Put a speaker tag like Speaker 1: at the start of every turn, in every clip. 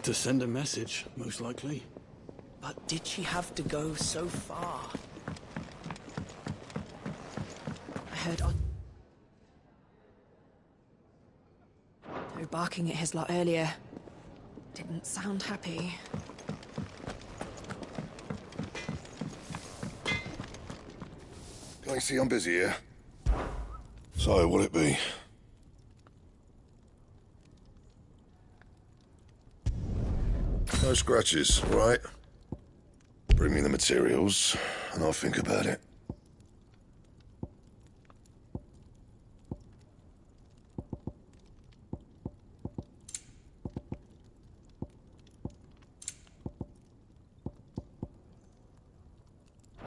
Speaker 1: to send a message, most likely.
Speaker 2: But did she have to go so far? I heard Otto barking at his lot earlier. Didn't sound happy.
Speaker 3: Can't you see I'm busy here? So, what'll it be? No scratches, all right? Bring me the materials, and I'll think about it.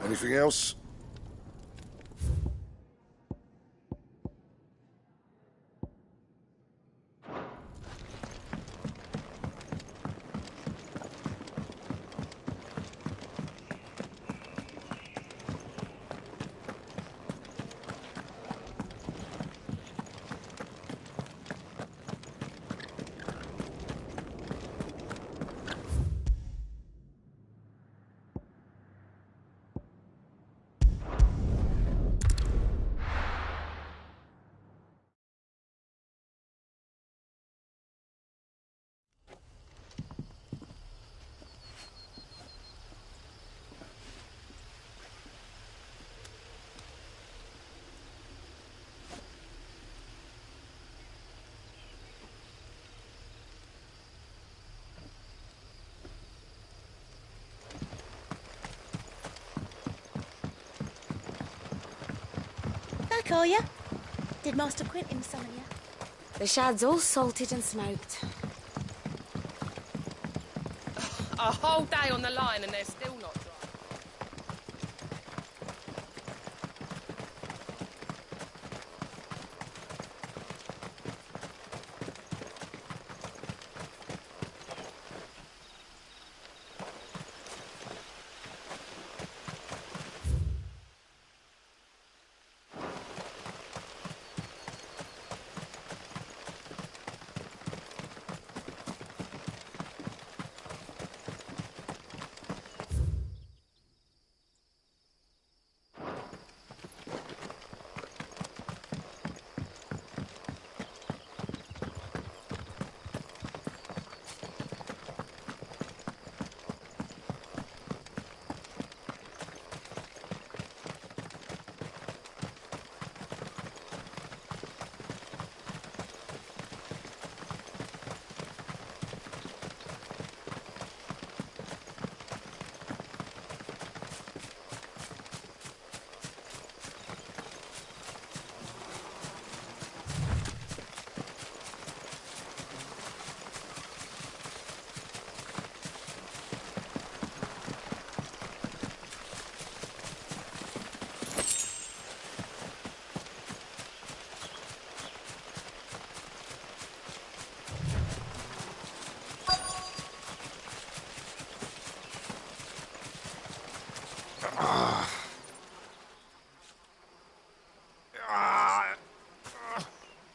Speaker 3: Anything else?
Speaker 4: Back, are ya? Did Master Quentin summon ya?
Speaker 5: The shad's all salted and smoked.
Speaker 6: A whole day on the line and they're still not dry.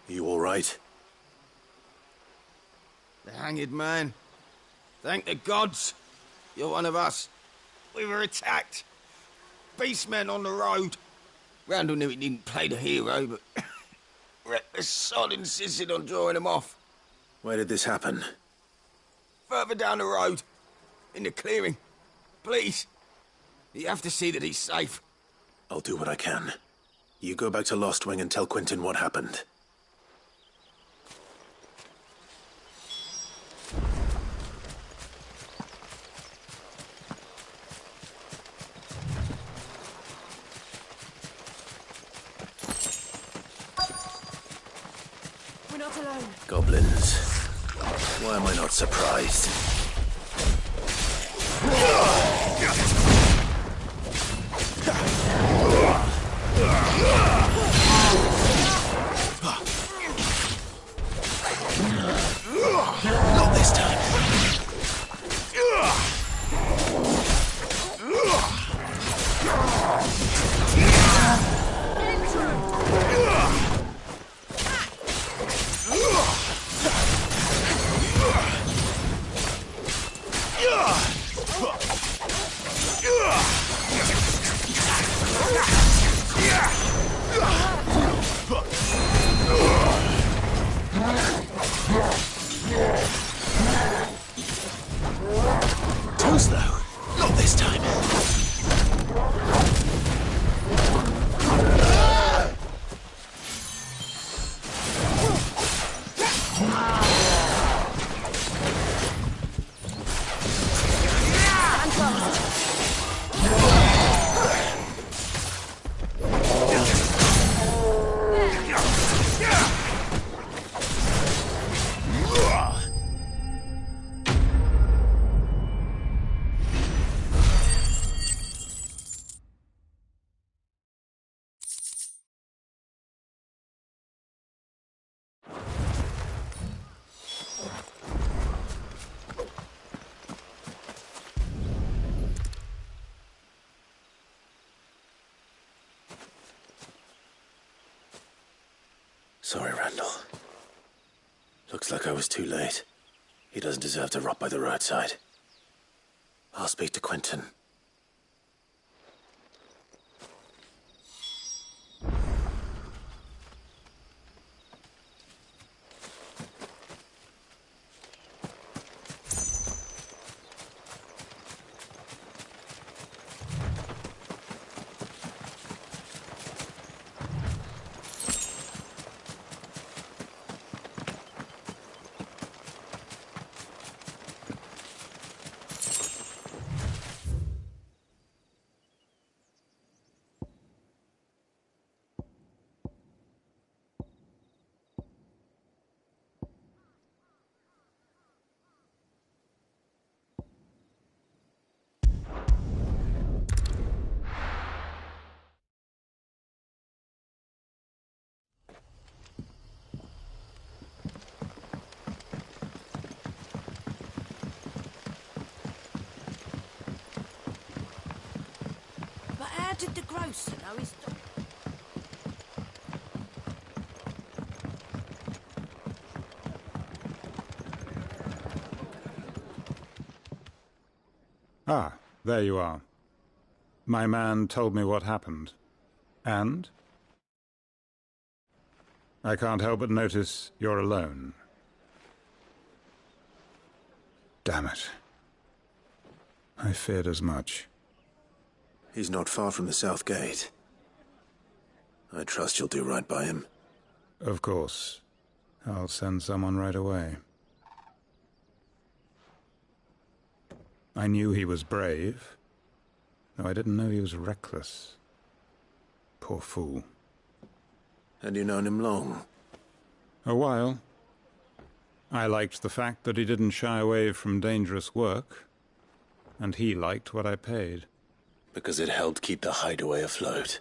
Speaker 1: You all right?
Speaker 7: The hanged man. Thank the gods. You're one of us. We were attacked. Beastmen on the road. Randall knew he didn't play the hero, but reckless sod insisted on drawing him off.
Speaker 1: Where did this happen?
Speaker 7: Further down the road. In the clearing. Please. You have to see that he's safe.
Speaker 1: I'll do what I can. You go back to Lost Wing and tell Quentin what happened.
Speaker 5: We're not alone.
Speaker 1: Goblins. Why am I not surprised? Not this time. Too slow. Not this time. Sorry, Randall. Looks like I was too late. He doesn't deserve to rot by the roadside. I'll speak to Quentin.
Speaker 5: But how did the grocer know his...
Speaker 8: Ah, there you are. My man told me what happened. And? I can't help but notice you're alone. Damn it. I feared as much.
Speaker 1: He's not far from the south gate. I trust you'll do right by him.
Speaker 8: Of course. I'll send someone right away. I knew he was brave, though I didn't know he was reckless. Poor fool.
Speaker 1: Had you known him long?
Speaker 8: A while. I liked the fact that he didn't shy away from dangerous work, and he liked what I paid.
Speaker 1: Because it helped keep the hideaway afloat.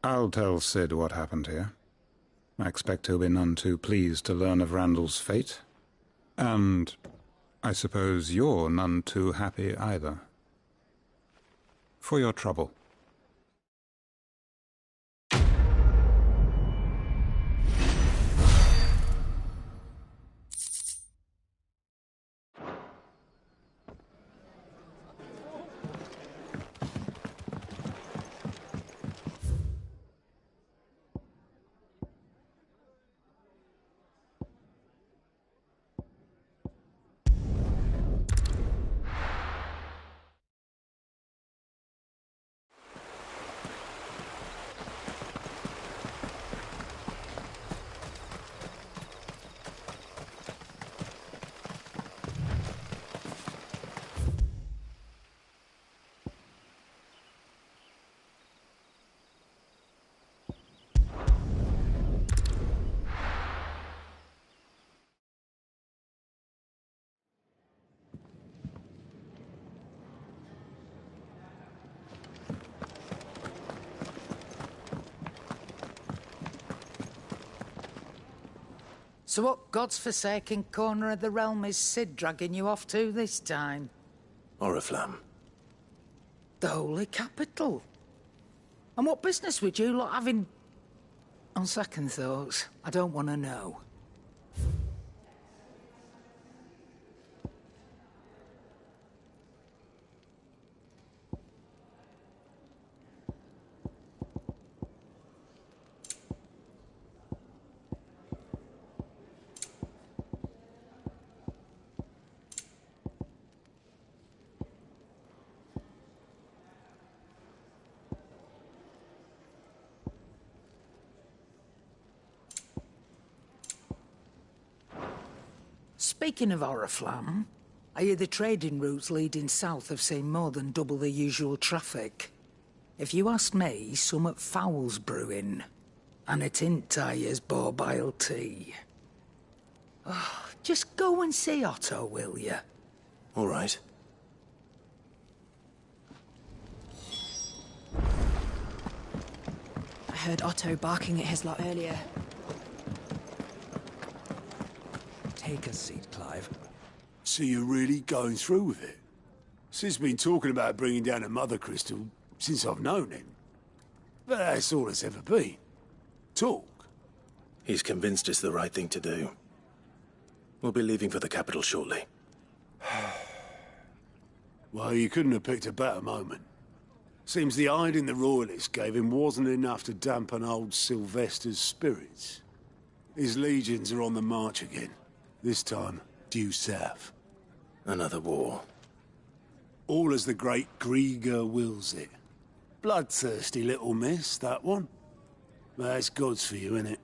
Speaker 8: I'll tell Sid what happened here. I expect he'll be none too pleased to learn of Randall's fate. And I suppose you're none too happy either. For your trouble.
Speaker 9: So what god's-forsaken corner of the realm is Sid dragging you off to this time?
Speaker 1: Oriflamme.
Speaker 9: The Holy Capital. And what business would you lot having... On second thoughts, I don't want to know. Speaking of Oriflamme, I hear the trading routes leading south have seen more than double the usual traffic. If you ask me, summat foul's brewing. And it ain't Tyre's borbile tea. Oh, just go and see Otto, will you?
Speaker 1: All right.
Speaker 2: I heard Otto barking at his lot earlier.
Speaker 10: Take a seat, Clive.
Speaker 11: So you're really going through with it? Sid's been talking about bringing down a mother crystal since I've known him. But that's all it's ever been. Talk.
Speaker 1: He's convinced it's the right thing to do. We'll be leaving for the capital shortly.
Speaker 11: Well, you couldn't have picked a better moment. Seems the hiding the Royalists gave him wasn't enough to dampen old Sylvester's spirits. His legions are on the march again. This time, due south.
Speaker 1: Another war.
Speaker 11: All as the great Grieger wills it. Bloodthirsty little miss, that one. But that's God's for you, innit?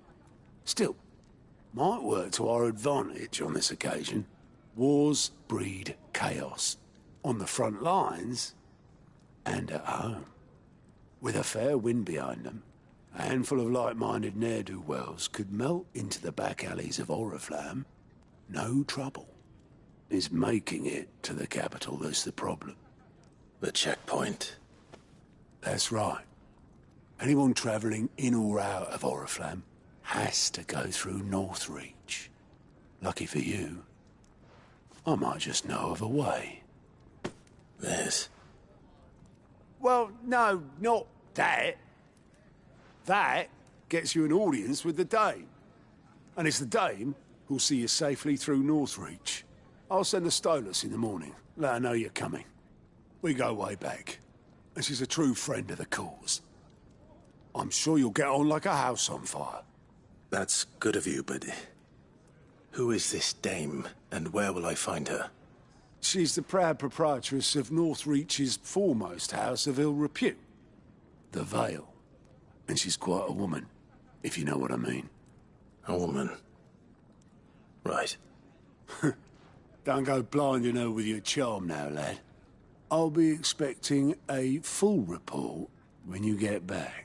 Speaker 11: Still, might work to our advantage on this occasion. Wars breed chaos. On the front lines, and at home. With a fair wind behind them, a handful of like-minded ne'er-do-wells could melt into the back alleys of Oriflamme. No trouble. It's making it to the capital that's the problem.
Speaker 1: The checkpoint.
Speaker 11: That's right. Anyone travelling in or out of Oriflamme has to go through Northreach. Lucky for you, I might just know of a way.
Speaker 1: This?
Speaker 11: Well, no, not that. That gets you an audience with the Dame. And it's the Dame who'll see you safely through Northreach. I'll send the Stolas in the morning, let her know you're coming. We go way back, and she's a true friend of the cause. I'm sure you'll get on like a house on fire.
Speaker 1: That's good of you, but who is this Dame, and where will I find her?
Speaker 11: She's the proud proprietress of Northreach's foremost house of ill repute, the Vale. And she's quite a woman, if you know what I mean.
Speaker 1: A woman? Right.
Speaker 11: Don't go blinding her with your charm now, lad. I'll be expecting a full report when you get back.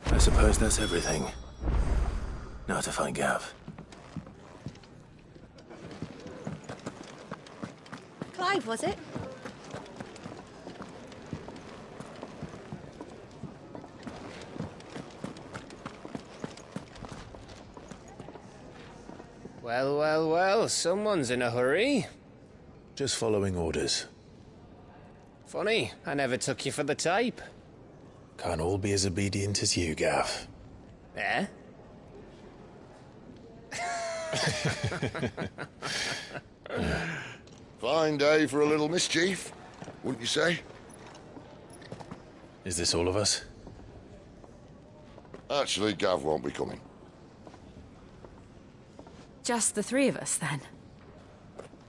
Speaker 1: I suppose that's everything. Now to find Gav.
Speaker 4: Clive, was it?
Speaker 12: Well, well, well, someone's in a hurry.
Speaker 1: Just following orders.
Speaker 12: Funny, I never took you for the type.
Speaker 1: Can't all be as obedient as you, Gav.
Speaker 12: Eh?
Speaker 3: Fine day for a little mischief, wouldn't you say?
Speaker 1: Is this all of us?
Speaker 3: Actually, Gav won't be coming.
Speaker 2: Just the three of us, then?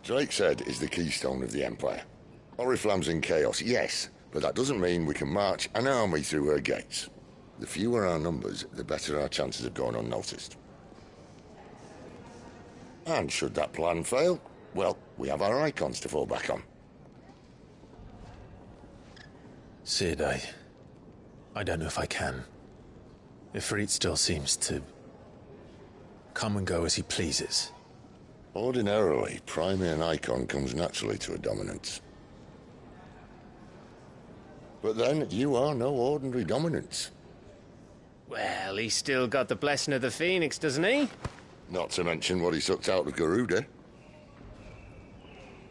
Speaker 3: Drake's Head is the keystone of the Empire. Oriflamme's in chaos, yes, but that doesn't mean we can march an army through her gates. The fewer our numbers, the better our chances of going unnoticed. And should that plan fail, well, we have our icons to fall back on.
Speaker 1: Sid, I don't know if I can. Ifrit still seems to come and go as he pleases.
Speaker 3: Ordinarily, priming an icon comes naturally to a dominance. But then, you are no ordinary dominance.
Speaker 12: Well, he's still got the blessing of the Phoenix, doesn't he?
Speaker 3: Not to mention what he sucked out of Garuda.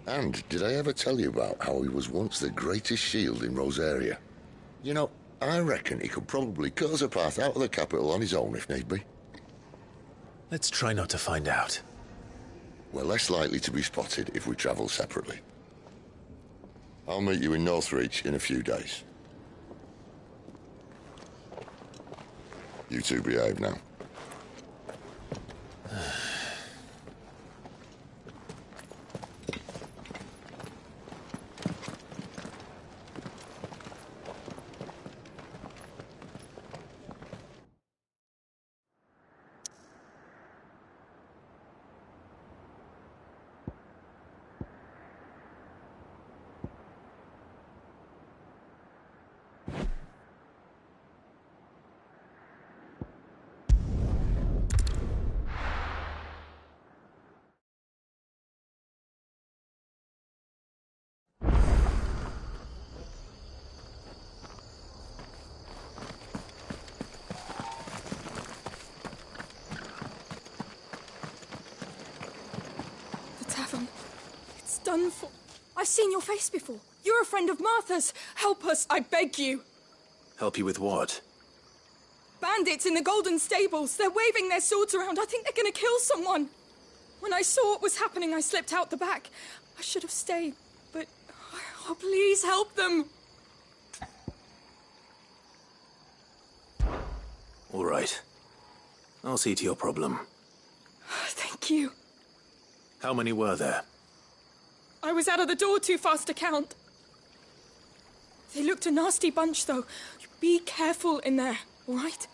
Speaker 3: And did I ever tell you about how he was once the greatest shield in Rosaria? You know, I reckon he could probably cut us a path out of the capital on his own if need be.
Speaker 1: Let's try not to find out.
Speaker 3: We're less likely to be spotted if we travel separately. I'll meet you in Northreach in a few days. You two behave now.
Speaker 13: Done for. I've seen your face before. You're a friend of Martha's. Help us, I beg you.
Speaker 1: Help you with what?
Speaker 13: Bandits in the Golden Stables. They're waving their swords around. I think they're going to kill someone. When I saw what was happening, I slipped out the back. I should have stayed, but... Oh, please help them.
Speaker 1: All right. I'll see to your problem.
Speaker 13: Thank you.
Speaker 1: How many were there?
Speaker 13: I was out of the door too fast to count. They looked a nasty bunch, though. Be careful in there, all right?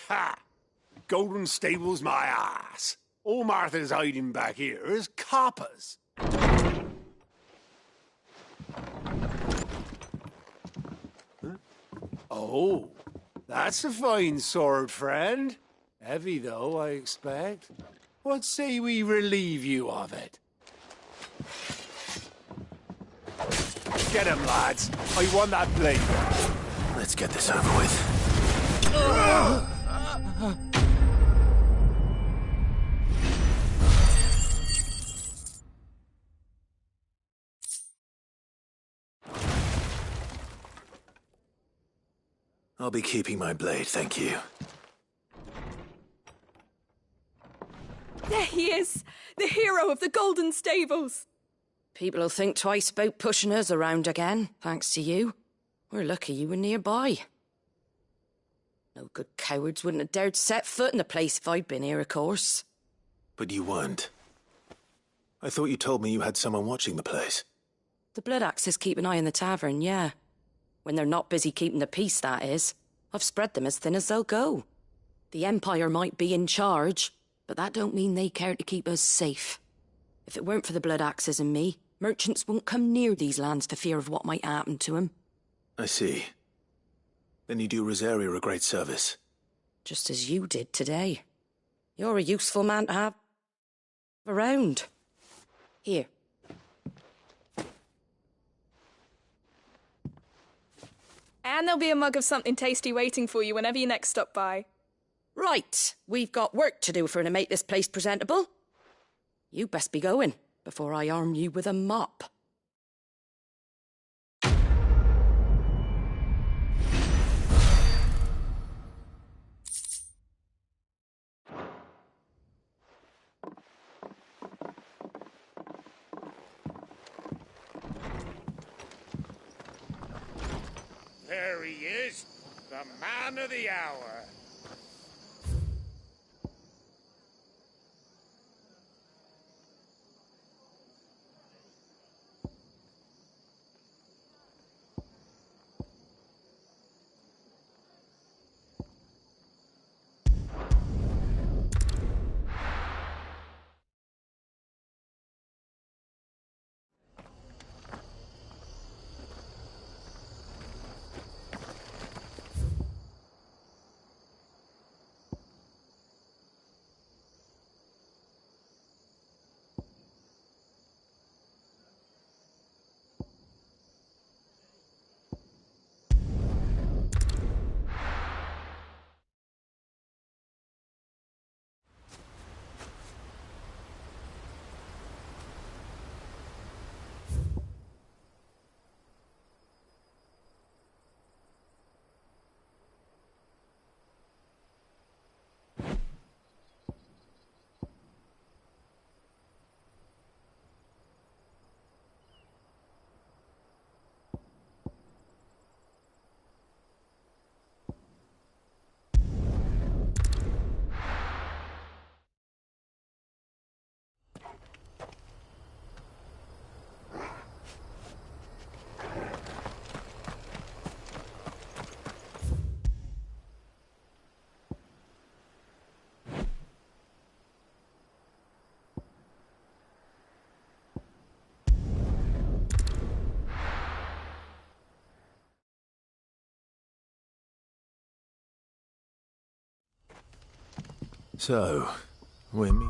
Speaker 11: Ha! Golden Stables my ass. All Martha's hiding back here is coppers. Huh? Oh, that's a fine sword, friend. Heavy, though, I expect. What say we relieve you of it? Get him, lads. I want that blade.
Speaker 1: Let's get this over with. I'll be keeping my blade, thank you.
Speaker 13: There he is, the hero of the Golden Stables.
Speaker 2: People'll think twice about pushing us around again, thanks to you. We're lucky you were nearby. No good cowards wouldn't have dared set foot in the place if I'd been here, of course.
Speaker 1: But you weren't. I thought you told me you had someone watching the place.
Speaker 2: The Blood Axes keep an eye on the tavern, yeah. When they're not busy keeping the peace, that is. I've spread them as thin as they'll go. The Empire might be in charge, but that don't mean they care to keep us safe. If it weren't for the Blood Axes and me, merchants wouldn't come near these lands for fear of what might happen to them.
Speaker 1: I see. Then you do Rosaria a great service.
Speaker 2: Just as you did today. You're a useful man to have around. Here.
Speaker 13: And there'll be a mug of something tasty waiting for you whenever you next stop by.
Speaker 2: Right, we've got work to do for to make this place presentable. You best be going before I arm you with a mop.
Speaker 14: There he is, the man of the hour.
Speaker 1: So, we're me.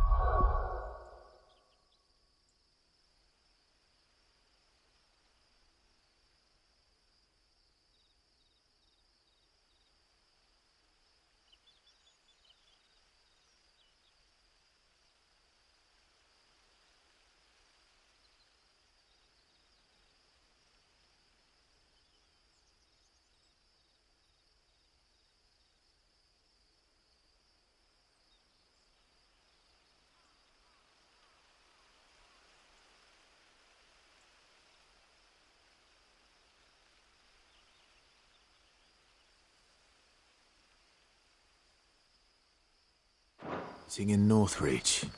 Speaker 1: Sing in Northreach.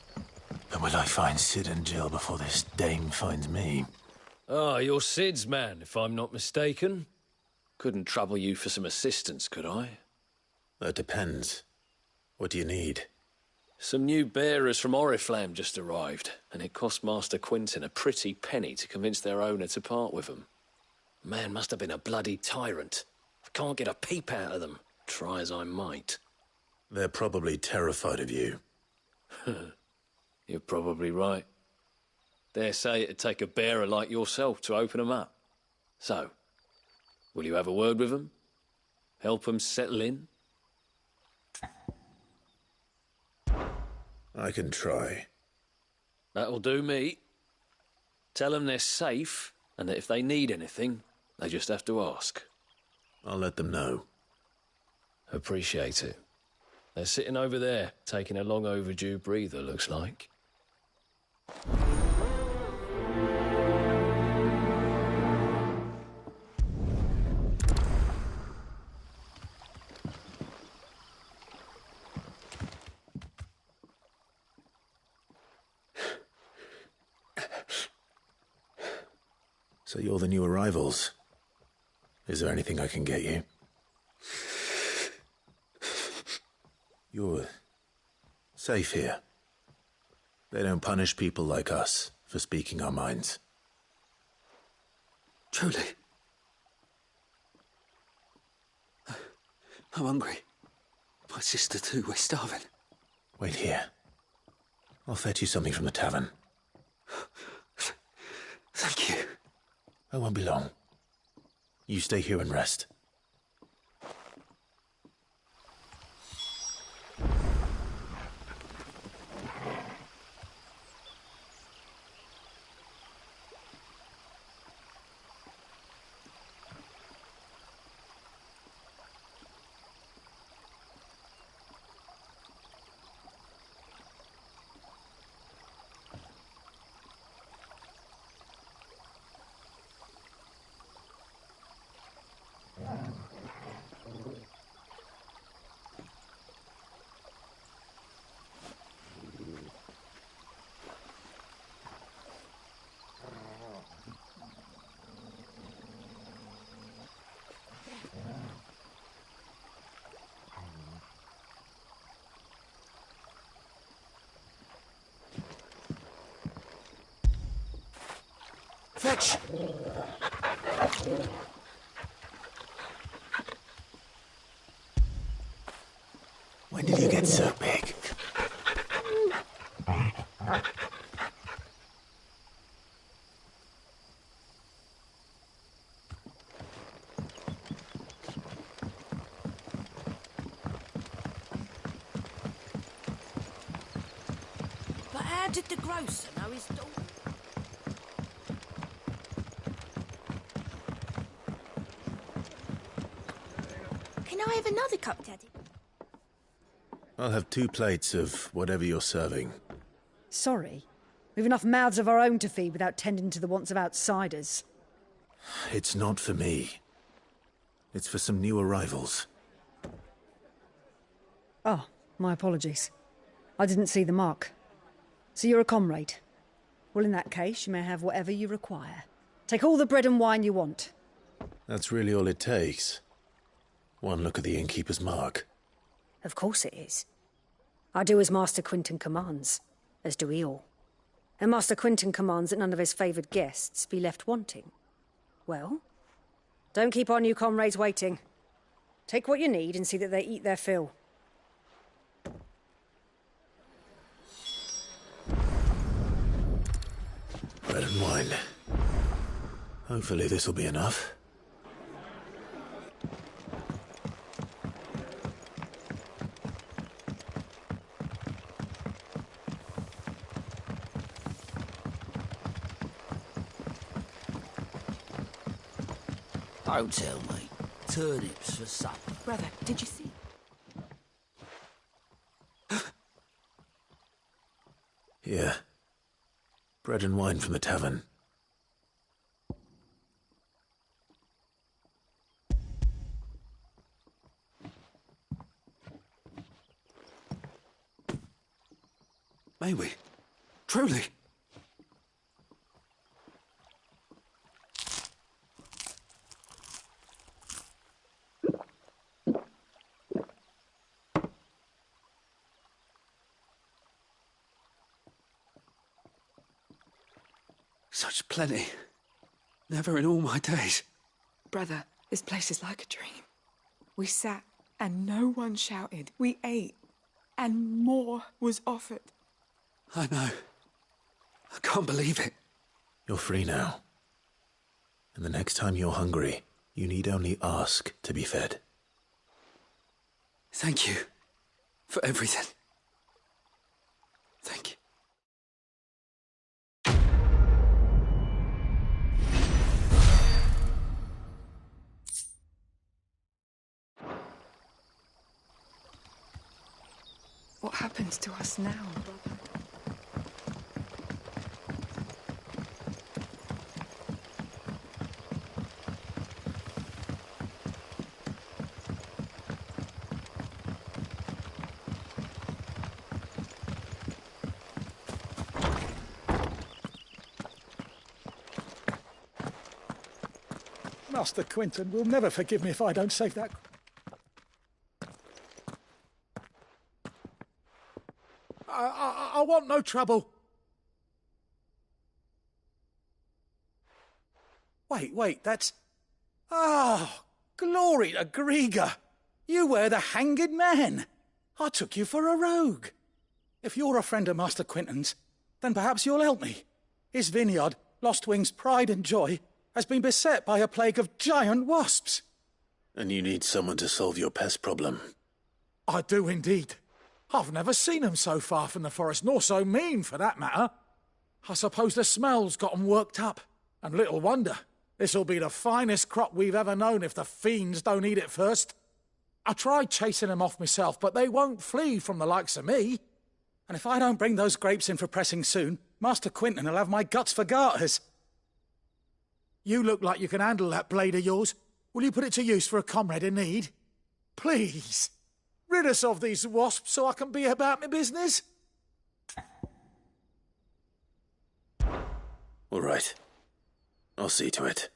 Speaker 1: And will I find Sid and Jill before this dame finds me?
Speaker 15: Ah, you're Sid's man, if I'm not mistaken. Couldn't trouble you for some assistance, could I?
Speaker 1: That depends. What do you need?
Speaker 15: Some new bearers from Oriflamme just arrived, and it cost Master Quinton a pretty penny to convince their owner to part with them. Man must have been a bloody tyrant. I can't get a peep out of them, try as I might.
Speaker 1: They're probably terrified of you.
Speaker 15: You're probably right. Dare say it'd take a bearer like yourself to open them up. So, will you have a word with them? Help them settle in?
Speaker 1: I can try.
Speaker 15: That'll do me. Tell them they're safe, and that if they need anything, they just have to ask.
Speaker 1: I'll let them know.
Speaker 15: Appreciate it. They're sitting over there, taking a long overdue breather, looks like.
Speaker 1: So you're the new arrivals. Is there anything I can get you? You're safe here. They don't punish people like us for speaking our minds.
Speaker 10: Truly. I'm hungry. My sister too, we're starving.
Speaker 1: Wait here. I'll fetch you something from the tavern.
Speaker 10: Thank you.
Speaker 1: I won't be long. You stay here and rest.
Speaker 10: Fetch!
Speaker 1: When did you get so big?
Speaker 5: But how did the grocer know his daughter?
Speaker 4: Can I have another cup, Daddy?
Speaker 1: I'll have 2 plates of whatever you're serving.
Speaker 16: Sorry. We've enough mouths of our own to feed without tending to the wants of outsiders.
Speaker 1: It's not for me. It's for some new arrivals.
Speaker 16: Oh, my apologies. I didn't see the mark. So you're a comrade. Well, in that case, you may have whatever you require. Take all the bread and wine you want.
Speaker 1: That's really all it takes. One look at the innkeeper's mark.
Speaker 16: Of course it is. I do as Master Quinton commands, as do we all. And Master Quinton commands that none of his favoured guests be left wanting. Well, don't keep our new comrades waiting. Take what you need and see that they eat their fill.
Speaker 1: and wine. Hopefully this'll be enough.
Speaker 5: Don't tell me. Turnips for supper.
Speaker 13: Brother, did you see?
Speaker 1: Here. Bread and wine from the tavern.
Speaker 10: May we? Truly? Such plenty. Never in all my days.
Speaker 13: Brother, this place is like a dream. We sat and no one shouted. We ate and more was offered.
Speaker 10: I know. I can't believe it.
Speaker 1: You're free now. And the next time you're hungry, you need only ask to be fed.
Speaker 10: Thank you for everything. Thank you.
Speaker 13: What happens to us now, brother?
Speaker 17: Master Quinton will never forgive me if I don't save that. I want no trouble. Wait, that's... Oh, glory to Grieger. You were the hanged man. I took you for a rogue. If you're a friend of Master Quinton's, then perhaps you'll help me. His vineyard, Lostwing's pride and joy, has been beset by a plague of giant wasps.
Speaker 1: And you need someone to solve your pest problem.
Speaker 17: I do indeed. I've never seen 'em so far from the forest, nor so mean, for that matter. I suppose the smell's got 'em worked up. And little wonder. This'll be the finest crop we've ever known if the fiends don't eat it first. I tried chasing 'em off myself, but they won't flee from the likes of me. And if I don't bring those grapes in for pressing soon, Master Quinton will have my guts for garters. You look like you can handle that blade of yours. Will you put it to use for a comrade in need? Please. Rid us of these wasps so I can be about my business.
Speaker 1: All right. I'll see to it.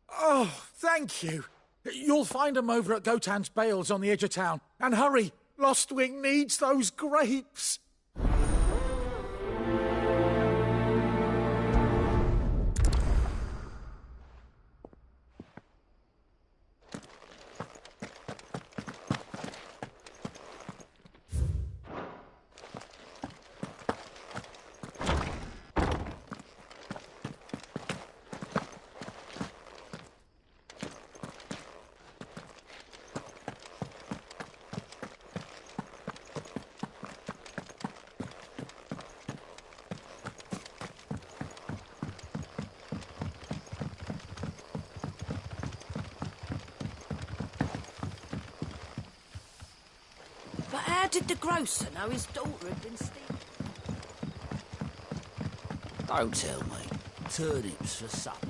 Speaker 17: Oh, thank you. You'll find 'em over at Gotan's Bales on the edge of town. And hurry, Lostwing needs those grapes.
Speaker 5: But how did the grocer know his daughter had been stealing? Don't tell me. Turnips for supper.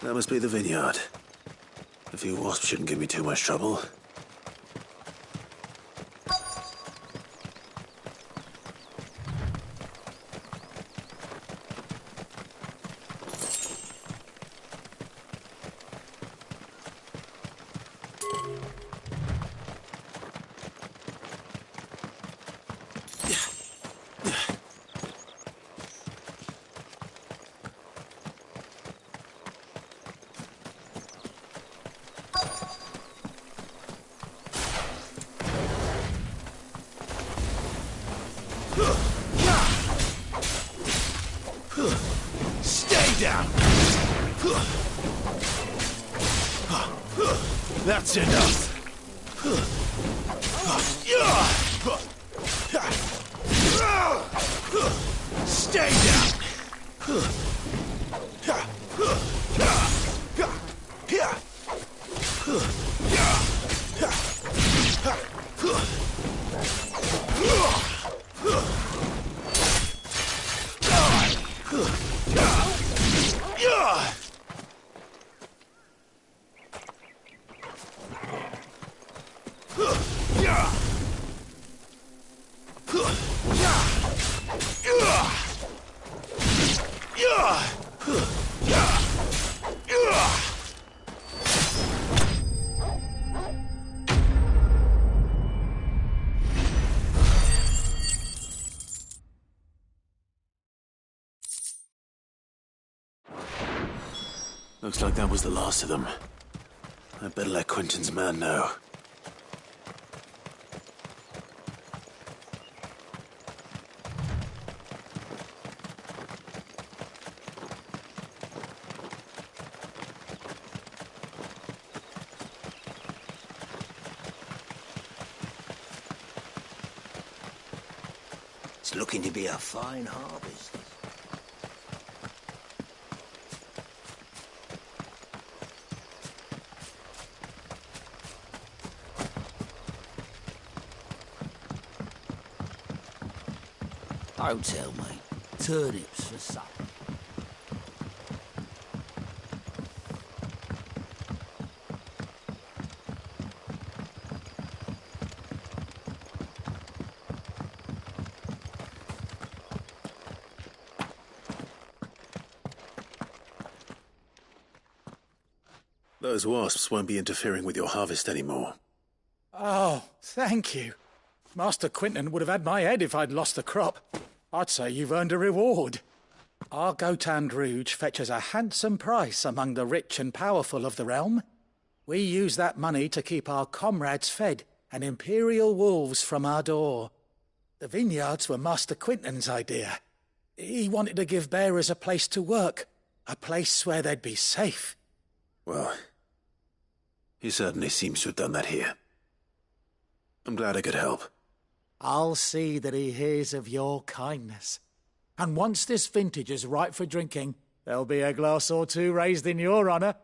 Speaker 1: That must be the vineyard. A few wasps shouldn't give me too much trouble.
Speaker 18: Stay down! That's enough! Stay down!
Speaker 1: Looks like that was the last of them. I better let Quentin's man know.
Speaker 5: It's looking to be a fine harvest. Hotel, mate. Turnips for supper.
Speaker 1: Those wasps won't be interfering with your harvest anymore.
Speaker 17: Oh, thank you. Master Quentin would have had my head if I'd lost the crop. I'd say you've earned a reward. Our Gotand Rouge fetches a handsome price among the rich and powerful of the realm. We use that money to keep our comrades fed and imperial wolves from our door. The vineyards were Master Quentin's idea. He wanted to give bearers a place to work, a place where they'd be safe.
Speaker 1: Well, he certainly seems to have done that here. I'm glad I could help.
Speaker 17: I'll see that he hears of your kindness. And once this vintage is ripe for drinking, there'll be a glass or two raised in your honour.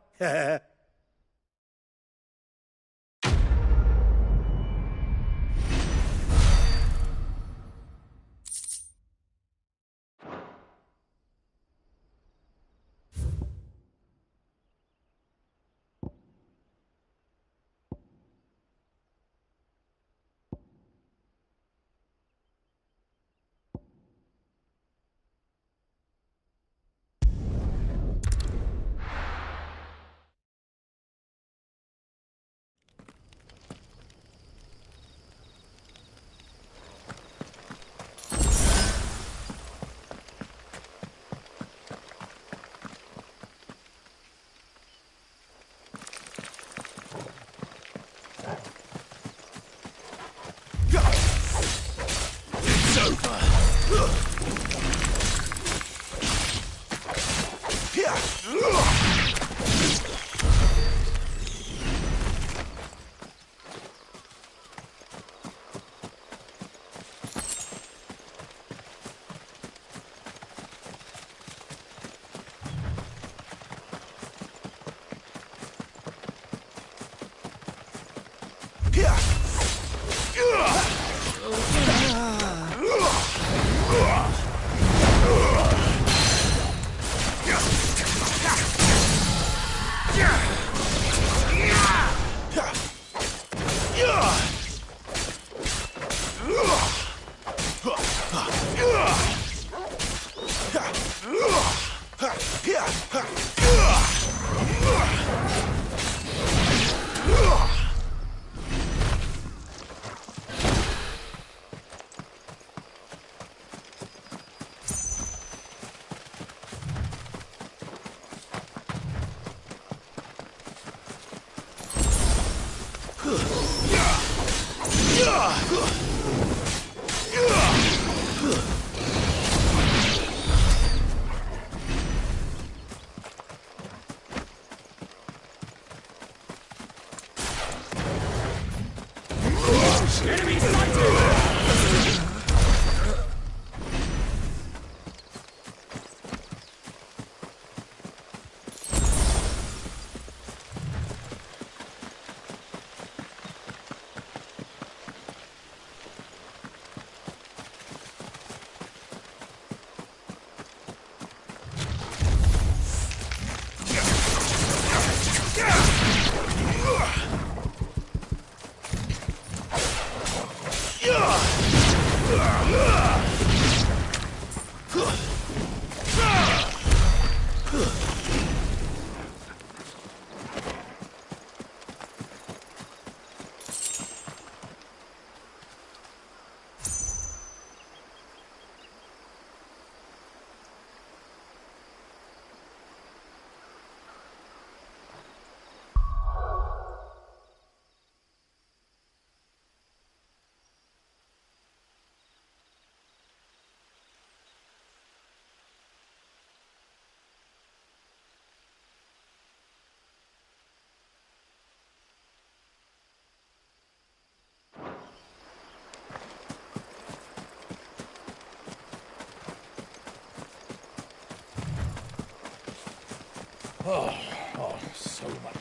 Speaker 10: Oh, so much.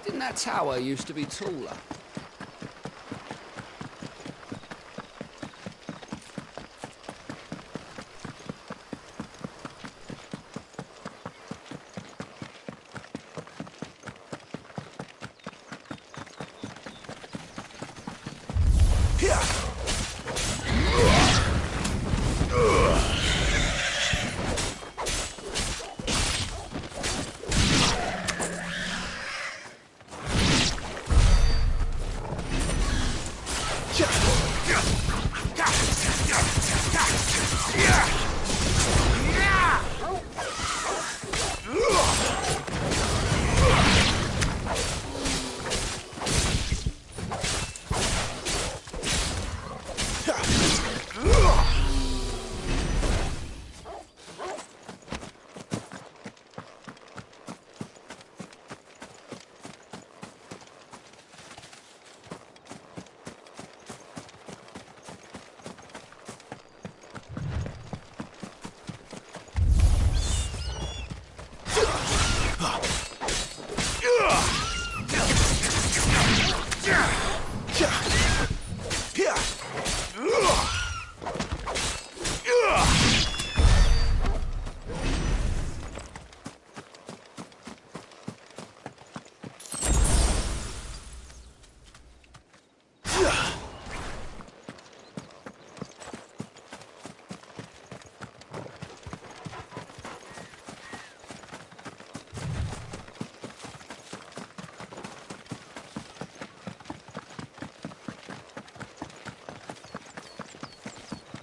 Speaker 10: Didn't that tower used to be taller?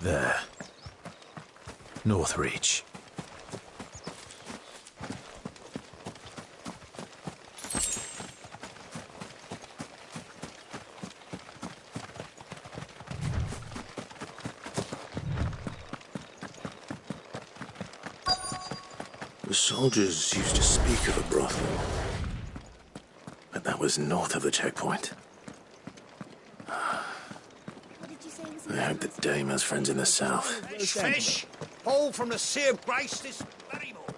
Speaker 1: There. North Reach. The soldiers used to speak of a brothel, but that was north of the checkpoint. I hope that Dame has friends in the south.
Speaker 18: Fish! All from the Sea of Grace this very morning.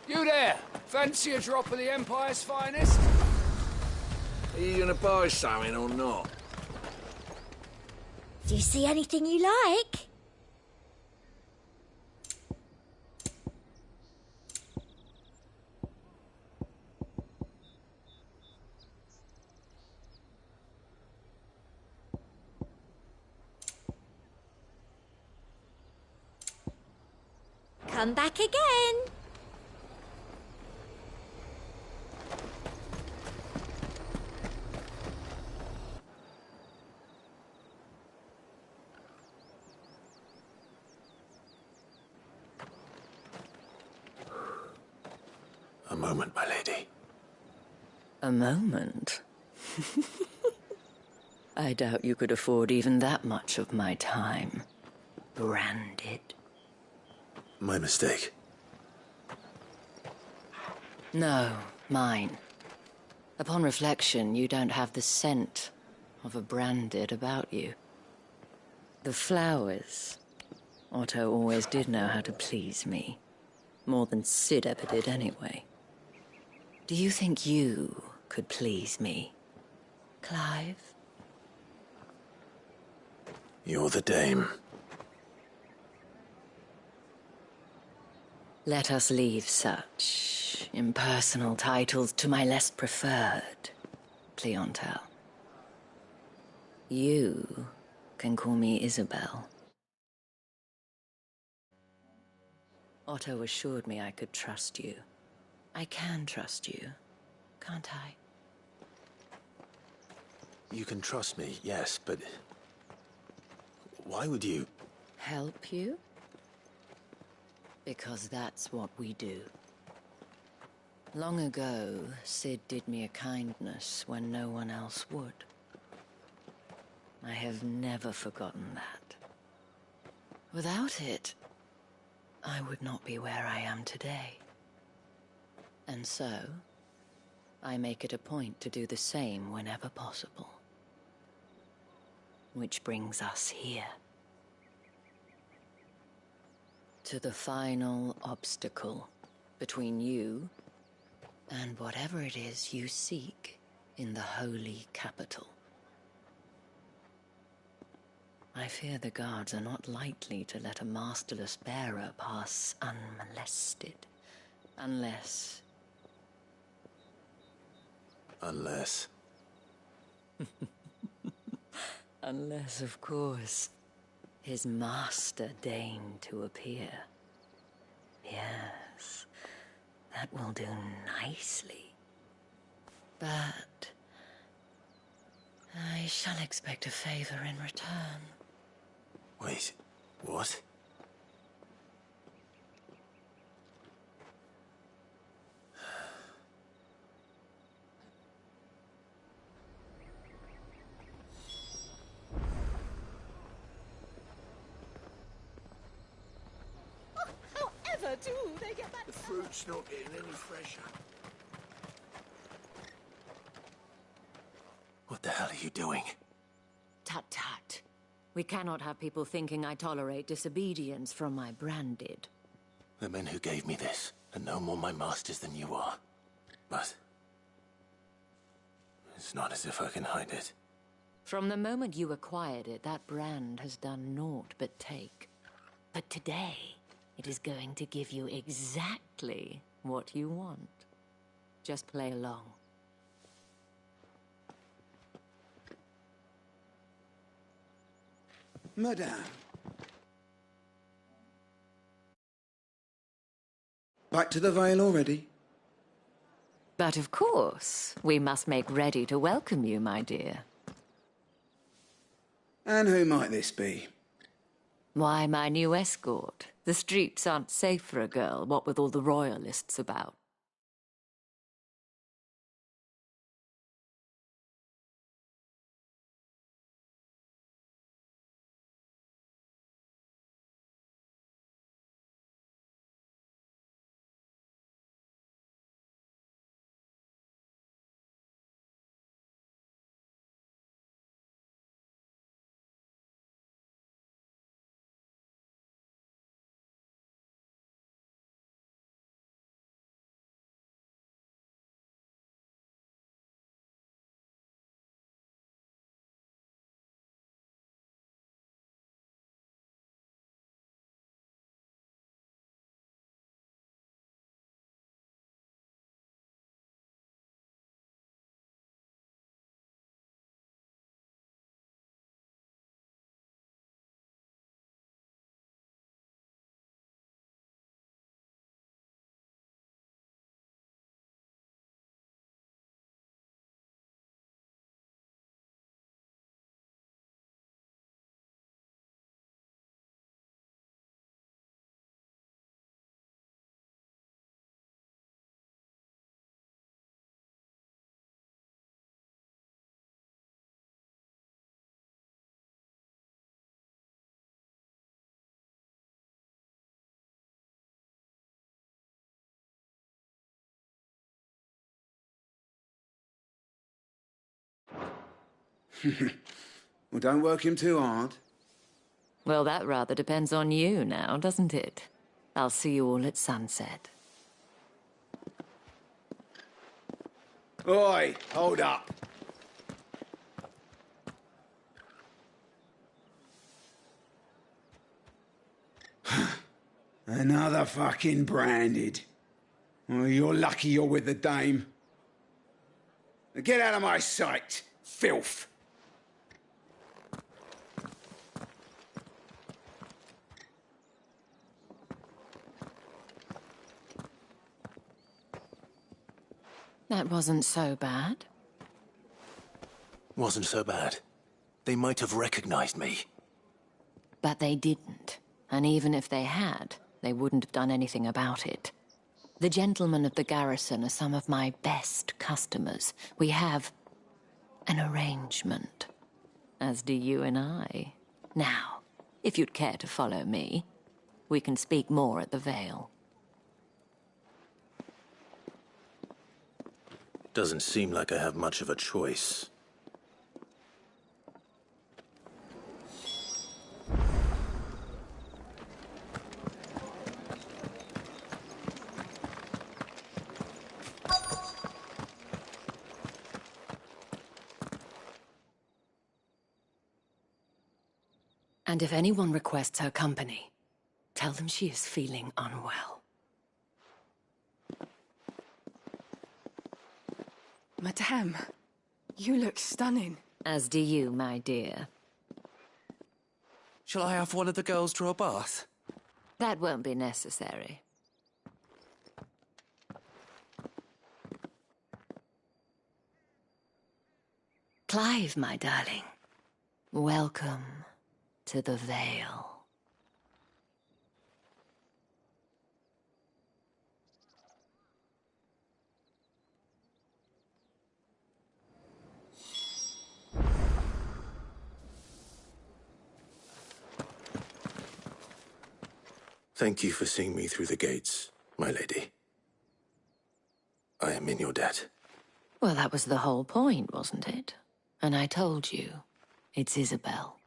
Speaker 10: You there! Fancy a drop of the Empire's finest?
Speaker 5: Are you gonna buy something or not?
Speaker 4: Do you see anything you like? Come back again.
Speaker 1: A moment, my lady.
Speaker 19: A moment? I doubt you could afford even that much of my time. Branded.
Speaker 1: My mistake.
Speaker 19: No, mine. Upon reflection, you don't have the scent of a branded about you. The flowers. Otto always did know how to please me. More than Sid ever did anyway. Do you think you could please me, Clive?
Speaker 1: You're the dame.
Speaker 19: Let us leave such impersonal titles to my less preferred clientele. You can call me Isabel. Otto assured me I could trust you. I can trust you, can't I?
Speaker 1: You can trust me, yes, but... why would you...
Speaker 19: Help you? Because that's what we do. Long ago, Sid did me a kindness when no one else would. I have never forgotten that. Without it, I would not be where I am today. And so, I make it a point to do the same whenever possible. Which brings us here. To the final obstacle between you and whatever it is you seek in the holy capital. I fear the guards are not likely to let a masterless bearer pass unmolested. Unless...
Speaker 1: Unless...
Speaker 19: Unless, of course, his master deigned to appear. Yes, that will do nicely. But... I shall expect a favor in return.
Speaker 1: Wait, what?
Speaker 6: However do they get that...
Speaker 18: The fruit's not getting any fresher.
Speaker 1: What the hell are you doing?
Speaker 19: Tut-tut. We cannot have people thinking I tolerate disobedience from my branded.
Speaker 1: The men who gave me this are no more my masters than you are. But... it's not as if I can hide it.
Speaker 19: From the moment you acquired it, that brand has done naught but take. But today, it is going to give you exactly what you want. Just play along.
Speaker 20: Madame. Back to the Vale already?
Speaker 19: But of course, we must make ready to welcome you, my dear.
Speaker 20: And who might this be?
Speaker 19: Why, my new escort. The streets aren't safe for a girl, what with all the royalists about.
Speaker 20: Well, don't work him too hard.
Speaker 19: Well, that rather depends on you now, doesn't it? I'll see you all at sunset.
Speaker 20: Oi, hold up. Another fucking branded. Well, you're lucky you're with the dame. Now get out of my sight, filth.
Speaker 19: That wasn't so bad.
Speaker 1: Wasn't so bad. They might have recognized me.
Speaker 19: But they didn't. And even if they had, they wouldn't have done anything about it. The gentlemen of the garrison are some of my best customers. We have an arrangement, as do you and I. Now, if you'd care to follow me, we can speak more at the Vale.
Speaker 1: Doesn't seem like I have much of a choice.
Speaker 2: And if anyone requests her company, tell them she is feeling unwell.
Speaker 13: Madame, you look stunning.
Speaker 19: As do you, my dear.
Speaker 21: Shall I have one of the girls draw a bath?
Speaker 19: That won't be necessary. Clive, my darling. Welcome to the Vale.
Speaker 1: Thank you for seeing me through the gates, my lady. I am in your debt.
Speaker 19: Well, that was the whole point, wasn't it? And I told you, it's Isabel.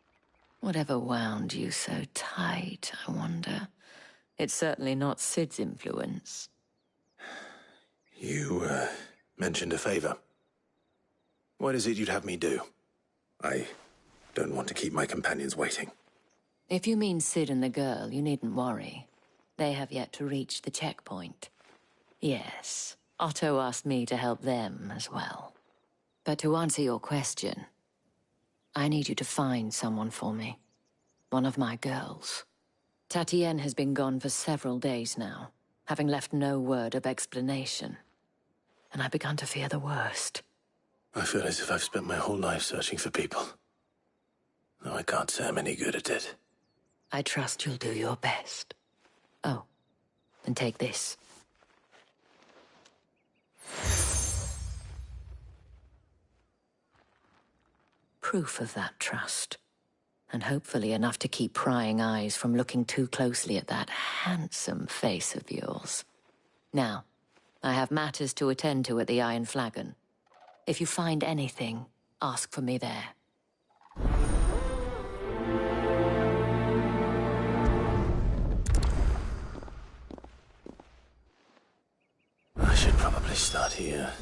Speaker 19: Whatever wound you so tight, I wonder. It's certainly not Sid's influence.
Speaker 1: You, mentioned a favor. What is it you'd have me do? I don't want to keep my companions waiting.
Speaker 19: If you mean Sid and the girl, you needn't worry. They have yet to reach the checkpoint. Yes, Otto asked me to help them as well. But to answer your question, I need you to find someone for me. One of my girls. Tatienne has been gone for several days now, having left no word of explanation. And I've begun to fear the worst.
Speaker 1: I feel as if I've spent my whole life searching for people. Though I can't say I'm any good at it.
Speaker 19: I trust you'll do your best. Oh, and take this. Proof of that trust. And hopefully enough to keep prying eyes from looking too closely at that handsome face of yours. Now, I have matters to attend to at the Iron Flagon. If you find anything, ask for me there.
Speaker 1: I should probably start here.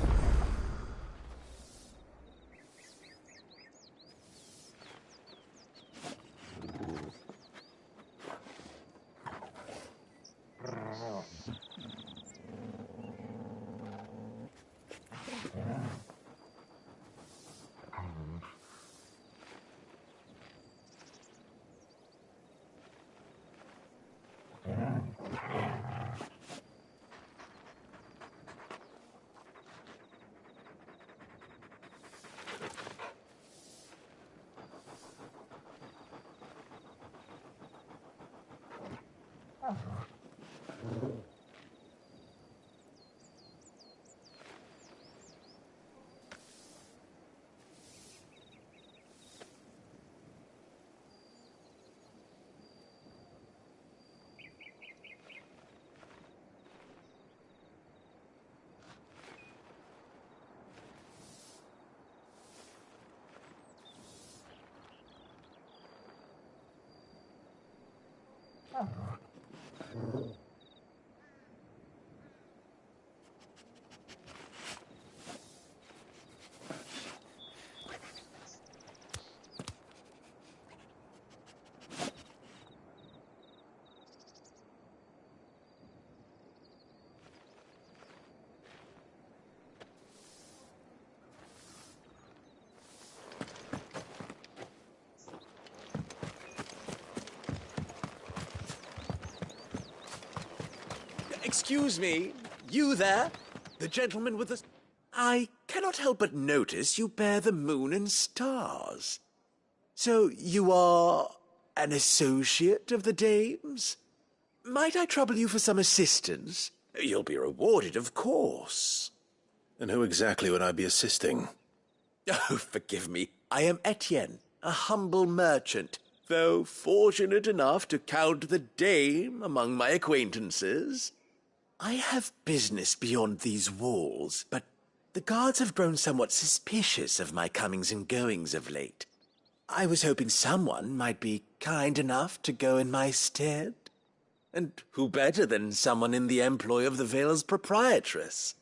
Speaker 7: Excuse me, you there? The gentleman with the... I cannot help but notice you bear the moon and stars. So you are an associate of the dames? Might I trouble you for some assistance? You'll be rewarded, of course.
Speaker 1: And who exactly would I be assisting?
Speaker 7: Oh, forgive me. I am Etienne, a humble merchant, though fortunate enough to count the dame among my acquaintances. I have business beyond these walls, but the guards have grown somewhat suspicious of my comings and goings of late. I was hoping someone might be kind enough to go in my stead. And who better than someone in the employ of the Vale's proprietress?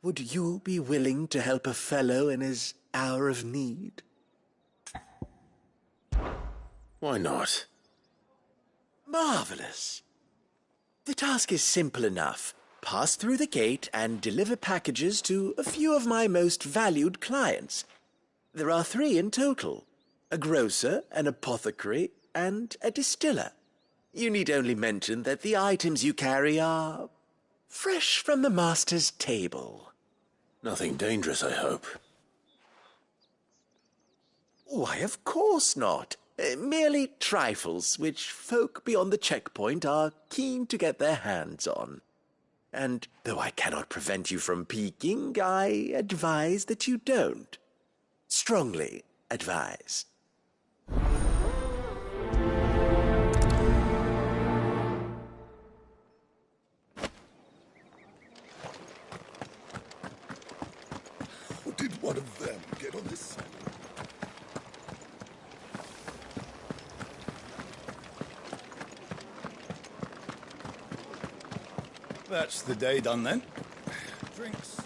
Speaker 7: Would you be willing to help a fellow in his hour of need?
Speaker 1: Why not?
Speaker 7: Marvelous. The task is simple enough. Pass through the gate and deliver packages to a few of my most valued clients. There are 3 in total: a grocer, an apothecary, and a distiller. You need only mention that the items you carry are fresh from the master's table.
Speaker 1: Nothing dangerous, I hope.
Speaker 7: Why, of course not. Merely trifles which folk beyond the checkpoint are keen to get their hands on. And though I cannot prevent you from peeking, I advise that you don't. Strongly advise.
Speaker 3: Did one of them get on this?
Speaker 22: That's the day done then. Drinks.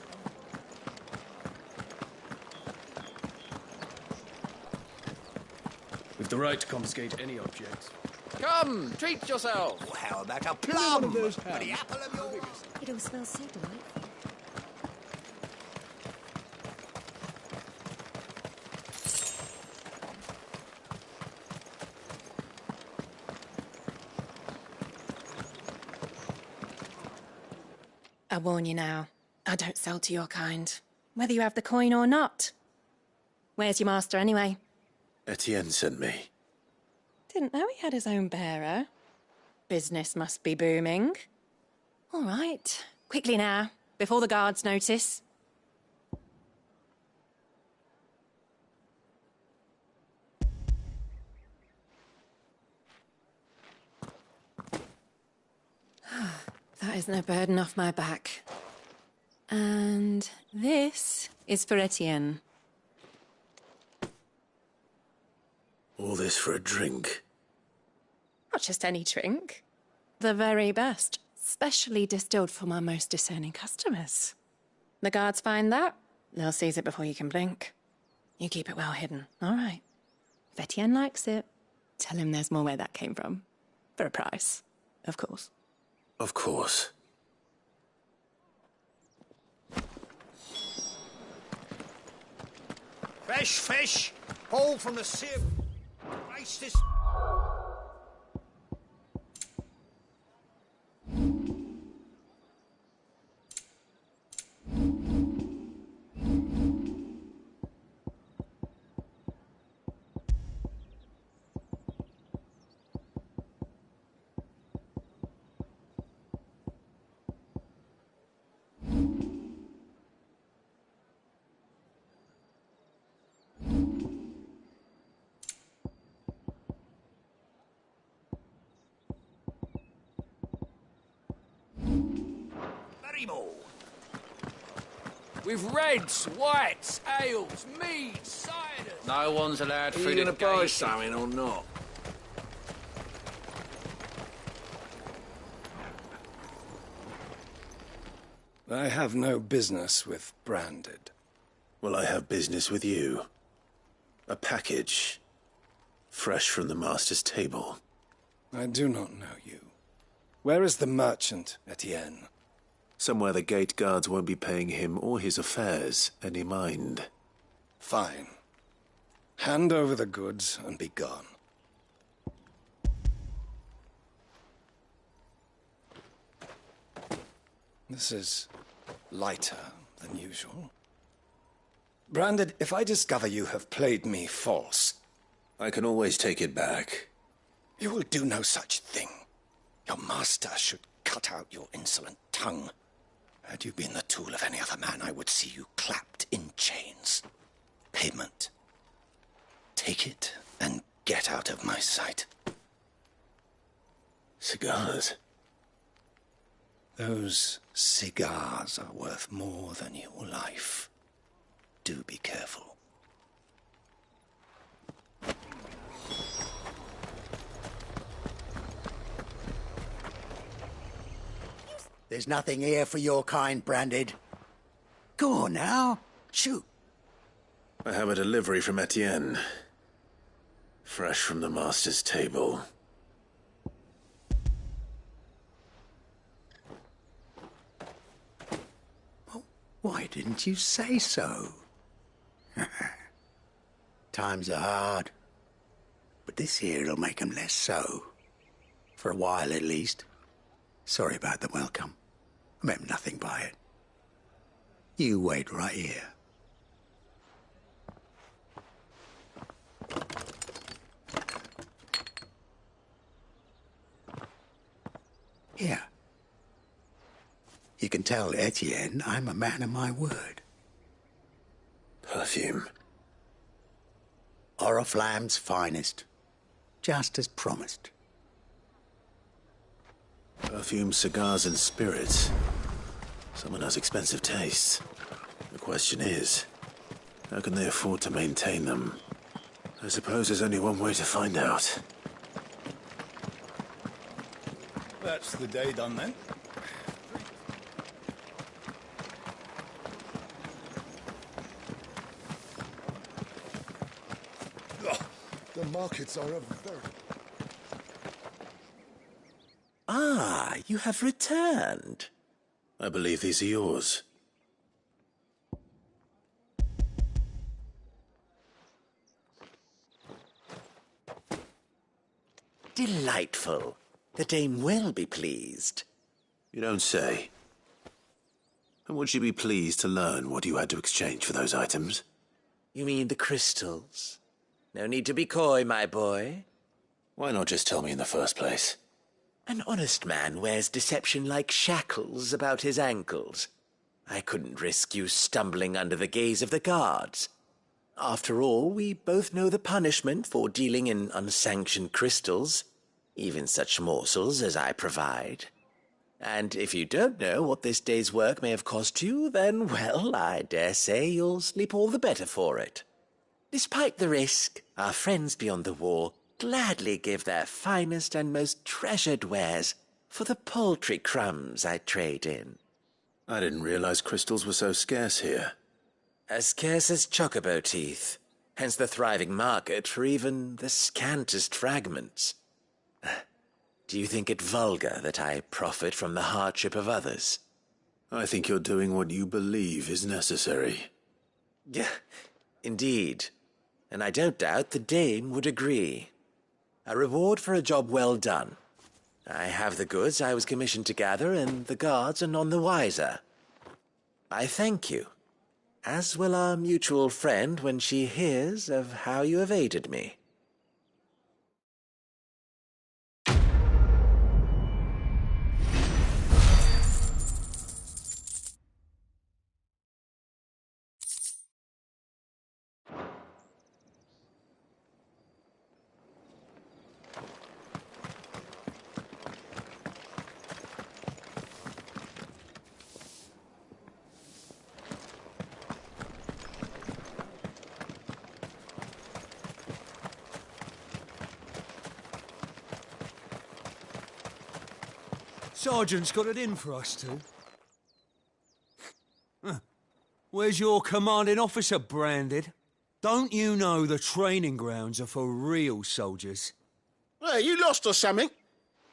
Speaker 23: We've the right to confiscate any objects.
Speaker 10: Come, treat yourself.
Speaker 18: Oh, how about a plum?
Speaker 22: those
Speaker 18: For the
Speaker 22: pounds.
Speaker 18: apple of your...
Speaker 16: It all smells so delightful.
Speaker 24: I warn you now, I don't sell to your kind, whether you have the coin or not. Where's your master, anyway?
Speaker 1: Etienne sent me.
Speaker 24: Didn't know he had his own bearer. Business must be booming. All right, quickly now, before the guards notice. That is no burden off my back. And this is for Etienne.
Speaker 1: All this for a drink?
Speaker 24: Not just any drink. The very best. Specially distilled for my most discerning customers. The guards find that, they'll seize it before you can blink. You keep it well hidden, all right? If Etienne likes it, tell him there's more where that came from. For a price, of course.
Speaker 1: Of course.
Speaker 18: Fresh fish, hauled from the sea of... Christ, this...
Speaker 10: With reds, whites, ales, meads, ciders.
Speaker 5: No one's allowed
Speaker 10: Are
Speaker 5: through
Speaker 10: you
Speaker 5: the
Speaker 10: gonna buy
Speaker 5: gate.
Speaker 10: something or not?
Speaker 21: I have no business with branded.
Speaker 1: Well, I have business with you. A package. Fresh from the master's table.
Speaker 21: I do not know you. Where is the merchant, Etienne?
Speaker 1: Somewhere the gate guards won't be paying him or his affairs any mind.
Speaker 21: Fine. Hand over the goods and be gone. This is lighter than usual. Branded, if I discover you have played me false...
Speaker 1: I can always take it back.
Speaker 21: You will do no such thing. Your master should cut out your insolent tongue. Had you been the tool of any other man, I would see you clapped in chains. Payment. Take it and get out of my sight.
Speaker 1: Cigars?
Speaker 21: Those cigars are worth more than your life. Do be careful.
Speaker 8: There's nothing here for your kind, Branded. Go on now. Shoot.
Speaker 1: I have a delivery from Etienne. Fresh from the master's table.
Speaker 8: Why didn't you say so? Times are hard. But this here'll make 'em less so. For a while, at least. Sorry about the welcome. I meant nothing by it. You wait right here. Here. You can tell Etienne I'm a man of my word.
Speaker 1: Perfume.
Speaker 8: Oriflamme's finest. Just as promised.
Speaker 1: Perfume, cigars, and spirits. Someone has expensive tastes. The question is, how can they afford to maintain them? I suppose there's only one way to find out.
Speaker 22: That's the day done then.
Speaker 3: The markets are a very...
Speaker 7: Ah, you have returned.
Speaker 1: I believe these are yours.
Speaker 7: Delightful. The dame will be pleased.
Speaker 1: You don't say. And would she be pleased to learn what you had to exchange for those items?
Speaker 7: You mean the crystals? No need to be coy, my boy.
Speaker 1: Why not just tell me in the first place?
Speaker 7: An honest man wears deception like shackles about his ankles. I couldn't risk you stumbling under the gaze of the guards. After all, we both know the punishment for dealing in unsanctioned crystals, even such morsels as I provide. And if you don't know what this day's work may have cost you, then, well, I dare say you'll sleep all the better for it. Despite the risk, our friends beyond the wall gladly give their finest and most treasured wares for the paltry crumbs I trade in.
Speaker 1: I didn't realize crystals were so scarce here.
Speaker 7: As scarce as chocobo teeth, hence the thriving market for even the scantest fragments. Do you think it vulgar that I profit from the hardship of others?
Speaker 1: I think you're doing what you believe is necessary.
Speaker 7: Yeah, indeed. And I don't doubt the dame would agree. A reward for a job well done. I have the goods I was commissioned to gather, and the guards are none the wiser. I thank you, as will our mutual friend when she hears of how you have aided me.
Speaker 9: Sergeant's got it in for us two. Where's your commanding officer, Branded? Don't you know the training grounds are for real soldiers?
Speaker 11: Hey, you lost or something?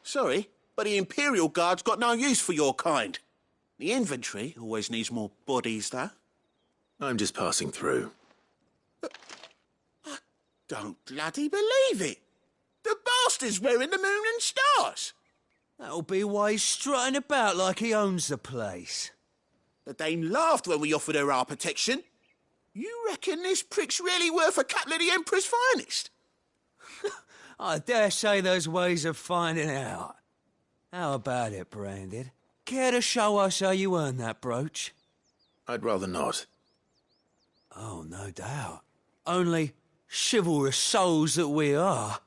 Speaker 11: Sorry, but the Imperial Guard's got no use for your kind. The infantry always needs more bodies, though.
Speaker 1: I'm just passing through.
Speaker 11: I don't bloody believe it. The bastard's wearing the moon and stars.
Speaker 9: That'll be why he's strutting about like he owns the place.
Speaker 11: The dame laughed when we offered her our protection. You reckon this prick's really worth a couple of the Emperor's finest?
Speaker 9: I dare say there's ways of finding out. How about it, Branded? Care to show us how you earned that brooch?
Speaker 1: I'd rather not.
Speaker 9: Oh, no doubt. Only, chivalrous souls that we are,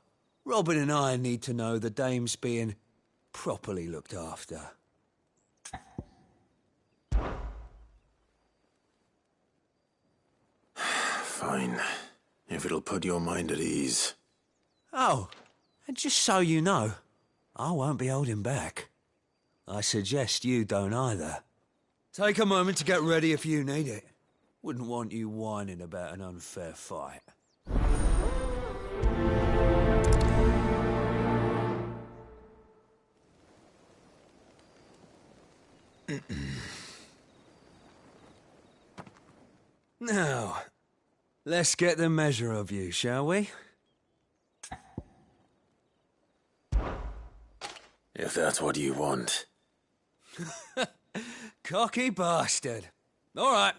Speaker 9: Robin and I need to know the dame's being properly looked after.
Speaker 1: Fine. If it'll put your mind at ease.
Speaker 9: Oh, and just so you know, I won't be holding back. I suggest you don't either. Take a moment to get ready if you need it. Wouldn't want you whining about an unfair fight. Now, let's get the measure of you, shall we?
Speaker 1: If that's what you want.
Speaker 9: Cocky bastard. All right,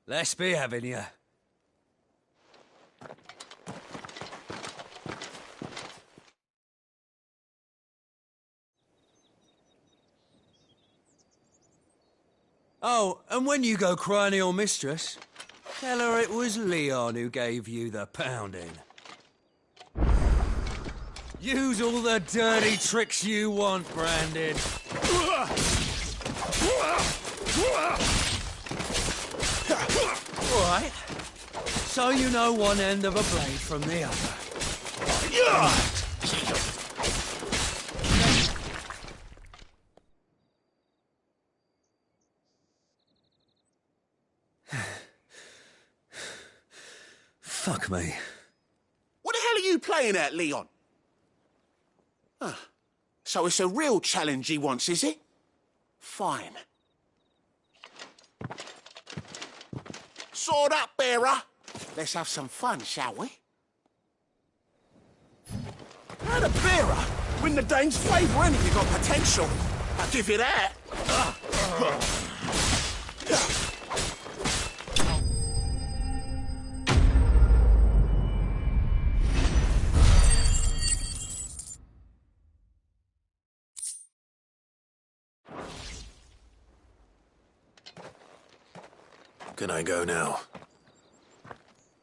Speaker 9: let's be having you. Oh, and when you go crying to your mistress, tell her it was Leon who gave you the pounding. Use all the dirty tricks you want, Branded. All right. So you know one end of a blade from the other. Fuck me.
Speaker 11: What the hell are you playing at, Leon? So it's a real challenge he wants, is it? Fine. Sword up, bearer. Let's have some fun, shall we? How the bearer win the dame's favour, and you got potential. I'll give you that.
Speaker 1: Can I go now?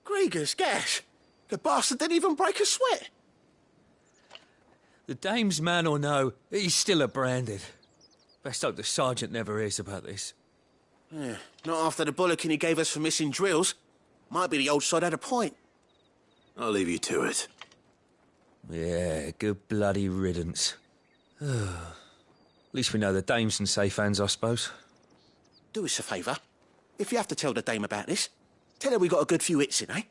Speaker 11: Grieger's gas. The bastard didn't even break a sweat.
Speaker 9: The dame's man or no, he's still a Branded. Best hope the sergeant never hears about this.
Speaker 11: Yeah, not after the bollocking he gave us for missing drills. Might be the old sod had a point.
Speaker 1: I'll leave you to it.
Speaker 9: Yeah, good bloody riddance. At least we know the dame's in safe hands, I suppose.
Speaker 11: Do us a favour. If you have to tell the dame about this, tell her we got a good few hits in, eh?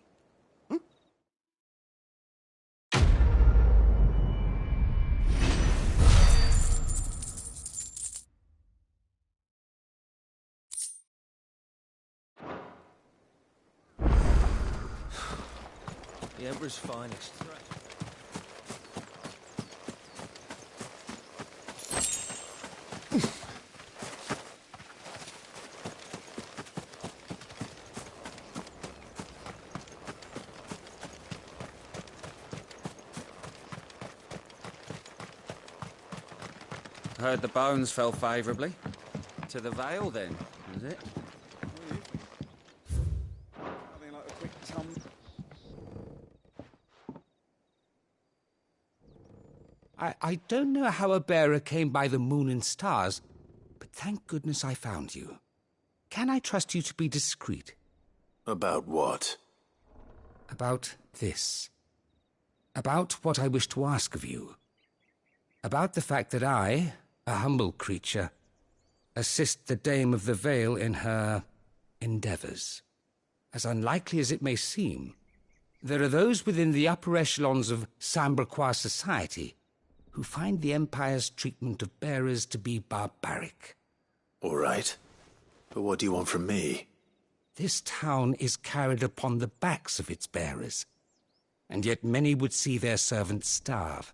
Speaker 9: The Emperor's finest.
Speaker 10: Heard the bones fell favourably. To the Vale, then, is it?
Speaker 20: Nothing like a quick
Speaker 18: I don't know how a bearer came by the moon and stars, but thank goodness I found you. Can I trust you to be discreet?
Speaker 1: About what?
Speaker 18: About this. About what I wish to ask of you. About the fact that I, a humble creature, assist the Dame of the Vale in her endeavours. As unlikely as it may seem, there are those within the upper echelons of Samberquois society who find the Empire's treatment of bearers to be barbaric.
Speaker 1: All right. But what do you want from me?
Speaker 18: This town is carried upon the backs of its bearers, and yet many would see their servants starve.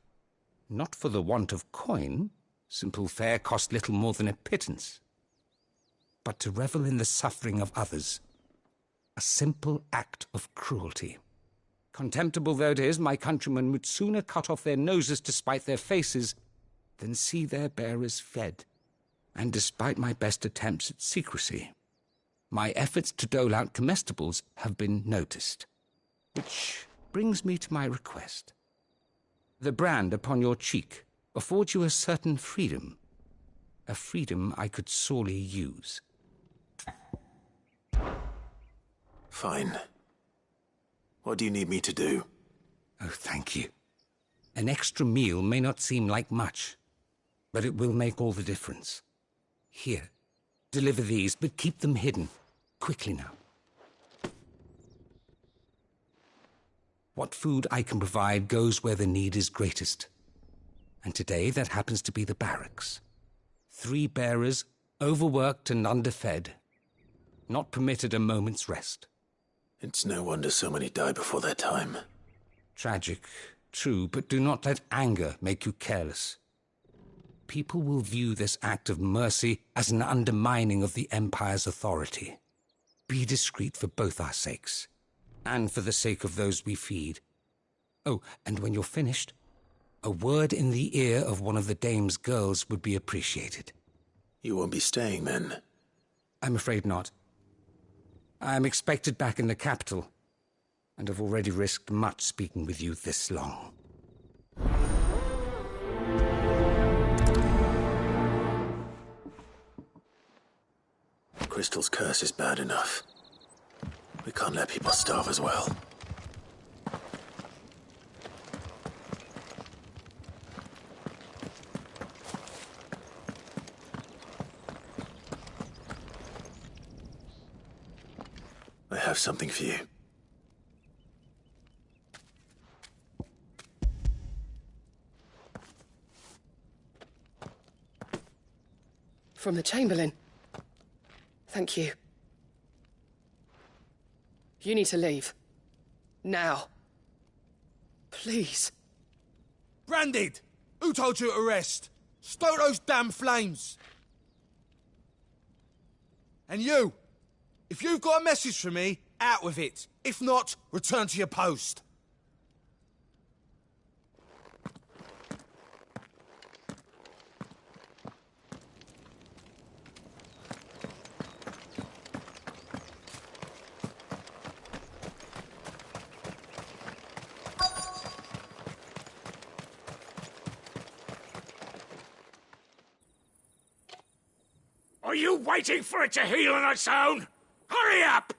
Speaker 18: Not for the want of coin, Simple fare cost little more than a pittance. But to revel in the suffering of others, a simple act of cruelty. Contemptible though it is, my countrymen would sooner cut off their noses to spite their faces than see their bearers fed. And despite my best attempts at secrecy, my efforts to dole out comestibles have been noticed. Which brings me to my request. The brand upon your cheek affords you a certain freedom. A freedom I could sorely use.
Speaker 1: Fine. What do you need me to do?
Speaker 18: Oh, thank you. An extra meal may not seem like much, but it will make all the difference. Here, deliver these, but keep them hidden. Quickly now. What food I can provide goes where the need is greatest. And today that happens to be the barracks. 3 bearers, overworked and underfed, not permitted a moment's rest.
Speaker 1: It's no wonder so many die before their time.
Speaker 18: Tragic, true, but do not let anger make you careless. People will view this act of mercy as an undermining of the Empire's authority. Be discreet for both our sakes, and for the sake of those we feed. Oh, and when you're finished, a word in the ear of one of the dame's girls would be appreciated.
Speaker 1: You won't be staying then?
Speaker 18: I'm afraid not. I'm expected back in the capital, and have already risked much speaking with you this long.
Speaker 1: Crystal's curse is bad enough. We can't let people starve as well. I have something for you.
Speaker 6: From the Chamberlain. Thank you. You need to leave. Now. Please.
Speaker 12: Branded! Who told you to rest? Stoke those damn flames! And you! If you've got a message for me, out with it. If not, return to your post.
Speaker 14: Are you waiting for it to heal on its own? Hurry up!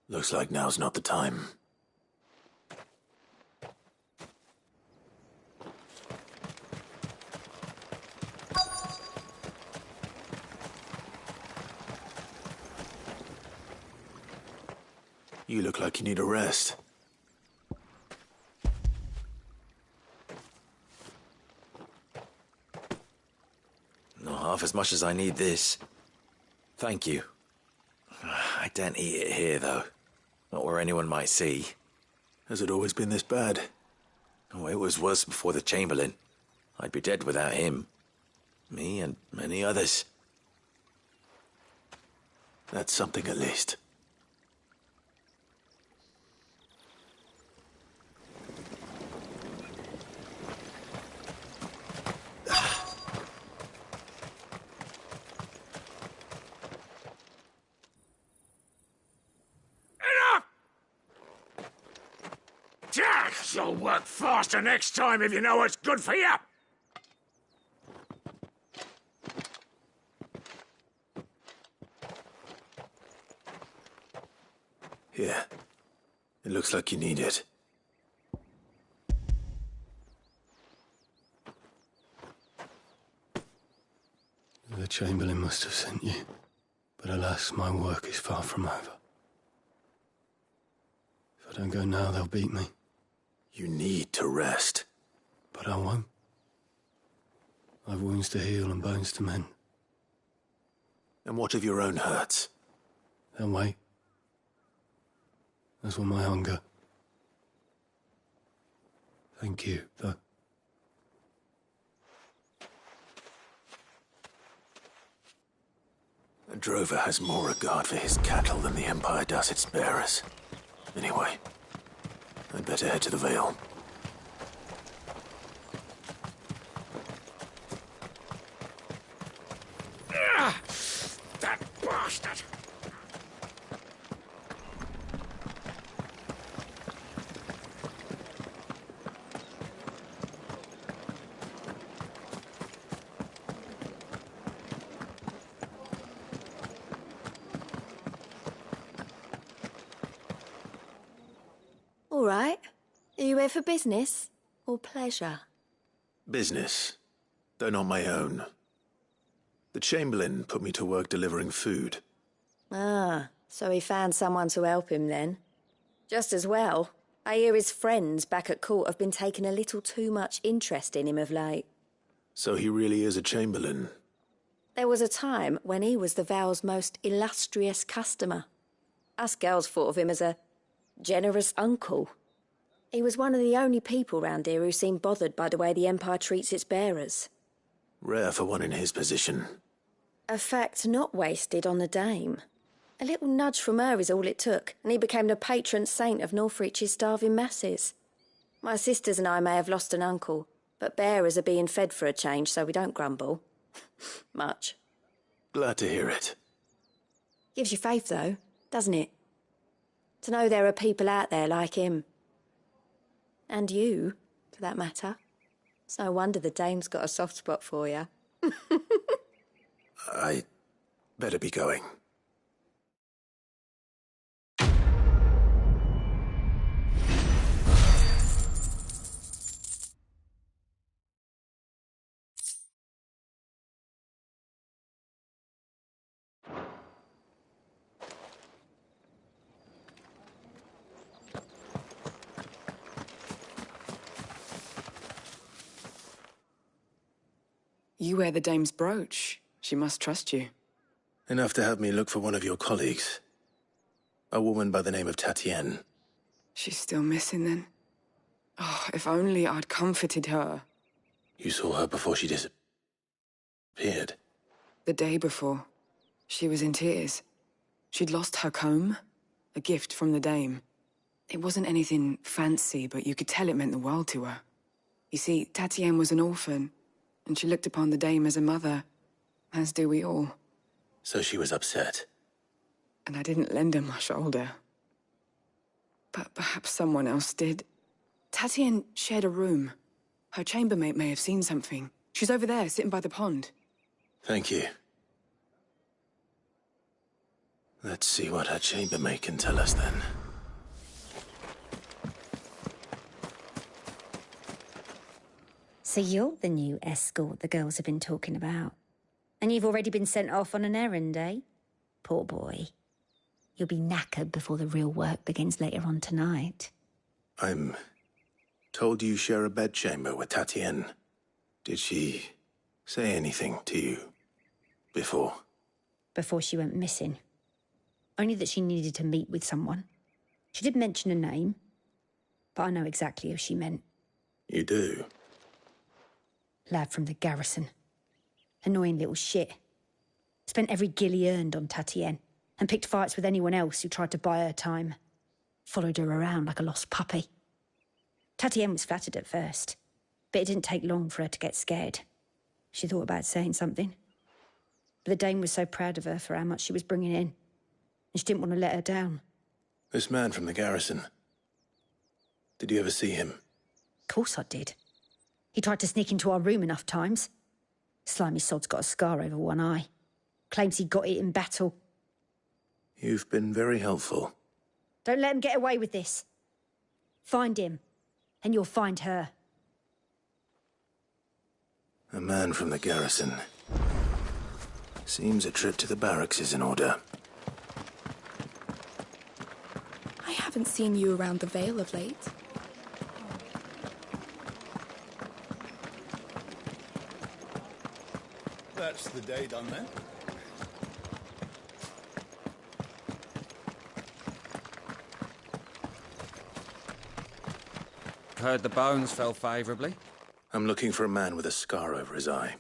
Speaker 1: Looks like now's not the time. You look like you need a rest.
Speaker 15: Not half as much as I need this. Thank you. I daren't eat it here, though. Not where anyone might see.
Speaker 1: Has it always been this bad?
Speaker 15: Oh, it was worse before the Chamberlain. I'd be dead without him. Me and many others.
Speaker 1: That's something at least.
Speaker 14: You'll work faster next time if you know what's good for you.
Speaker 1: Here. It looks like you need it.
Speaker 17: The Chamberlain must have sent you, but alas, my work is far from over. If I don't go now, they'll beat me.
Speaker 1: You need to rest.
Speaker 17: But I won't. I've wounds to heal and bones to mend.
Speaker 1: And what of your own hurts?
Speaker 17: They'll wait. As will my hunger. Thank you, though.
Speaker 1: drover has more regard for his cattle than the Empire does its bearers. Anyway, I'd better head to the Vale.
Speaker 14: That bastard!
Speaker 2: All right. Are you here for business or pleasure?
Speaker 1: Business, though not my own. The Chamberlain put me to work delivering food.
Speaker 2: Ah, so he found someone to help him then. Just as well. I hear his friends back at court have been taking a little too much interest in him of late.
Speaker 1: So he really is a Chamberlain.
Speaker 2: There was a time when he was the Vale's most illustrious customer. Us girls thought of him as a generous uncle. He was one of the only people round here who seemed bothered by the way the Empire treats its bearers.
Speaker 1: Rare for one in his position.
Speaker 2: A fact not wasted on the dame. A little nudge from her is all it took, and he became the patron saint of Northreach's starving masses. My sisters and I may have lost an uncle, but bearers are being fed for a change, so we don't grumble. Much.
Speaker 1: Glad to hear it.
Speaker 2: Gives you faith, though, doesn't it? To know there are people out there like him. And you, for that matter. It's no wonder the dame's got a soft spot for you.
Speaker 1: I better be going.
Speaker 4: You wear the dame's brooch. She must trust you.
Speaker 1: Enough to have me look for one of your colleagues. A woman by the name of Tatienne.
Speaker 4: She's still missing, then? Oh, if only I'd comforted her.
Speaker 1: You saw her before she disappeared?
Speaker 4: The day before. She was in tears. She'd lost her comb, a gift from the dame. It wasn't anything fancy, but you could tell it meant the world to her. You see, Tatienne was an orphan, and she looked upon the dame as a mother, as do we all.
Speaker 1: So she was upset.
Speaker 4: And I didn't lend her my shoulder. But perhaps someone else did. Tatienne shared a room. Her chambermaid may have seen something. She's over there, sitting by the pond.
Speaker 1: Thank you. Let's see what her chambermaid can tell us then.
Speaker 16: So you're the new escort the girls have been talking about. And you've already been sent off on an errand, eh? Poor boy. You'll be knackered before the real work begins later on tonight.
Speaker 1: I'm told you share a bedchamber with Tatienne. Did she say anything to you before?
Speaker 16: Before she went missing. Only that she needed to meet with someone. She did mention a name, but I know exactly who she meant.
Speaker 1: You do?
Speaker 16: Lad from the garrison. Annoying little shit. Spent every guil he earned on Tatienne, and picked fights with anyone else who tried to buy her time. Followed her around like a lost puppy. Tatienne was flattered at first, but it didn't take long for her to get scared. She thought about saying something. But the dame was so proud of her for how much she was bringing in, and she didn't want to let her down.
Speaker 1: This man from the garrison. Did you ever see him?
Speaker 16: Of course I did. He tried to sneak into our room enough times. Slimy sod's got a scar over one eye. Claims he got it in battle.
Speaker 1: You've been very helpful.
Speaker 16: Don't let him get away with this. Find him, and you'll find her.
Speaker 1: A man from the garrison. Seems a trip to the barracks is in order.
Speaker 13: I haven't seen you around the Vale of late.
Speaker 22: That's the day done then.
Speaker 18: Heard the bones fell favourably.
Speaker 1: I'm looking for a man with a scar over his eye.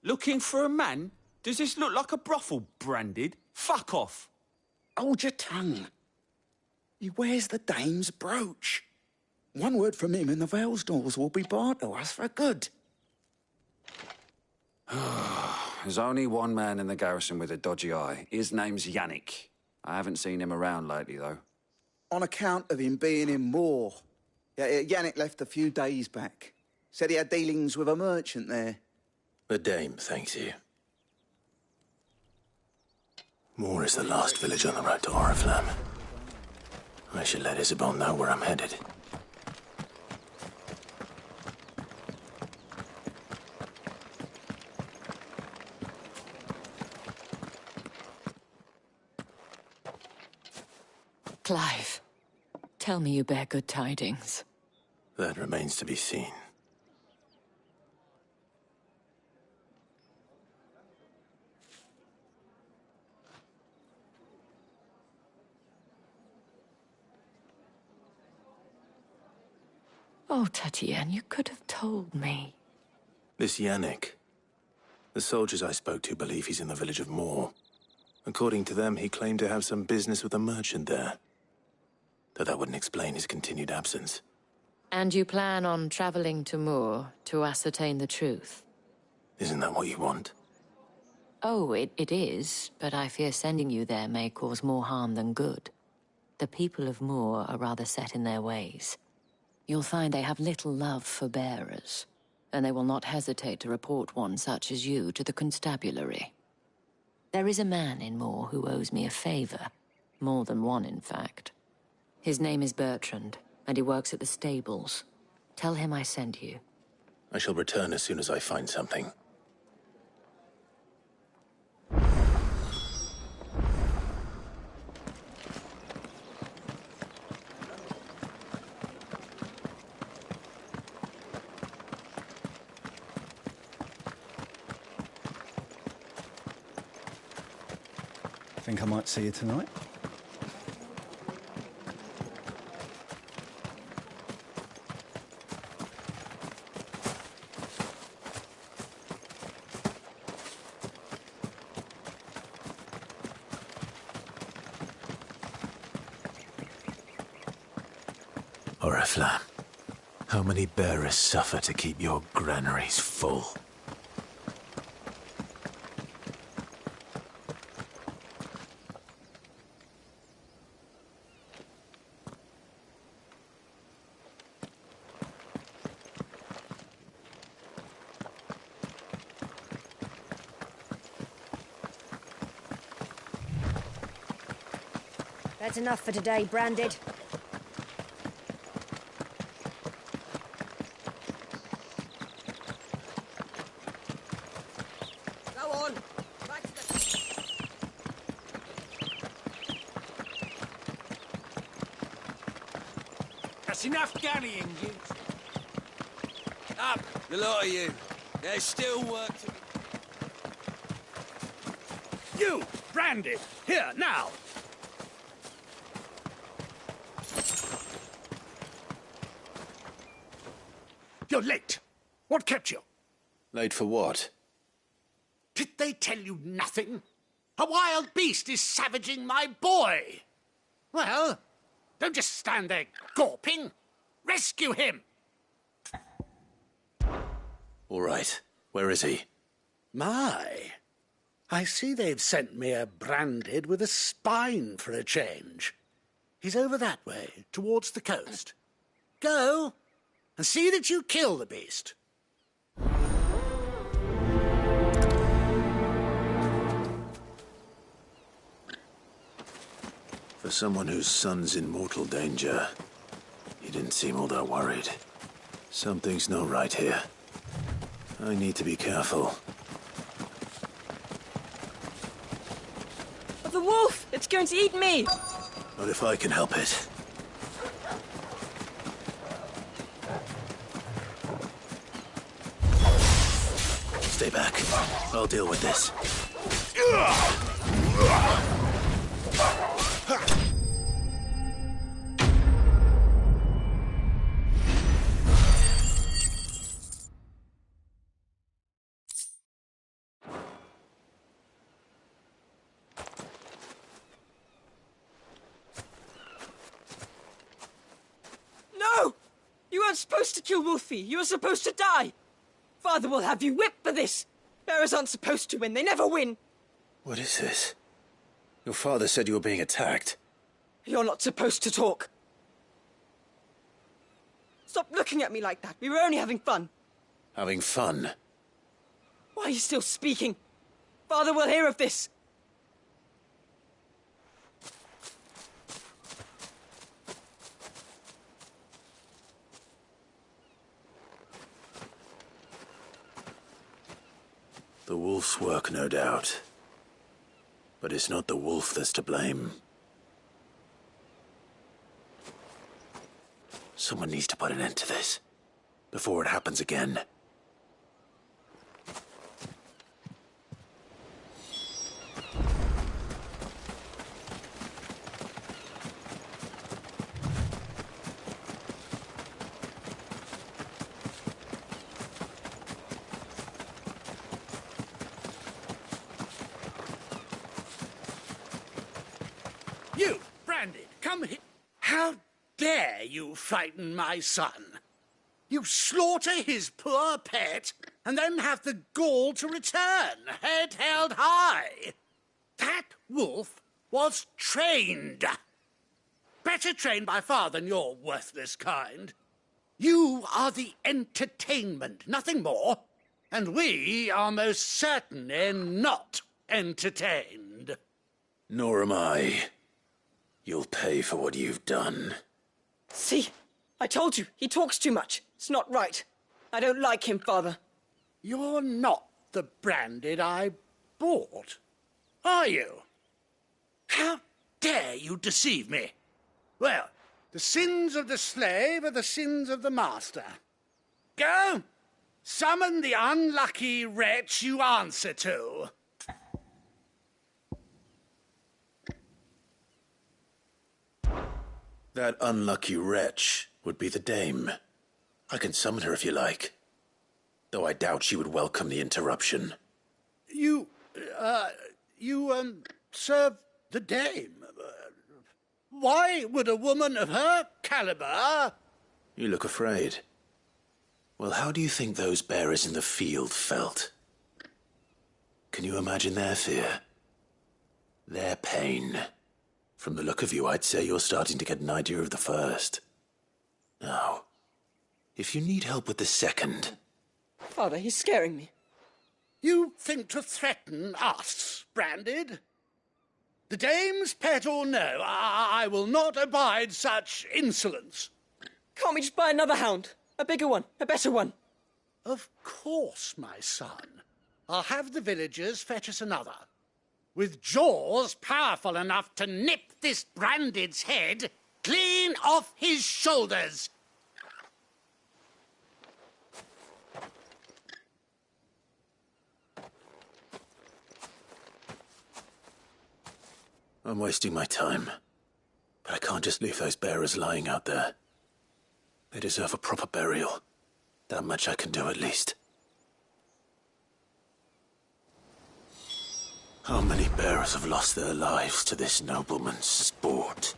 Speaker 11: Looking for a man?
Speaker 5: Does this look like a brothel, Branded? Fuck off.
Speaker 20: Hold your tongue. He wears the dame's brooch. One word from him and the Vale's doors will be barred to us for good.
Speaker 19: There's only one man in the garrison with a dodgy eye. His name's Yannick. I haven't seen him around lately, though.
Speaker 20: On account of him being in Moor. Yannick left a few days back. Said he had dealings with a merchant there.
Speaker 1: The dame thanks you. Moor is the last village on the road to Oriflamme. I should let Isabel know where I'm headed.
Speaker 23: Clive, tell me you bear good tidings.
Speaker 1: That remains to be seen.
Speaker 23: Oh, Tatienne, you could have told me.
Speaker 1: This Yannick. The soldiers I spoke to believe he's in the village of Moor. According to them, he claimed to have some business with a merchant there. Though that wouldn't explain his continued absence.
Speaker 23: And you plan on traveling to Moor to ascertain the truth?
Speaker 1: Isn't that what you want?
Speaker 23: Oh, it is, but I fear sending you there may cause more harm than good. The people of Moor are rather set in their ways. You'll find they have little love for bearers, and they will not hesitate to report one such as you to the constabulary. There is a man in Moor who owes me a favor. More than one, in fact. His name is Bertrand, and he works at the stables. Tell him I sent you.
Speaker 1: I shall return as soon as I find something.
Speaker 22: Think I might see you tonight?
Speaker 1: Oriflamme, how many bearers suffer to keep your granaries full?
Speaker 16: That's enough for today, Branded.
Speaker 23: Go on! Back to the...
Speaker 9: That's enough gallying, you. Up, the lot of you. There's still work to be...
Speaker 14: You, Branded, here, now! You're late. What kept you?
Speaker 1: Late for what?
Speaker 14: Did they tell you nothing? A wild beast is savaging my boy. Well, don't just stand there gawping. Rescue him.
Speaker 1: All right. Where is he?
Speaker 14: My. I see they've sent me a Branded with a spine for a change. He's over that way, towards the coast. Go, and see that you kill the beast.
Speaker 1: For someone whose son's in mortal danger, he didn't seem all that worried. Something's not right here. I need to be careful.
Speaker 6: The wolf! It's going to eat me!
Speaker 1: Not if I can help it. Stay back. I'll deal with this.
Speaker 3: supposed to kill Wolfie. You were supposed to die. Father will have you whipped for this. Bearers aren't supposed to win. They never win.
Speaker 1: What is this? Your father said you were being attacked.
Speaker 3: You're not supposed to talk. Stop looking at me like that. We were only having fun.
Speaker 1: Having fun?
Speaker 3: Why are you still speaking? Father will hear of this.
Speaker 1: The wolf's work, no doubt. But it's not the wolf that's to blame. Someone needs to put an end to this, before it happens again.
Speaker 14: You, Branded, come here. How dare you frighten my son? You slaughter his poor pet, and then have the gall to return, head held high. That wolf was trained. Better trained by far than your worthless kind. You are the entertainment, nothing more. And we are most certainly not entertained.
Speaker 1: Nor am I. You'll pay for what you've done.
Speaker 3: See? I told you, he talks too much. It's not right. I don't like him, Father.
Speaker 14: You're not the Branded I bought, are you? How dare you deceive me? Well, the sins of the slave are the sins of the master. Go, summon the unlucky wretch you answer to.
Speaker 1: That unlucky wretch would be the dame. I can summon her if you like. Though I doubt she would welcome the interruption.
Speaker 14: You serve the dame. Why would a woman of her caliber...
Speaker 1: You look afraid. Well, how do you think those bearers in the field felt? Can you imagine their fear? Their pain? From the look of you, I'd say you're starting to get an idea of the first. Now, if you need help with the second...
Speaker 3: Father, he's scaring me.
Speaker 14: You think to threaten us, Branded? The dame's pet or no, I will not abide such insolence.
Speaker 3: Can't we just buy another hound? A bigger one, a better one.
Speaker 14: Of course, my son. I'll have the villagers fetch us another. With jaws powerful enough to nip this Branded's head clean off his shoulders.
Speaker 1: I'm wasting my time. But I can't just leave those bearers lying out there. They deserve a proper burial. That much I can do at least. How many bearers have lost their lives to this nobleman's sport?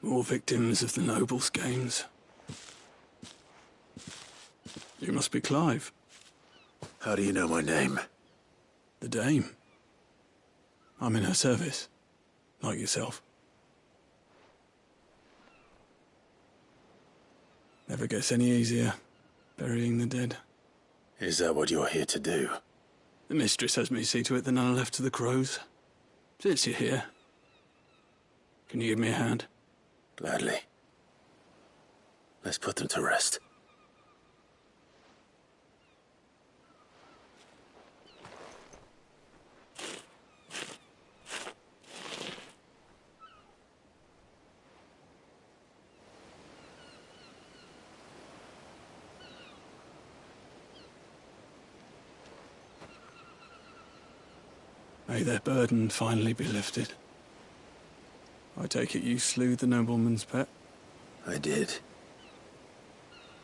Speaker 17: More victims of the nobles' games. You must be Clive.
Speaker 1: How do you know my name?
Speaker 17: The Dame. I'm in her service, like yourself. Never gets any easier, burying the dead.
Speaker 1: Is that what you're here to do?
Speaker 17: The mistress has me see to it that none are left to the crows. Since you're here, can you give me a hand?
Speaker 1: Gladly. Let's put them to rest.
Speaker 17: May their burden finally be lifted. I take it you slew the nobleman's pet?
Speaker 1: I did.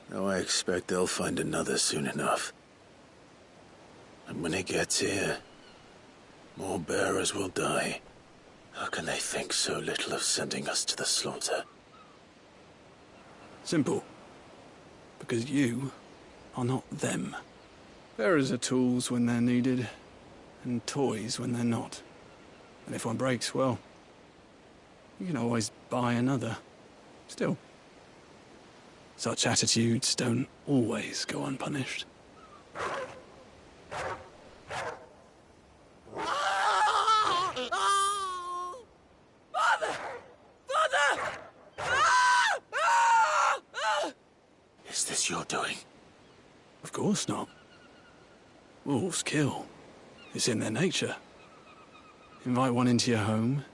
Speaker 1: Now I expect they'll find another soon enough. And when it gets here, more bearers will die. How can they think so little of sending us to the slaughter?
Speaker 17: Simple. Because you are not them. Bearers are tools when they're needed, and toys when they're not. And if one breaks, well, you can always buy another. Still, such attitudes don't always go unpunished.
Speaker 3: Father! Father!
Speaker 1: Is this your doing?
Speaker 17: Of course not. Wolves kill. It's in their nature. Invite one into your home,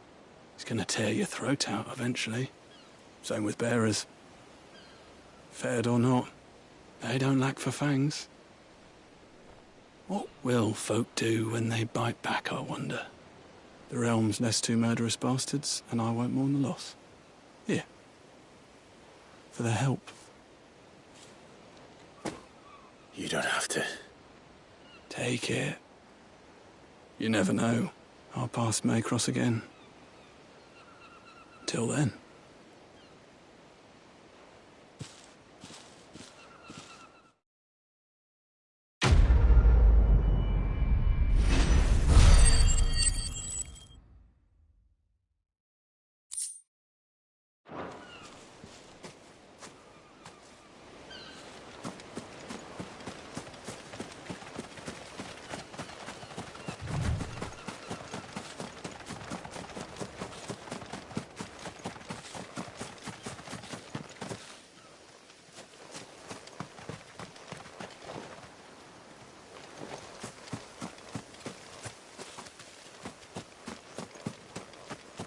Speaker 17: he's gonna tear your throat out eventually. Same with bearers. Fed or not, they don't lack for fangs. What will folk do when they bite back, I wonder? The realm's less two murderous bastards, and I won't mourn the loss. Here. For their help.
Speaker 1: You don't have to.
Speaker 17: Take it. You never know. Our paths may cross again. Till then.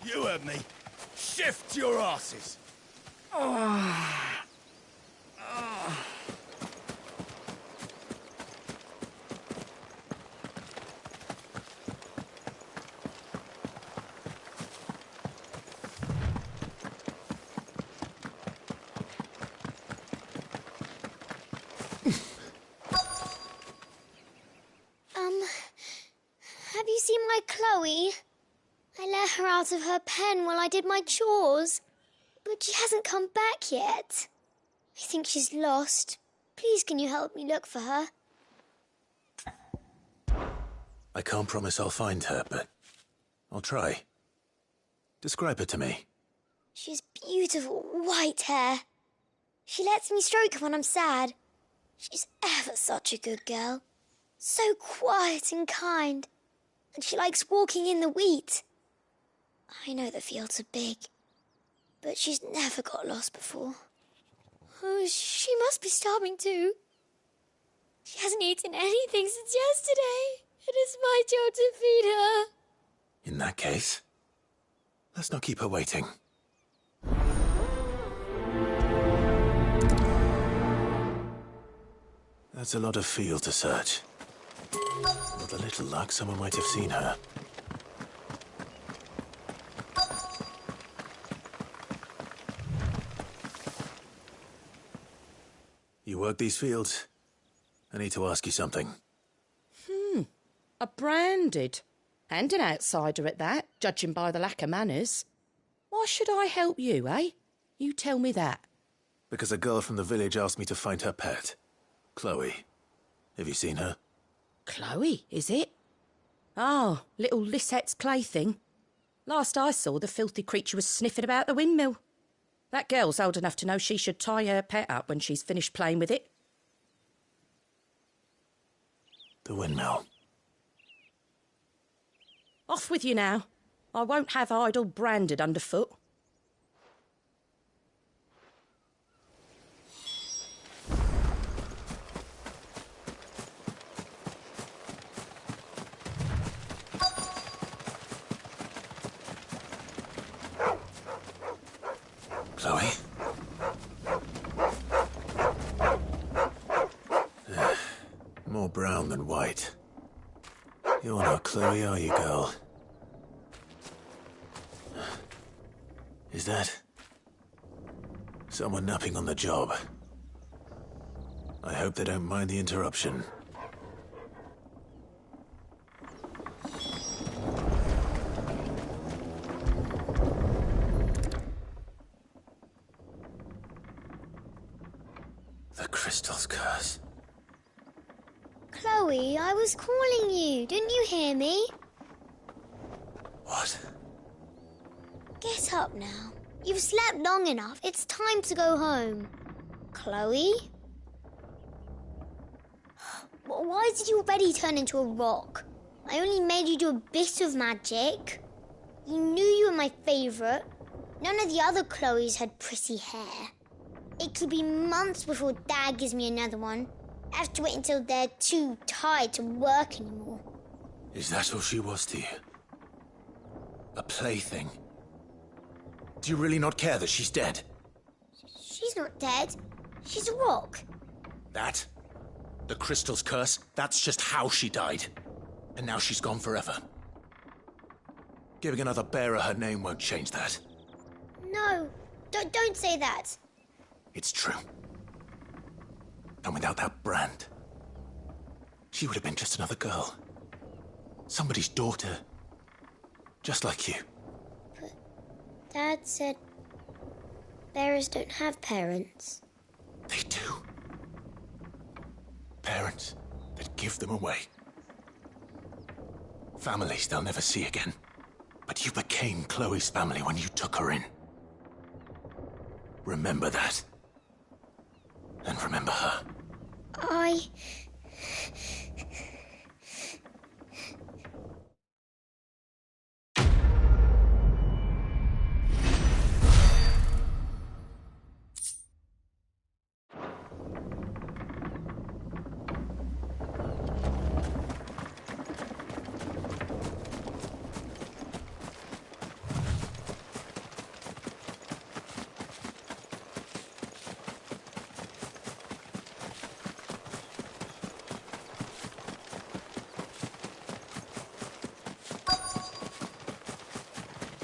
Speaker 22: You heard me. Shift your asses.
Speaker 7: Have you seen my Chloe? I let her out of her pen while I did my chores, but she hasn't come back yet. I think she's lost. Please, can you help me look for her?
Speaker 1: I can't promise I'll find her, but I'll try. Describe her to me.
Speaker 7: She has beautiful white hair. She lets me stroke her when I'm sad. She's ever such a good girl. So quiet and kind. And she likes walking in the wheat. I know the fields are big, but she's never got lost before. Oh, she must be starving too. She hasn't eaten anything since yesterday. It is my job to feed her.
Speaker 1: In that case, let's not keep her waiting. That's a lot of field to search. With a little luck, someone might have seen her. You work these fields? I need to ask you something.
Speaker 8: A branded. And an outsider at that, judging by the lack of manners. Why should I help you, eh? You tell me that.
Speaker 1: Because a girl from the village asked me to find her pet. Chloe. Have you seen her?
Speaker 8: Chloe, is it? Oh, little Lisette's plaything. Last I saw, the filthy creature was sniffing about the windmill. That girl's old enough to know she should tie her pet up when she's finished playing with it.
Speaker 1: The windmill.
Speaker 8: Off with you now. I won't have idle branded underfoot.
Speaker 1: Chloe? More brown than white. You're not Chloe, are you, girl? Is that... someone napping on the job? I hope they don't mind the interruption. The crystal's curse.
Speaker 7: Chloe, I was calling you. Didn't you hear me?
Speaker 1: What?
Speaker 7: Get up now. You've slept long enough. It's time to go home. Chloe? Why did you already turn into a rock? I only made you do a bit of magic. You knew you were my favourite. None of the other Chloes had pretty hair. It could be months before Dad gives me another one. I have to wait until they're too tired to work anymore.
Speaker 1: Is that all she was to you? A plaything? Do you really not care that she's dead?
Speaker 7: She's not dead. She's a rock.
Speaker 1: That? The crystal's curse? That's just how she died. And now she's gone forever. Giving another bearer her name won't change that.
Speaker 7: No, don't say that.
Speaker 1: It's true. And without that brand, she would have been just another girl. Somebody's daughter. Just like you.
Speaker 7: But Dad said bearers don't have parents.
Speaker 1: They do. Parents that give them away. Families they'll never see again. But you became Chloe's family when you took her in. Remember that. And remember her.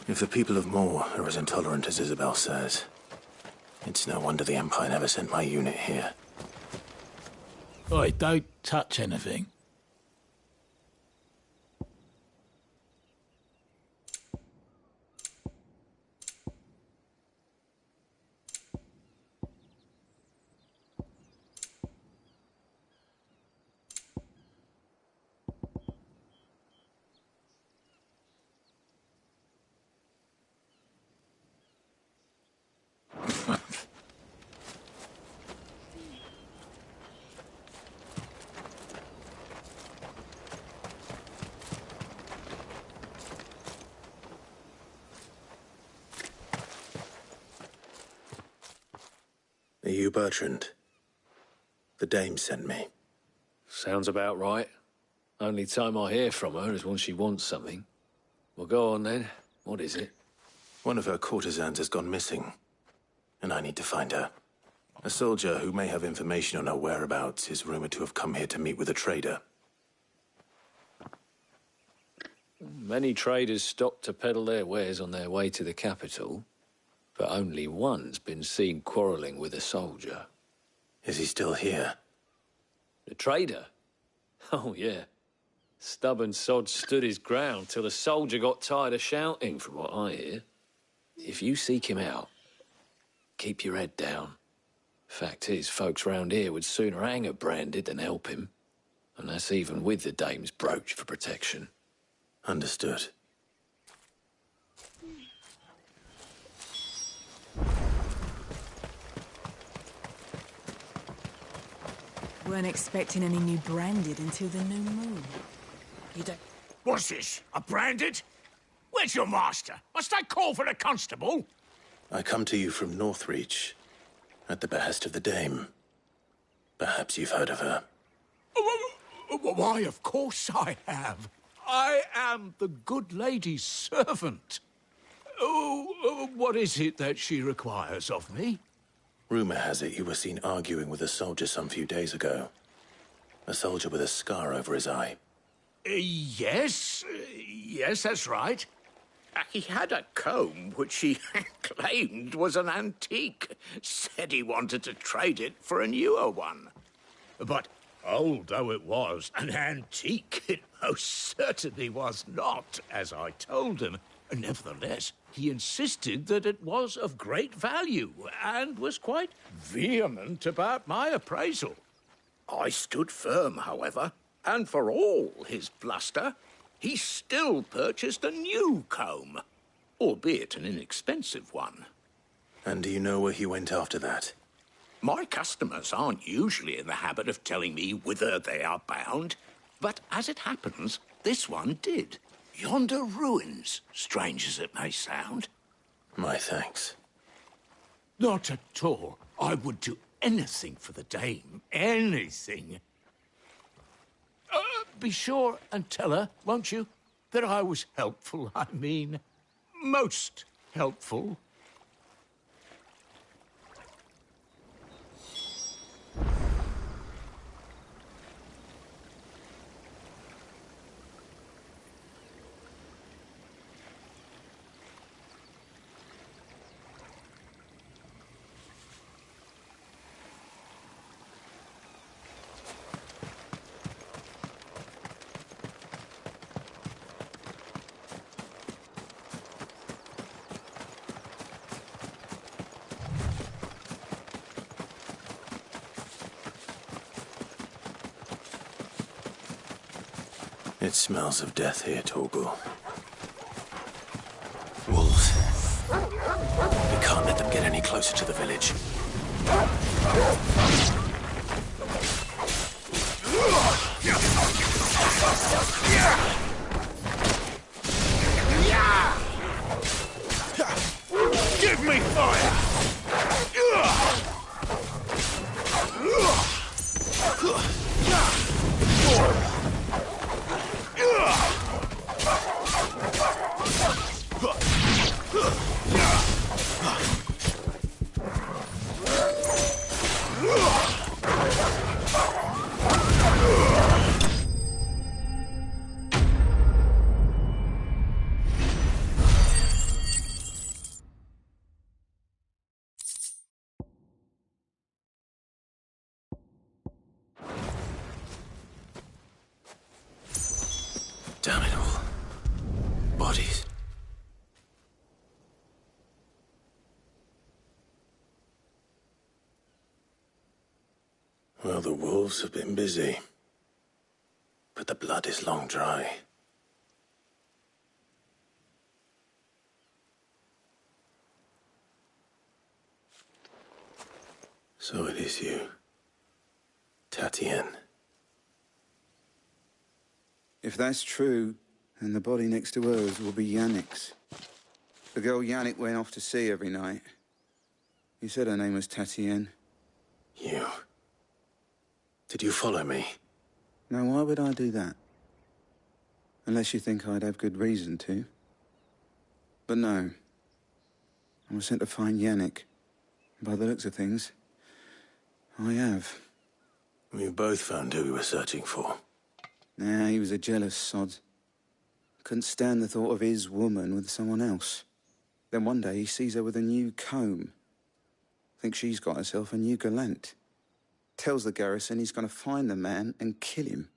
Speaker 1: If the people of Moor are as intolerant as Isabel says, it's no wonder the Empire never sent my unit here.
Speaker 22: Oi, don't touch anything.
Speaker 1: Are you Bertrand? The dame sent me.
Speaker 10: Sounds about right. Only time I hear from her is when she wants something. Well, go on then. What is it?
Speaker 1: One of her courtesans has gone missing, and I need to find her. A soldier who may have information on her whereabouts is rumored to have come here to meet with a trader.
Speaker 10: Many traders stop to peddle their wares on their way to the capital, but only one's been seen quarrelling with a soldier.
Speaker 1: Is he still here?
Speaker 10: The trader? Oh, yeah. Stubborn sod stood his ground till the soldier got tired of shouting, from what I hear. If you seek him out, keep your head down. Fact is, folks round here would sooner hang a branded than help him. And that's even with the dame's brooch for protection.
Speaker 1: Understood.
Speaker 4: Weren't expecting any new branded until the new moon. You don't...
Speaker 22: What's this? A branded? Where's your master? Must I call for the constable?
Speaker 1: I come to you from Northreach, at the behest of the dame. Perhaps you've heard of her.
Speaker 22: Why, of course I have. I am the good lady's servant. Oh, what is it that she requires of me?
Speaker 1: Rumor has it you were seen arguing with a soldier some few days ago. A soldier with a scar over his eye.
Speaker 22: Yes. Yes, that's right.
Speaker 14: He had a comb which he claimed was an antique. Said he wanted to trade it for a newer one.
Speaker 22: But old though it was, an antique it most certainly was not, as I told him. Nevertheless, he insisted that it was of great value and was quite vehement about my appraisal.
Speaker 14: I stood firm, however, and for all his bluster, he still purchased a new comb, albeit an inexpensive one.
Speaker 1: And do you know where he went after that?
Speaker 14: My customers aren't usually in the habit of telling me whither they are bound, but as it happens, this one did. Yonder ruins, strange as it may sound.
Speaker 1: My thanks.
Speaker 22: Not at all. I would do anything for the dame. Anything. Be sure and tell her, won't you, that I was helpful, I mean. Most helpful.
Speaker 1: It smells of death here, Torgal. Wolves. We can't let them get any closer to the village.
Speaker 22: Give me fire!
Speaker 1: Damn it all. Bodies. Well, the wolves have been busy. But the blood is long dry. So it is you, Tatienne.
Speaker 20: If that's true, then the body next to hers will be Yannick's. The girl Yannick went off to sea every night. You said her name was Tatienne.
Speaker 1: You. Did you follow me?
Speaker 20: Now, why would I do that? Unless you think I'd have good reason to. But no. I was sent to find Yannick. By the looks of things, I have.
Speaker 1: We both found who we were searching for.
Speaker 20: Nah, he was a jealous sod. Couldn't stand the thought of his woman with someone else. Then one day he sees her with a new comb. Thinks she's got herself a new gallant. Tells the garrison he's going to find the man and kill him.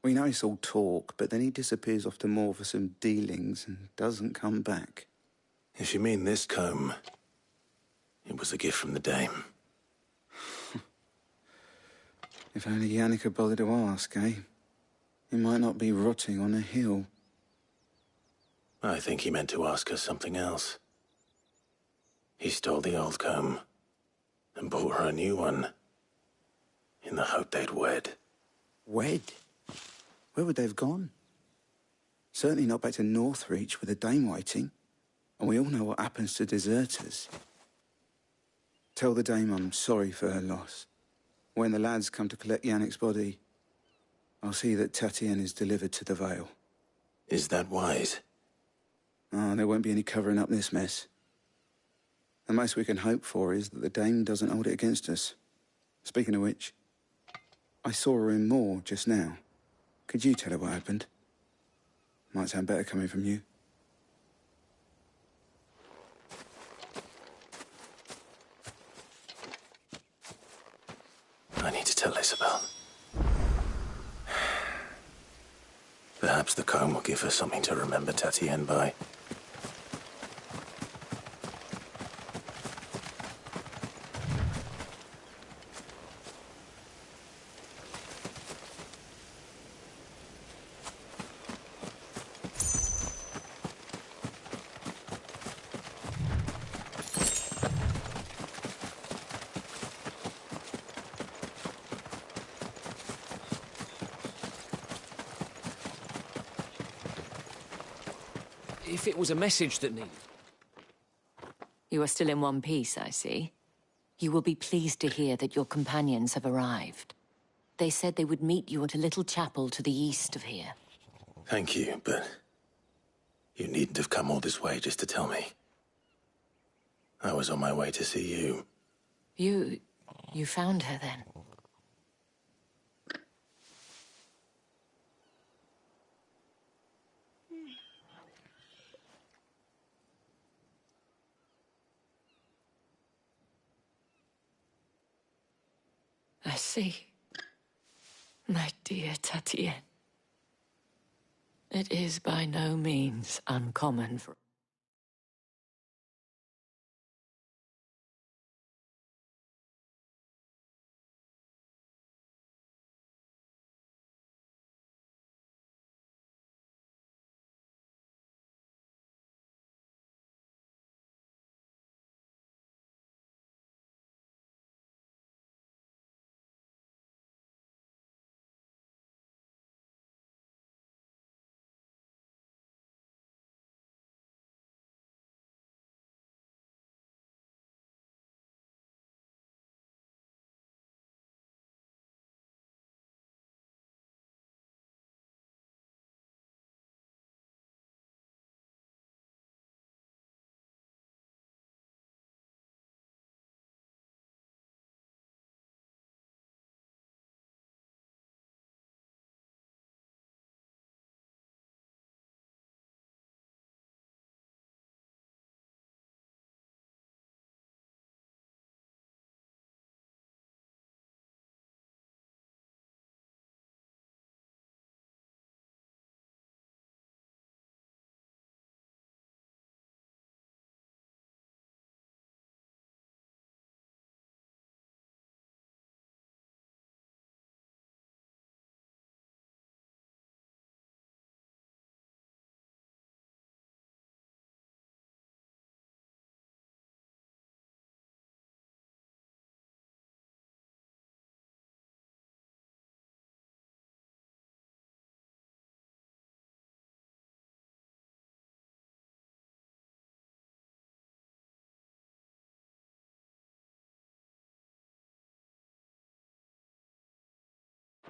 Speaker 20: We know it's all talk, but then he disappears off to Moor for some dealings and doesn't come back.
Speaker 1: If you mean this comb, it was a gift from the dame.
Speaker 20: If only Yannick had bothered to ask, eh? He might not be rotting on a hill.
Speaker 1: I think he meant to ask her something else. He stole the old comb and bought her a new one in the hope they'd wed.
Speaker 20: Wed? Where would they have gone? Certainly not back to Northreach with a dame waiting. And we all know what happens to deserters. Tell the dame I'm sorry for her loss. When the lads come to collect Yannick's body, I'll see that Tatienne is delivered to the Vale.
Speaker 1: Is that wise?
Speaker 20: Oh, there won't be any covering up this mess. The most we can hope for is that the dame doesn't hold it against us. Speaking of which, I saw her in Moor just now. Could you tell her what happened? Might sound better coming from you.
Speaker 1: I need to tell Isabel. Perhaps the comb will give her something to remember Tatienne by.
Speaker 10: If it was a message that needed...
Speaker 23: You are still in one piece, I see. You will be pleased to hear that your companions have arrived. They said they would meet you at a little chapel to the east of here.
Speaker 1: Thank you, but you needn't have come all this way just to tell me. I was on my way to see you.
Speaker 23: You found her then? I see. My dear Tatienne. It is by no means uncommon for...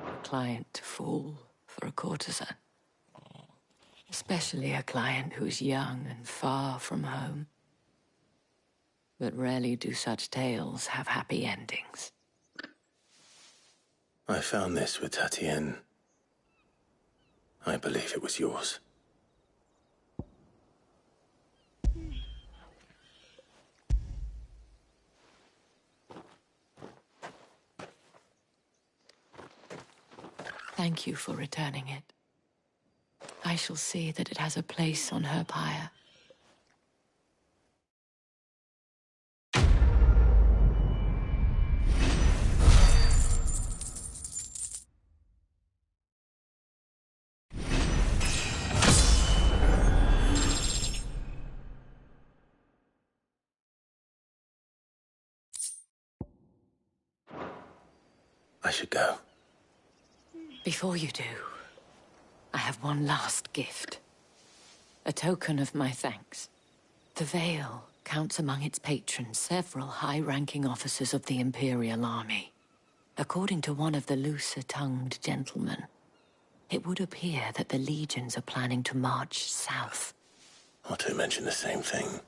Speaker 23: A client to fall for a courtesan. Especially a client who's young and far from home. But rarely do such tales have happy endings.
Speaker 1: I found this with Tatienne. I believe it was yours.
Speaker 23: Thank you for returning it. I shall see that it has a place on her pyre.
Speaker 1: I should go.
Speaker 23: Before you do, I have one last gift. A token of my thanks. The Vale counts among its patrons several high-ranking officers of the Imperial Army. According to one of the looser-tongued gentlemen, it would appear that the legions are planning to march south.
Speaker 1: Not to mention the same thing.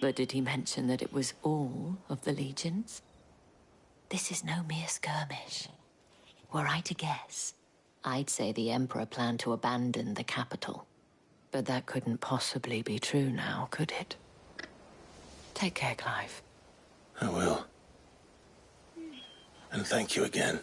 Speaker 23: But did he mention that it was all of the legions? This is no mere skirmish. Were I to guess, I'd say the Emperor planned to abandon the capital. But that couldn't possibly be true now, could it? Take care, Clive.
Speaker 1: I will. And thank you again.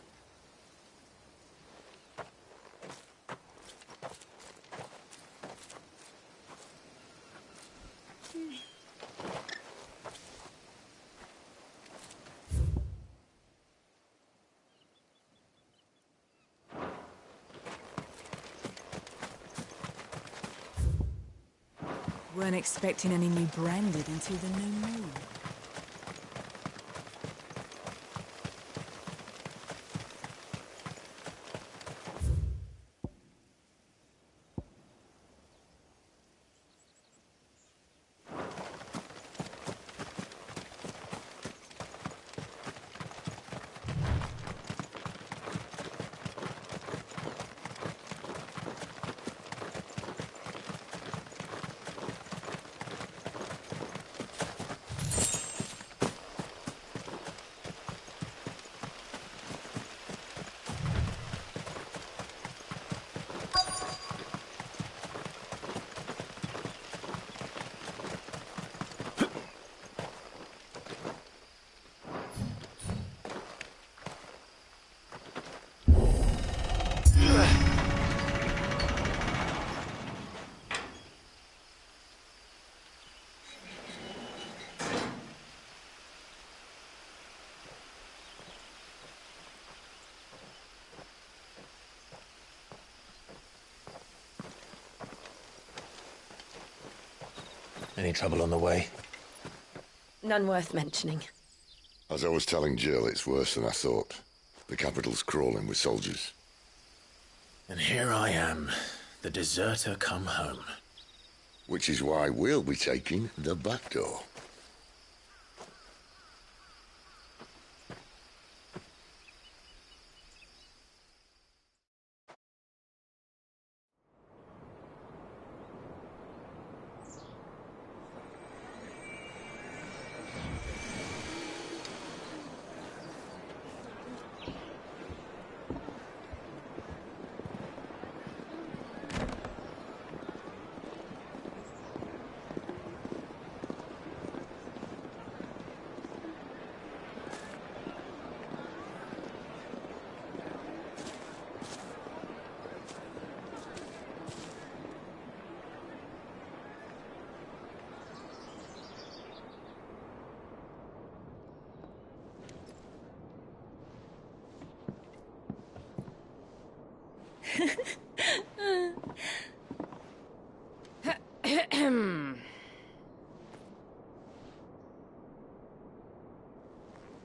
Speaker 4: Weren't expecting any new branded until the new moon.
Speaker 1: Any trouble on the way?
Speaker 2: None worth mentioning.
Speaker 12: As I was telling Jill, it's worse than I thought. The capital's crawling with soldiers.
Speaker 1: And here I am, the deserter come home.
Speaker 12: Which is why we'll be taking the back door.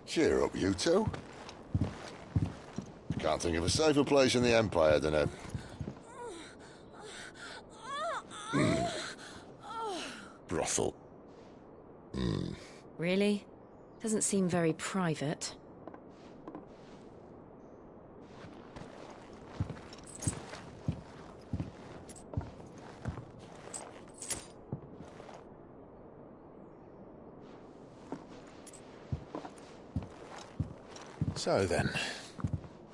Speaker 12: Cheer up, you two. Can't think of a safer place in the Empire than a... brothel.
Speaker 2: Really? Doesn't seem very private.
Speaker 1: So then,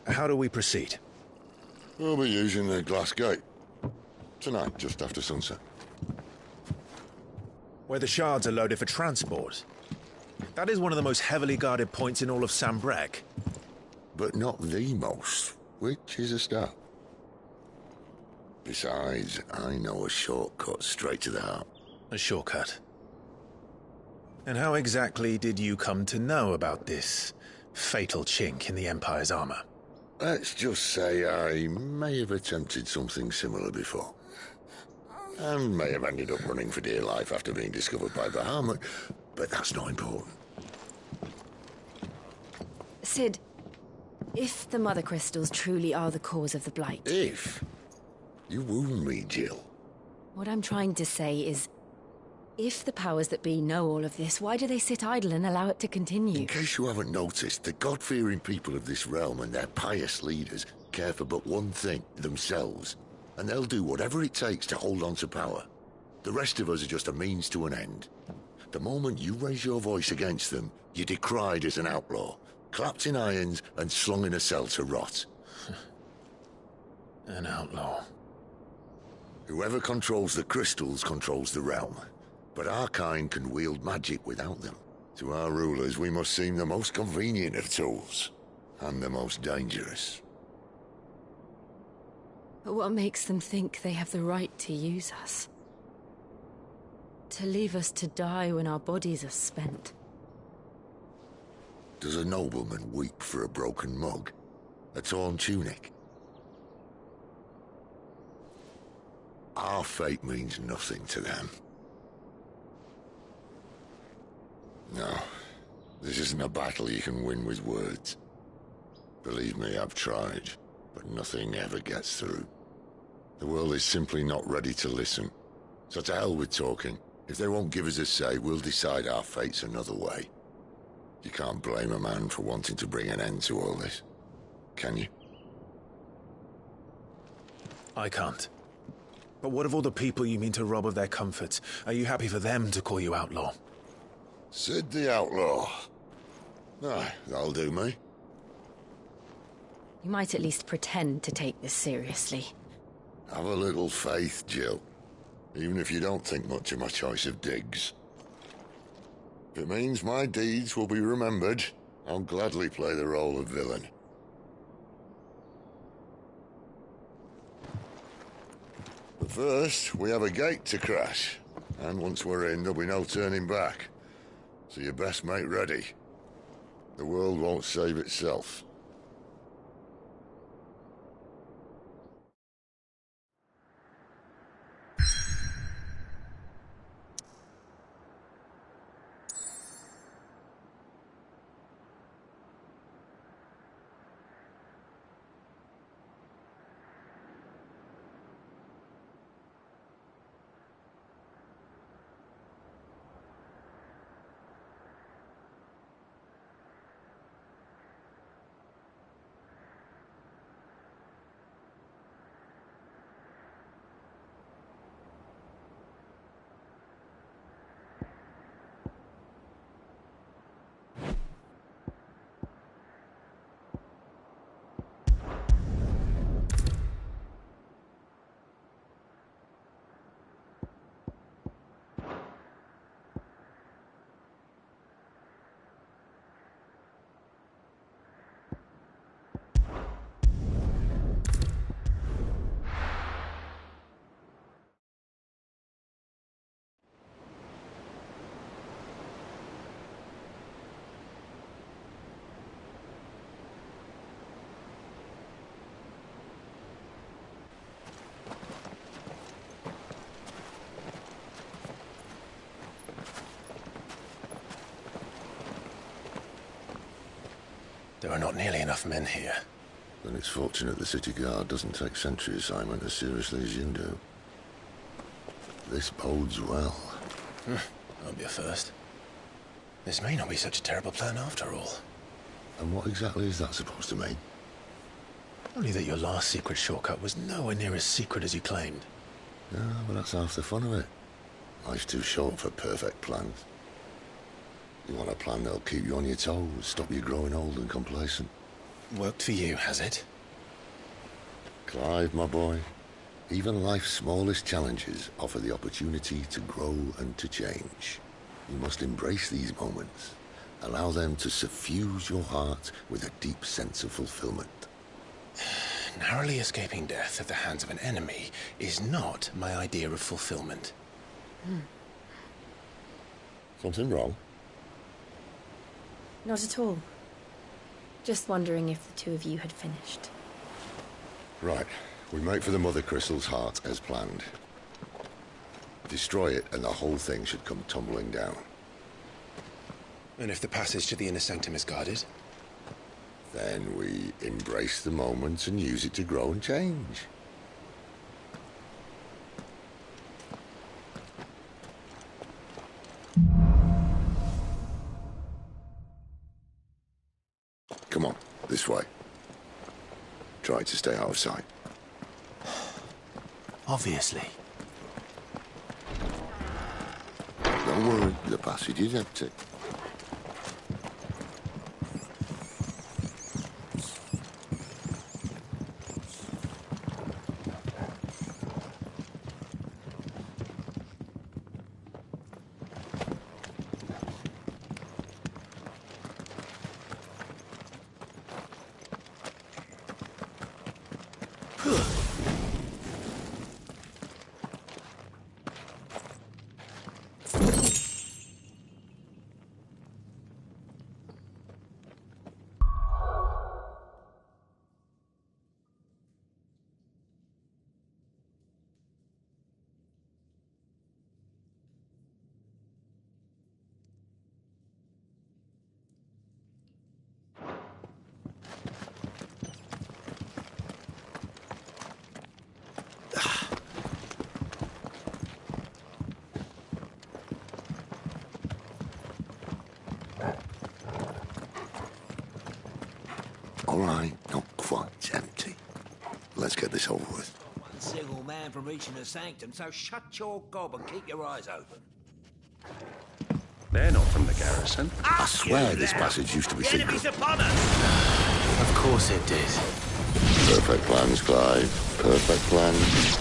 Speaker 1: how do we proceed?
Speaker 12: We'll be using the glass gate. Tonight, just after sunset.
Speaker 1: Where the shards are loaded for transport. That is one of the most heavily guarded points in all of Sambrec.
Speaker 12: But not the most, which is a start. Besides, I know a shortcut straight to the heart.
Speaker 1: A shortcut? And how exactly did you come to know about this fatal chink in the Empire's armor?
Speaker 12: Let's just say I may have attempted something similar before. And may have ended up running for dear life after being discovered by Bahamut, but that's not important.
Speaker 2: Sid, if the Mother Crystals truly are the cause of the Blight...
Speaker 12: If? You wound me, Jill.
Speaker 2: What I'm trying to say is, if the powers that be know all of this, why do they sit idle and allow it to continue?
Speaker 12: In case you haven't noticed, the God-fearing people of this realm and their pious leaders care for but one thing, themselves. And they'll do whatever it takes to hold on to power. The rest of us are just a means to an end. The moment you raise your voice against them, you're decried as an outlaw, clapped in irons and slung in a cell to rot.
Speaker 1: An outlaw.
Speaker 12: Whoever controls the crystals controls the realm. But our kind can wield magic without them. To our rulers, we must seem the most convenient of tools. And the most dangerous.
Speaker 2: But what makes them think they have the right to use us? To leave us to die when our bodies are spent?
Speaker 12: Does a nobleman weep for a broken mug? A torn tunic? Our fate means nothing to them. No, this isn't a battle you can win with words. Believe me, I've tried, but nothing ever gets through. The world is simply not ready to listen. So to hell with talking. If they won't give us a say, we'll decide our fates another way. You can't blame a man for wanting to bring an end to all this, can you?
Speaker 1: I can't. But what of all the people you mean to rob of their comforts? Are you happy for them to call you outlaw?
Speaker 12: Sid the Outlaw. Aye, that'll do me.
Speaker 2: You might at least pretend to take this seriously.
Speaker 12: Have a little faith, Jill. Even if you don't think much of my choice of digs. If it means my deeds will be remembered, I'll gladly play the role of villain. But first, we have a gate to crash. And once we're in, there'll be no turning back. So you best make ready. The world won't save itself.
Speaker 1: There are not nearly enough men here.
Speaker 12: Then it's fortunate the city guard doesn't take sentry assignment as seriously as you do. This bodes well.
Speaker 1: That'll be a first. This may not be such a terrible plan after all.
Speaker 12: And what exactly is that supposed to mean?
Speaker 1: Only that your last secret shortcut was nowhere near as secret as you claimed.
Speaker 12: Yeah, but that's half the fun of it. Life's too short for perfect plans. You want a plan that'll keep you on your toes, stop you growing old and complacent.
Speaker 1: Worked for you, has it?
Speaker 12: Clive, my boy, even life's smallest challenges offer the opportunity to grow and to change. You must embrace these moments. Allow them to suffuse your heart with a deep sense of fulfillment.
Speaker 1: Narrowly escaping death at the hands of an enemy is not my idea of fulfillment.
Speaker 12: Something wrong?
Speaker 2: Not at all. Just wondering if the two of you had finished.
Speaker 12: Right. We make for the Mother Crystal's heart as planned. Destroy it and the whole thing should come tumbling down.
Speaker 1: And if the passage to the inner sanctum is guarded?
Speaker 12: Then we embrace the moment and use it to grow and change. Come on, this way. Try to stay out of sight.
Speaker 1: Obviously.
Speaker 12: Don't worry, the passage is empty. All right, not quite empty. Let's get this over with.
Speaker 13: One single man from reaching the sanctum, so shut your gob and keep your eyes open.
Speaker 12: They're not from the garrison. I swear this passage used to be secret.
Speaker 13: Enemies upon us!
Speaker 1: Of course it did.
Speaker 12: Perfect plans, Clive. Perfect plans.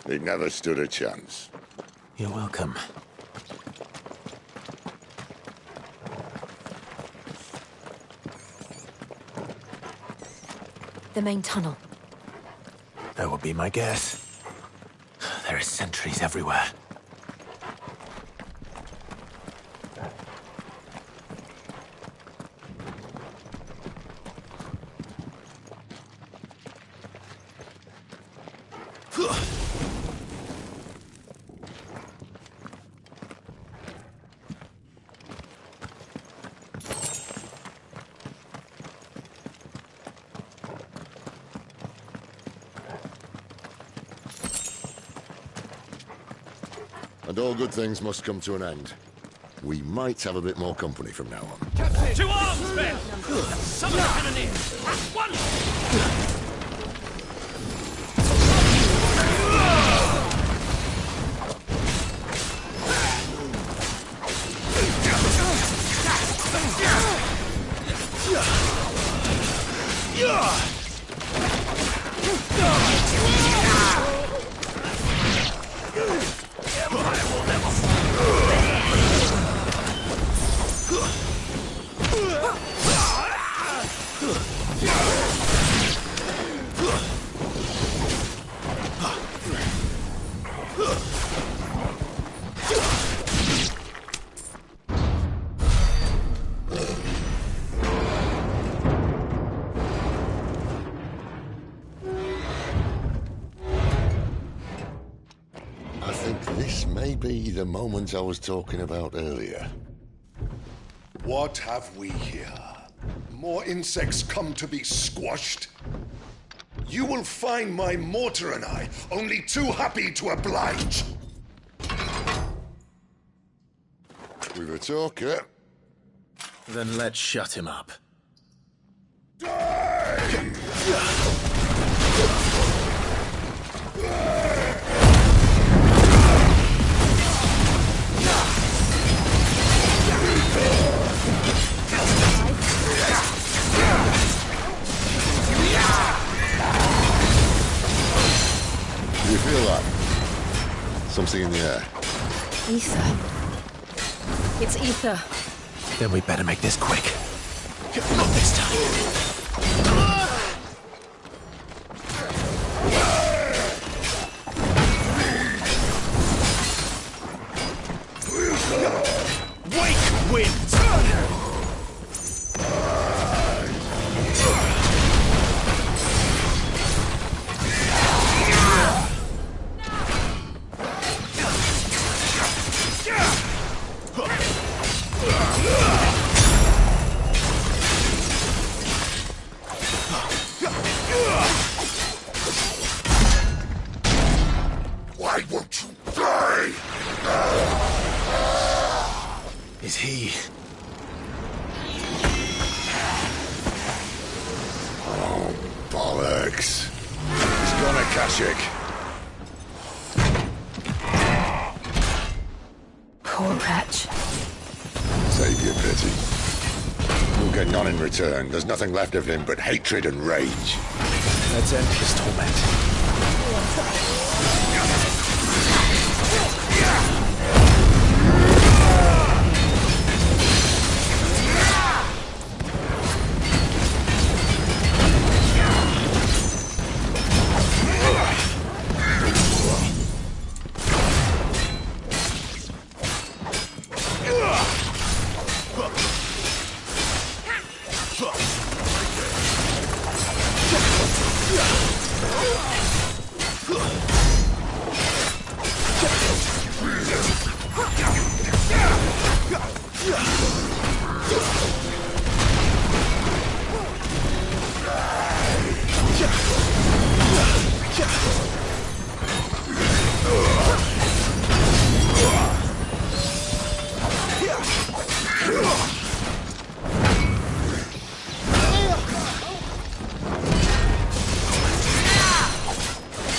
Speaker 12: They never stood a chance.
Speaker 1: You're welcome.
Speaker 2: The main tunnel.
Speaker 1: That would be my guess. There are sentries everywhere.
Speaker 12: And all good things must come to an end. We might have a bit more company from now on.
Speaker 13: To arms, men! Summon the cannoneer! At once!
Speaker 12: Be the moment I was talking about earlier.
Speaker 15: What have we here? More insects come to be squashed? You will find my mortar and I only too happy to oblige.
Speaker 12: We've a talker.
Speaker 1: Then let's shut him up.
Speaker 12: Do you feel that? Something in the air.
Speaker 2: Ether. It's ether.
Speaker 1: Then we better make this quick. Not this time.
Speaker 13: Wake winds!
Speaker 15: Why won't you die?
Speaker 1: Is he?
Speaker 12: Oh, bollocks. He's gone, Akashic.
Speaker 2: Poor wretch.
Speaker 12: Save your pity. You'll get none in return. There's nothing left of him but hatred and rage.
Speaker 1: Let's end his torment.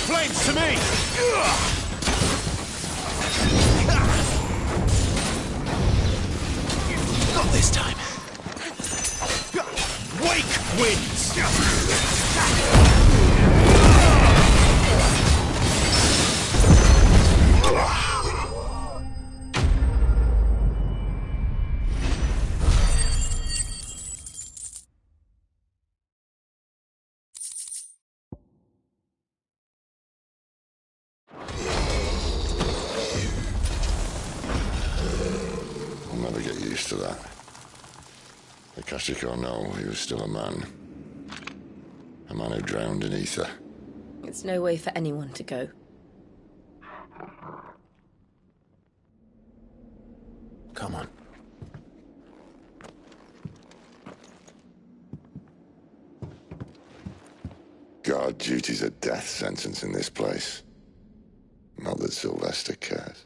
Speaker 13: Flames to me!
Speaker 1: Not this time.
Speaker 13: Wake wins!
Speaker 12: I'll never get used to that. Akashic or no, he was still a man. A man who drowned in ether.
Speaker 2: It's no way for anyone to go.
Speaker 1: Come on.
Speaker 12: Guard duty's a death sentence in this place. Not that Sylvester cares.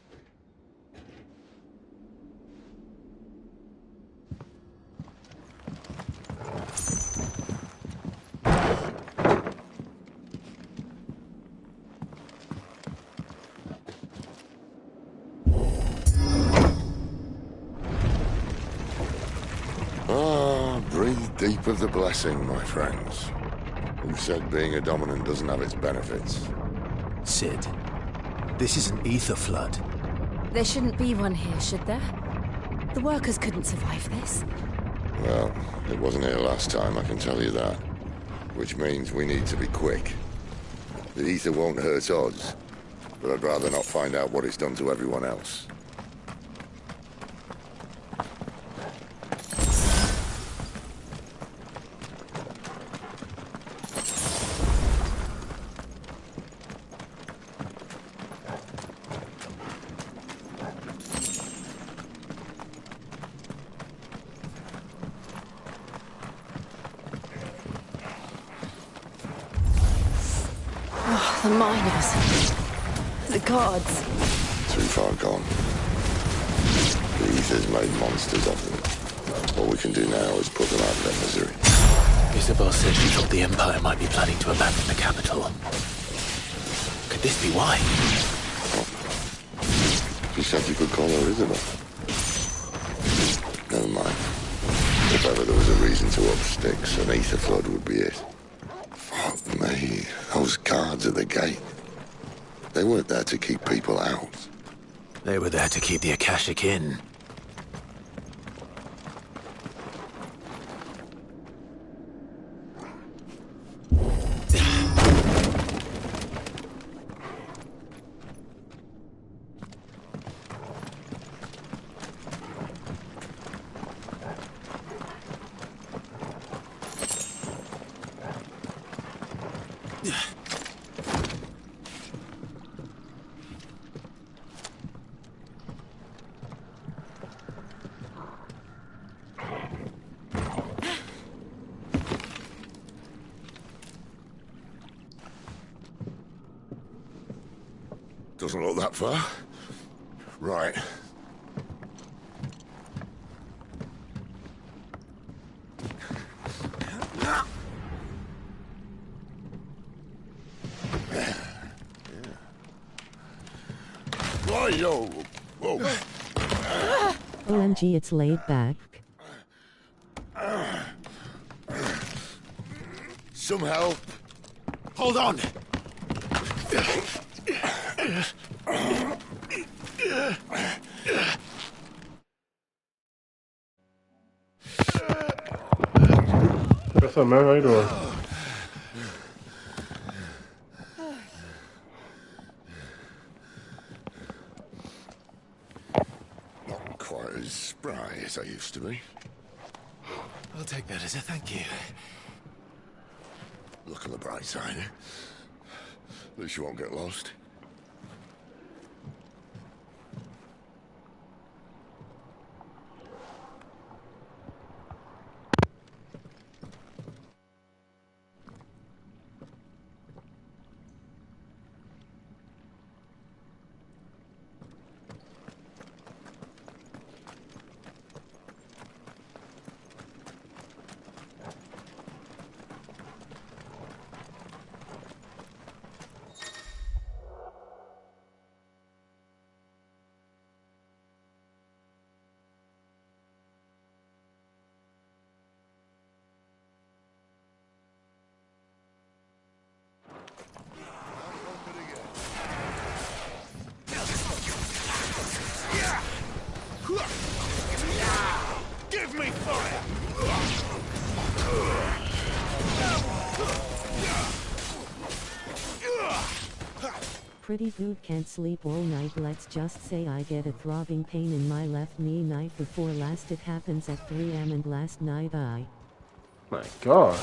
Speaker 12: Breathe deep of the blessing, my friends. Who said being a dominant doesn't have its benefits?
Speaker 1: Sid, this is an ether flood.
Speaker 2: There shouldn't be one here, should there? The workers couldn't survive this.
Speaker 12: Well, it wasn't here last time, I can tell you that. Which means we need to be quick. The ether won't hurt us, but I'd rather not find out what it's done to everyone else.
Speaker 2: The miners. The guards.
Speaker 12: Too far gone. The ether's made monsters of them. All we can do now is put them out of their misery.
Speaker 1: Isabel said she thought the Empire might be planning to abandon the capital. Could this be why?
Speaker 12: She said you could call her Isabel. Never mind. If ever there was a reason to up sticks, an ether flood would be it. Fuck me. Those guards at the gate. They weren't there to keep people out.
Speaker 1: They were there to keep the Akashic in.
Speaker 12: Doesn't look that far. Right. Yo. Whoa.
Speaker 11: OMG, it's laid back.
Speaker 12: Some help.
Speaker 1: Hold on.
Speaker 18: What's up, man? How you doing?
Speaker 12: Not quite as spry as I used to be.
Speaker 1: I'll take that as a thank you.
Speaker 12: Look on the bright side. At least you won't get lost.
Speaker 5: pretty good, can't sleep all night. Let's just say I get a throbbing pain in my left knee night before last. It happens at 3 a.m. and last night I...
Speaker 18: My God.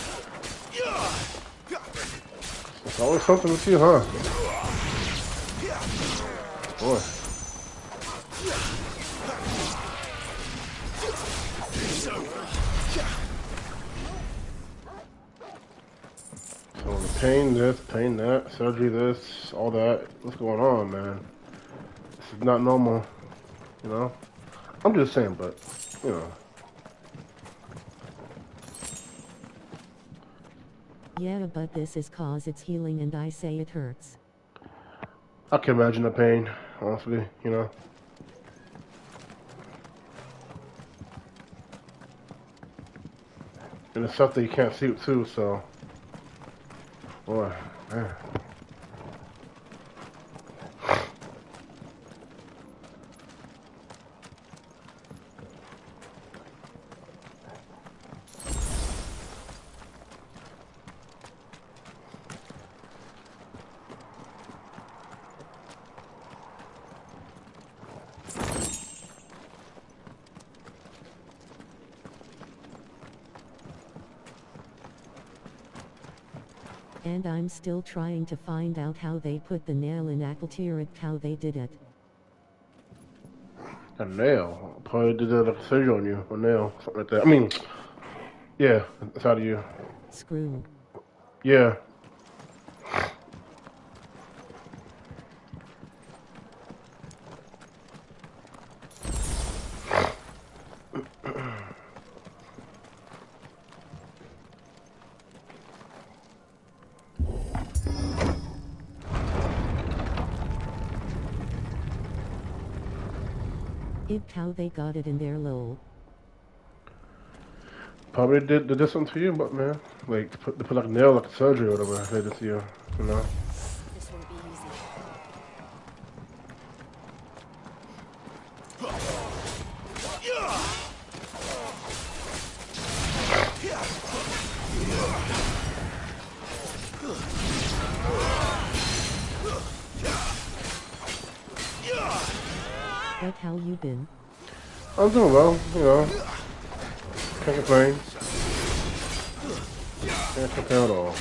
Speaker 18: It's always something with you, huh? Boy. So the pain this, pain that, surgery this, all that. What's going on, man? This is not normal, you know? I'm just saying, but, you know.
Speaker 5: Yeah, but this is cause it's healing and I say it hurts.
Speaker 18: I can imagine the pain, honestly, you know? And it's stuff that you can't see too, so... Boy, man.
Speaker 5: And I'm still trying to find out how they put the nail in Akeltirek, how they did it.
Speaker 18: A nail? Probably did like a surgery on you. A nail. Something like that. I mean, yeah. That's how do you...
Speaker 5: Screw.
Speaker 18: Yeah.
Speaker 5: If how they got it in there, lol.
Speaker 18: Probably did this one to you, but man, like to put like a nail, like a surgery or whatever they did to you, you know.
Speaker 2: This won't be easy.
Speaker 5: But how you been?
Speaker 18: I'm doing well, you know. Can't complain. Can't complain at all.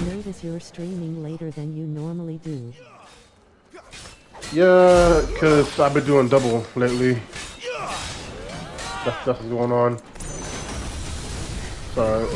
Speaker 5: Notice you're streaming later than you normally do.
Speaker 18: Yeah, cause I've been doing double lately. That's what's going on. Sorry.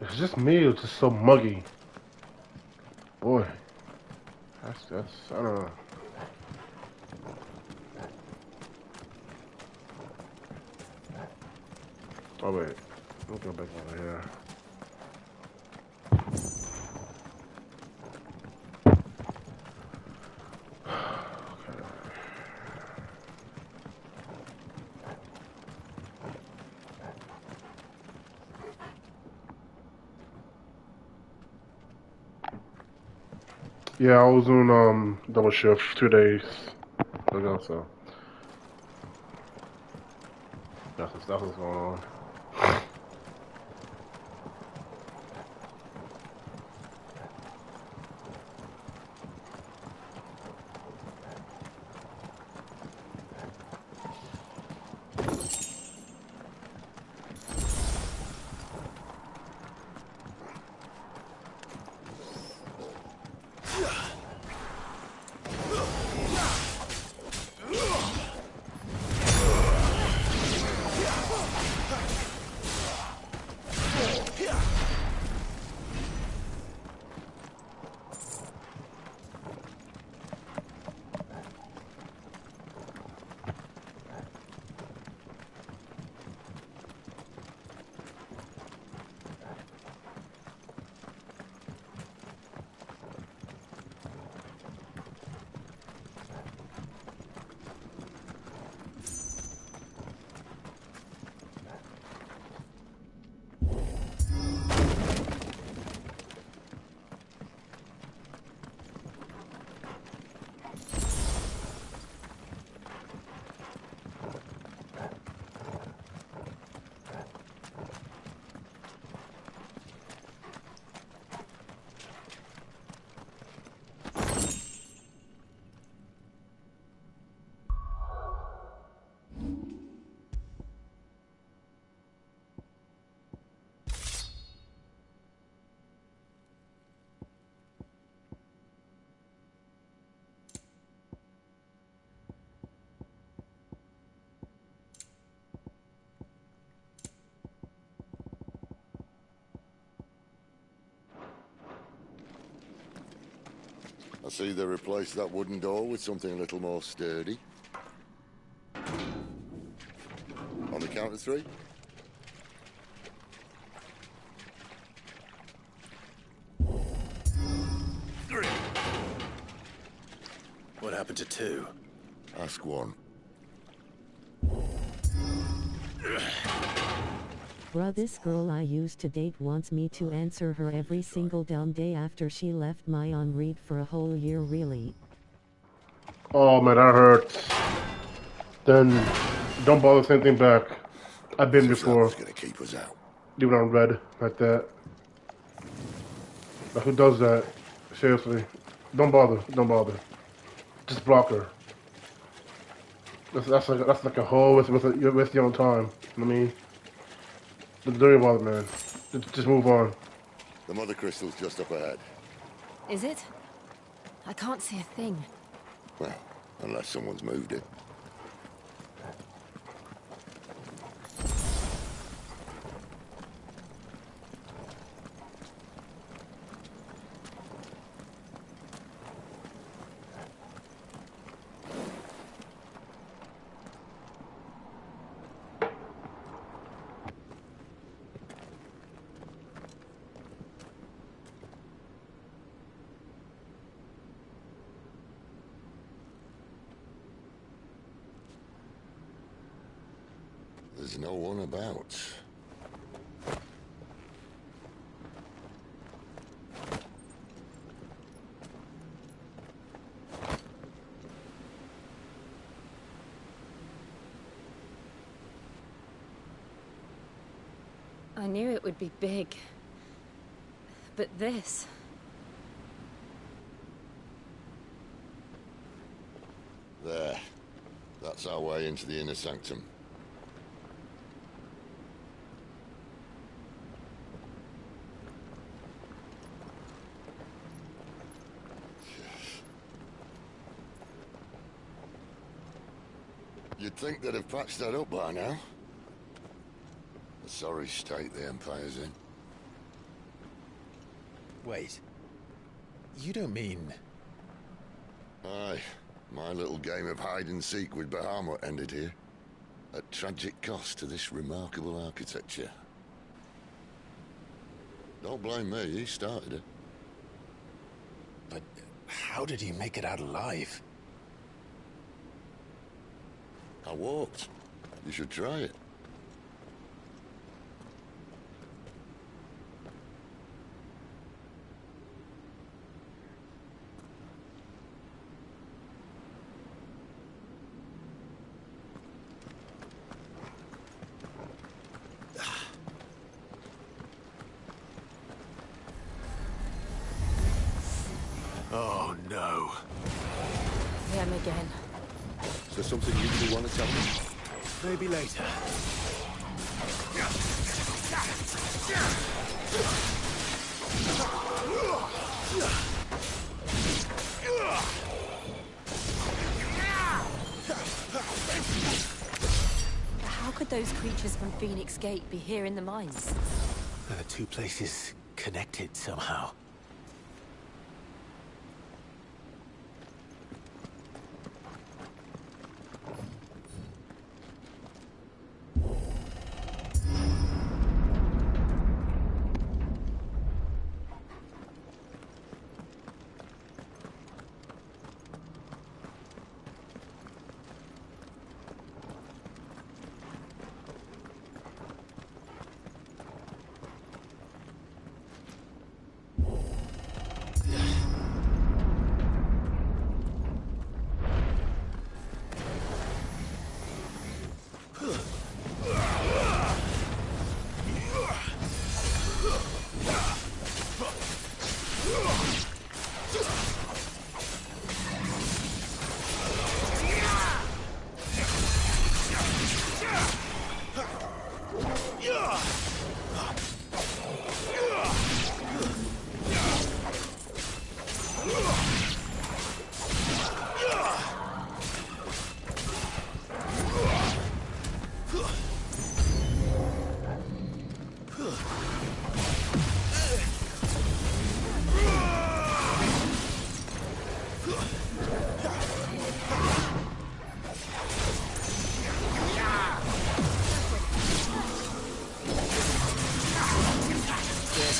Speaker 18: It's just me, it's just so muggy. Boy. That's, I don't know. Oh wait, let me go back over here. Yeah, I was doing double shift 2 days ago, so that's what's going on.
Speaker 12: I see they replaced that wooden door with something a little more sturdy. On the count of 3.
Speaker 1: What happened to 2?
Speaker 12: Ask 1.
Speaker 5: Bruh, this girl I used to date wants me to answer her every single damn day after she left my on read for a whole year, really.
Speaker 18: Oh man, that hurts. Then don't bother sending anything back. I've been before.
Speaker 12: Gonna keep us out.
Speaker 18: Leave it on red like that. Like, who does that? Seriously. Don't bother. Don't bother. Just block her. That's like a hole with your own time. You know what I mean? Don't even bother, man. Just move on.
Speaker 12: The mother crystal's just up ahead.
Speaker 2: Is it? I can't see a thing.
Speaker 12: Well, unless someone's moved it. There's no one about.
Speaker 2: I knew it would be big. But this...
Speaker 12: There. That's our way into the inner sanctum. You'd think they'd have patched that up by now. A sorry state the Empire's in.
Speaker 1: Wait. You don't mean...
Speaker 12: Aye. My little game of hide-and-seek with Bahamut ended here. At tragic cost to this remarkable architecture. Don't blame me, he started it.
Speaker 1: But how did he make it out alive?
Speaker 12: I walked. You should try it.
Speaker 1: Oh no.
Speaker 2: Them again.
Speaker 12: Is there something you really want to tell me?
Speaker 1: Maybe later.
Speaker 2: How could those creatures from Phoenix Gate be here in the mines?
Speaker 1: The 2 places connected somehow.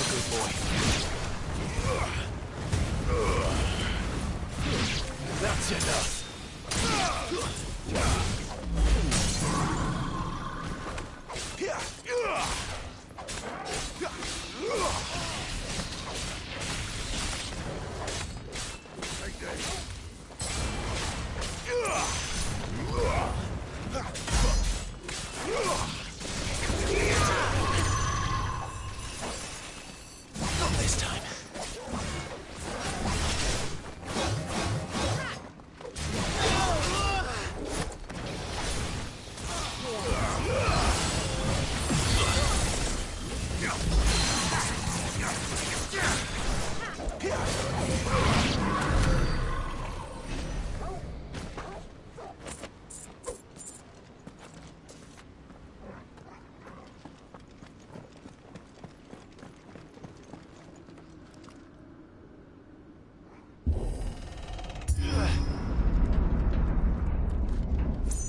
Speaker 1: good boy. That's enough. Not this time.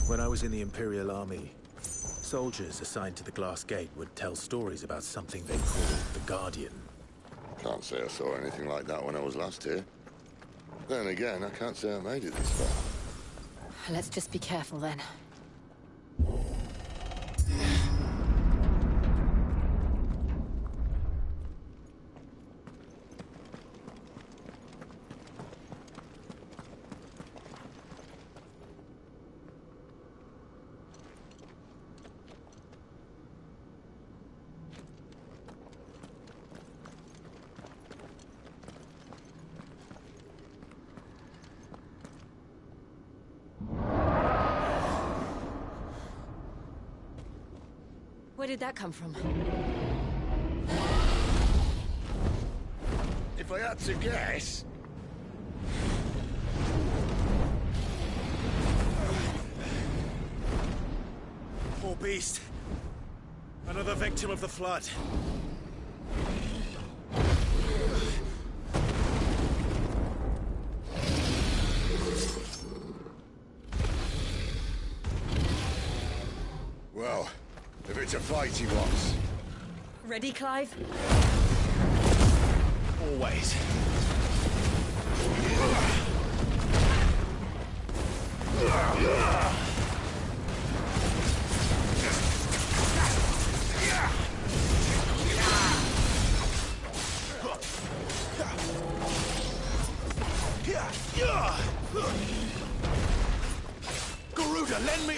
Speaker 1: When I was in the Imperial Army, soldiers assigned to the Glass Gate would tell stories about something they called the Guardian.
Speaker 12: Can't say I saw anything like that when I was last here. Then again, I can't say I made it this far.
Speaker 23: Let's just be careful then. Where did that come from?
Speaker 12: If I had to guess...
Speaker 1: Poor beast. Another victim of the flood.
Speaker 12: Well, if it's a fight he wants.
Speaker 23: Ready, Clive?
Speaker 1: Always. Garuda, lend me...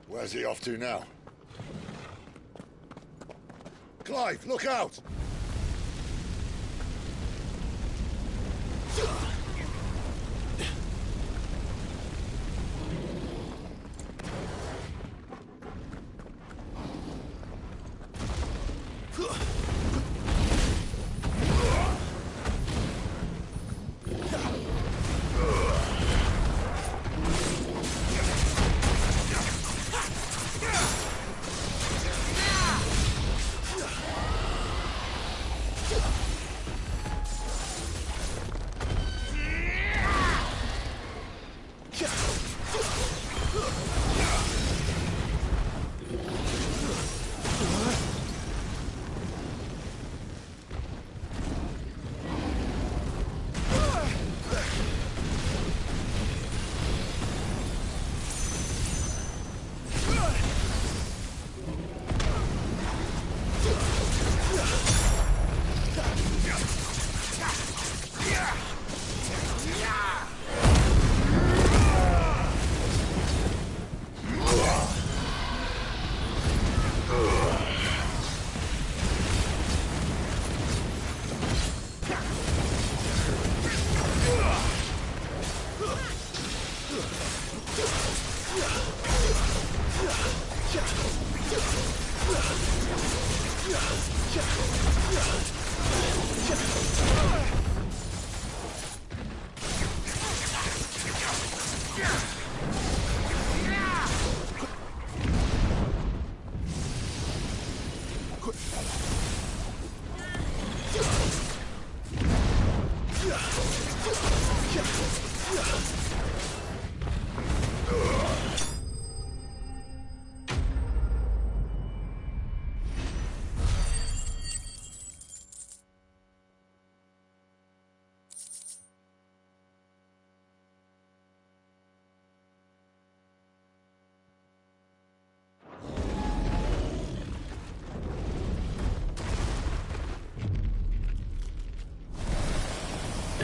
Speaker 12: Where's he off to now? Clive, look out!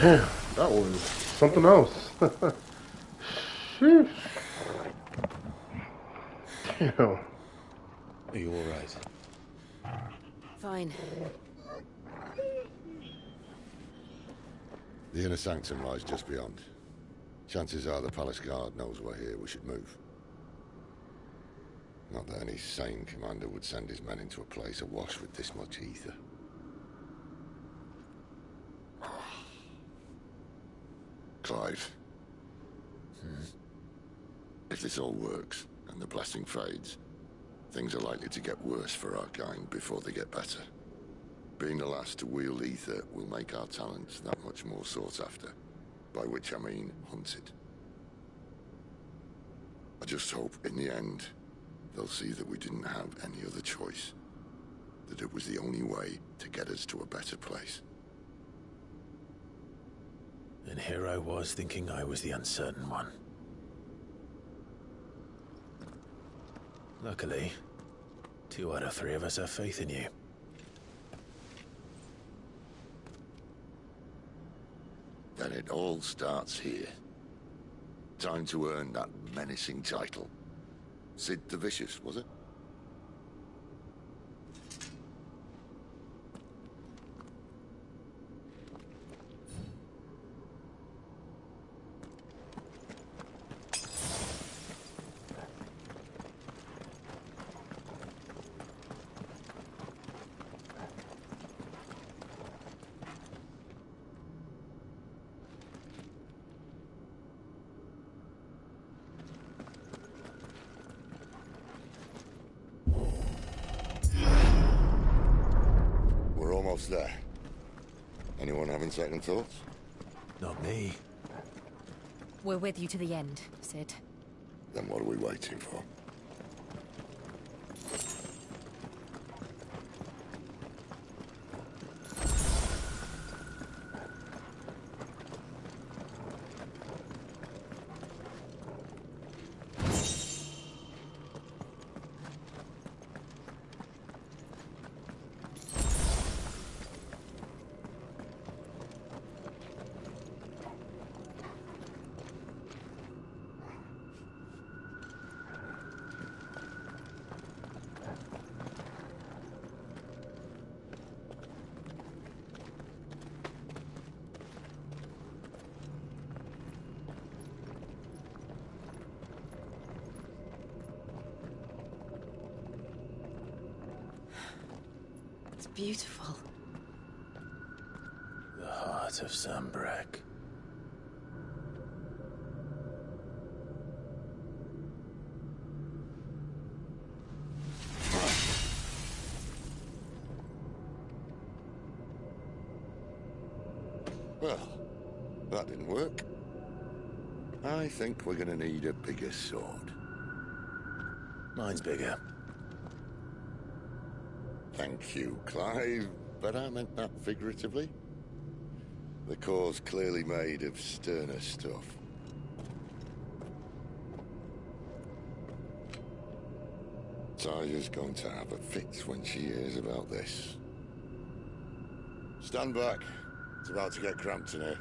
Speaker 18: Damn, that was something else. Sheesh. Damn.
Speaker 1: Are you all right?
Speaker 2: Fine.
Speaker 12: The inner sanctum lies just beyond. Chances are the palace guard knows we're here. We should move. Not that any sane commander would send his men into a place awash with this much ether. Clive. If this all works, and the blessing fades, things are likely to get worse for our kind before they get better. Being the last to wield ether will make our talents that much more sought after. By which I mean hunted. I just hope, in the end, they'll see that we didn't have any other choice. That it was the only way to get us to a better place.
Speaker 1: And here I was thinking I was the uncertain one. Luckily, 2 out of 3 of us have faith in you.
Speaker 12: Then it all starts here. Time to earn that menacing title. Sid the Vicious, was it? Almost there. Anyone having second thoughts?
Speaker 1: Not me.
Speaker 11: We're with you to the end, Sid.
Speaker 12: Then what are we waiting for?
Speaker 2: Beautiful.
Speaker 1: The heart of Zambrak.
Speaker 12: Well, that didn't work. I think we're gonna need a bigger sword.
Speaker 1: Mine's bigger.
Speaker 12: Thank you, Clive, but I meant that figuratively. The core's clearly made of sterner stuff. Tiger's going to have a fit when she hears about this. Stand back. It's about to get cramped in here.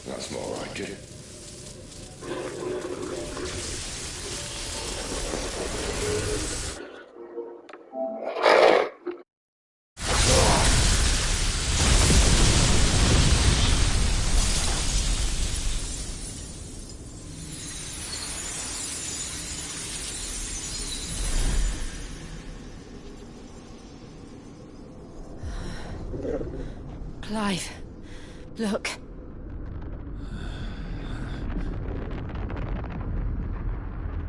Speaker 12: That's more like it.
Speaker 8: Alive. Look.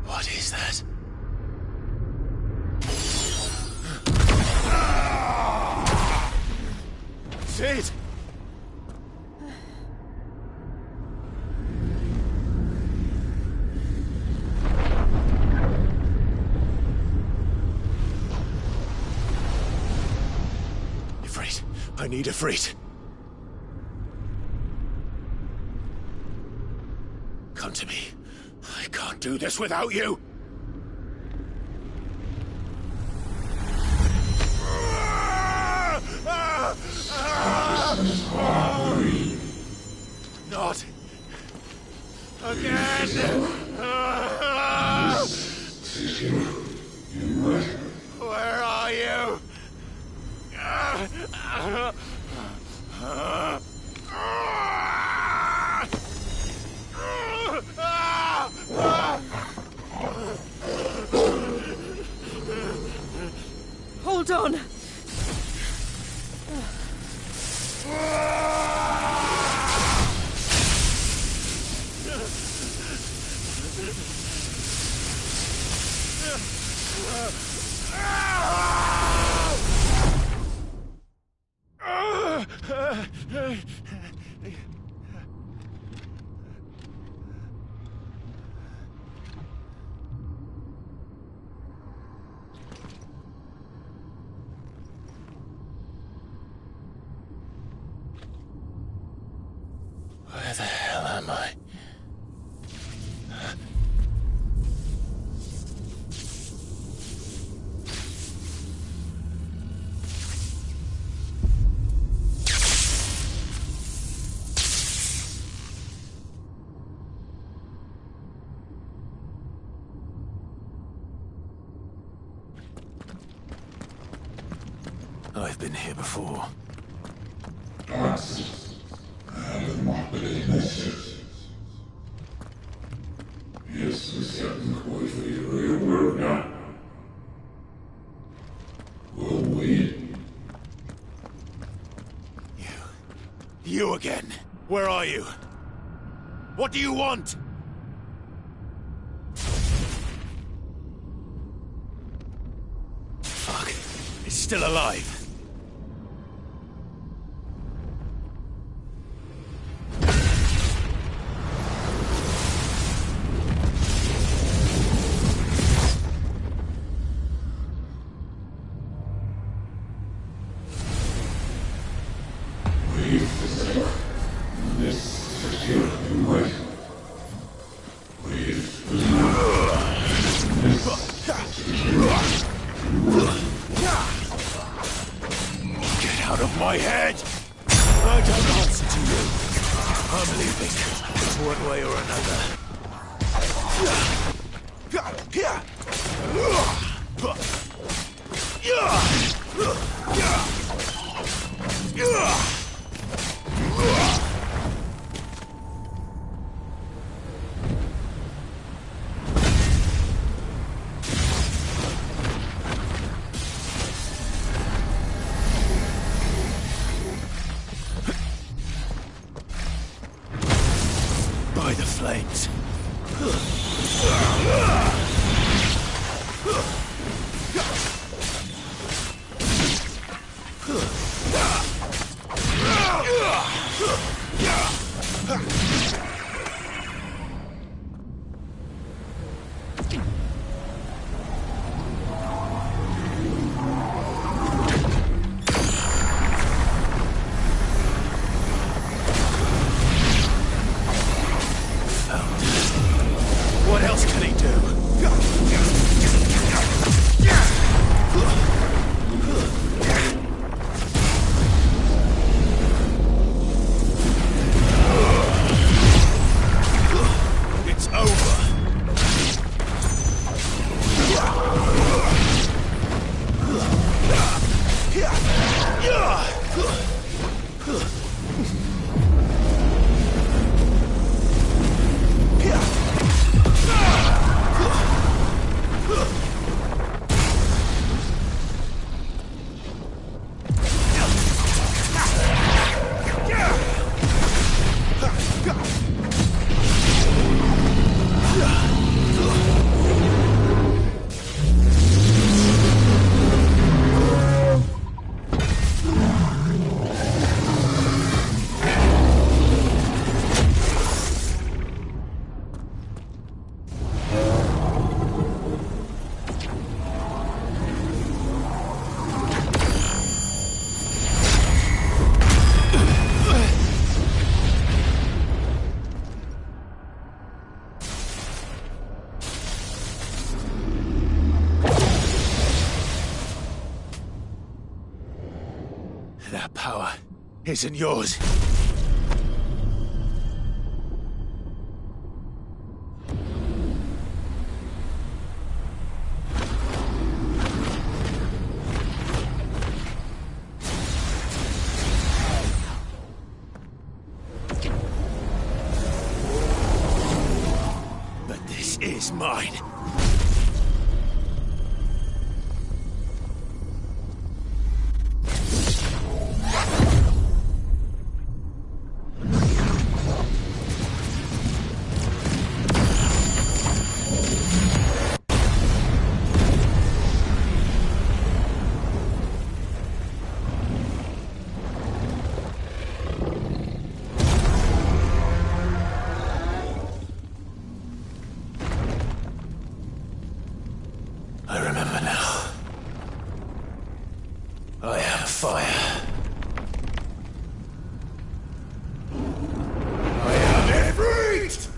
Speaker 1: What is that? Sid! Ifrit, I need Ifrit. Come to me. I can't do this without you. Not again. Where are you?
Speaker 3: Hold on.
Speaker 1: Where the hell am I? I've been here before. You again. Where are you? What do you want? Fuck. It's still alive. Get out of my head! I don't answer to you. I'm leaving, one way or another. By the flames. What else can he do? That power isn't yours. But this is mine. I remember now. I am fire. I am Ifrit!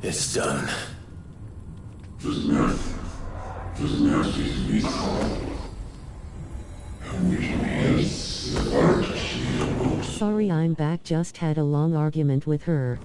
Speaker 1: It's done.
Speaker 5: Sorry, I'm back. Just had a long argument with her.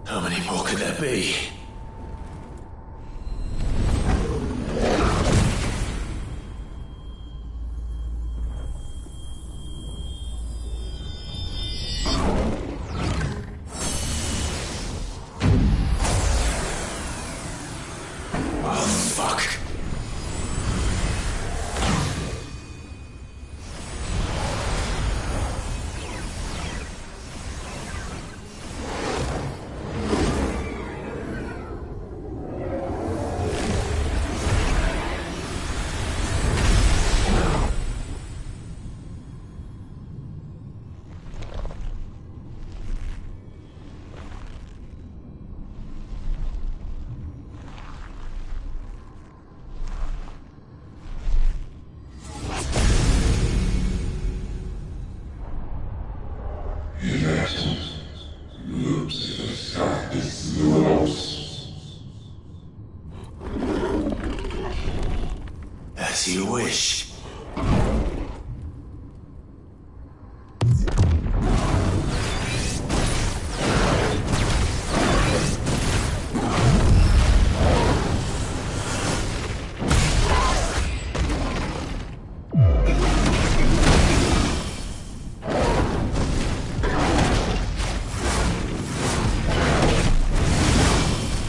Speaker 1: How many more could there be? Oh, fuck. As you wish.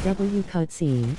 Speaker 5: W cutscene.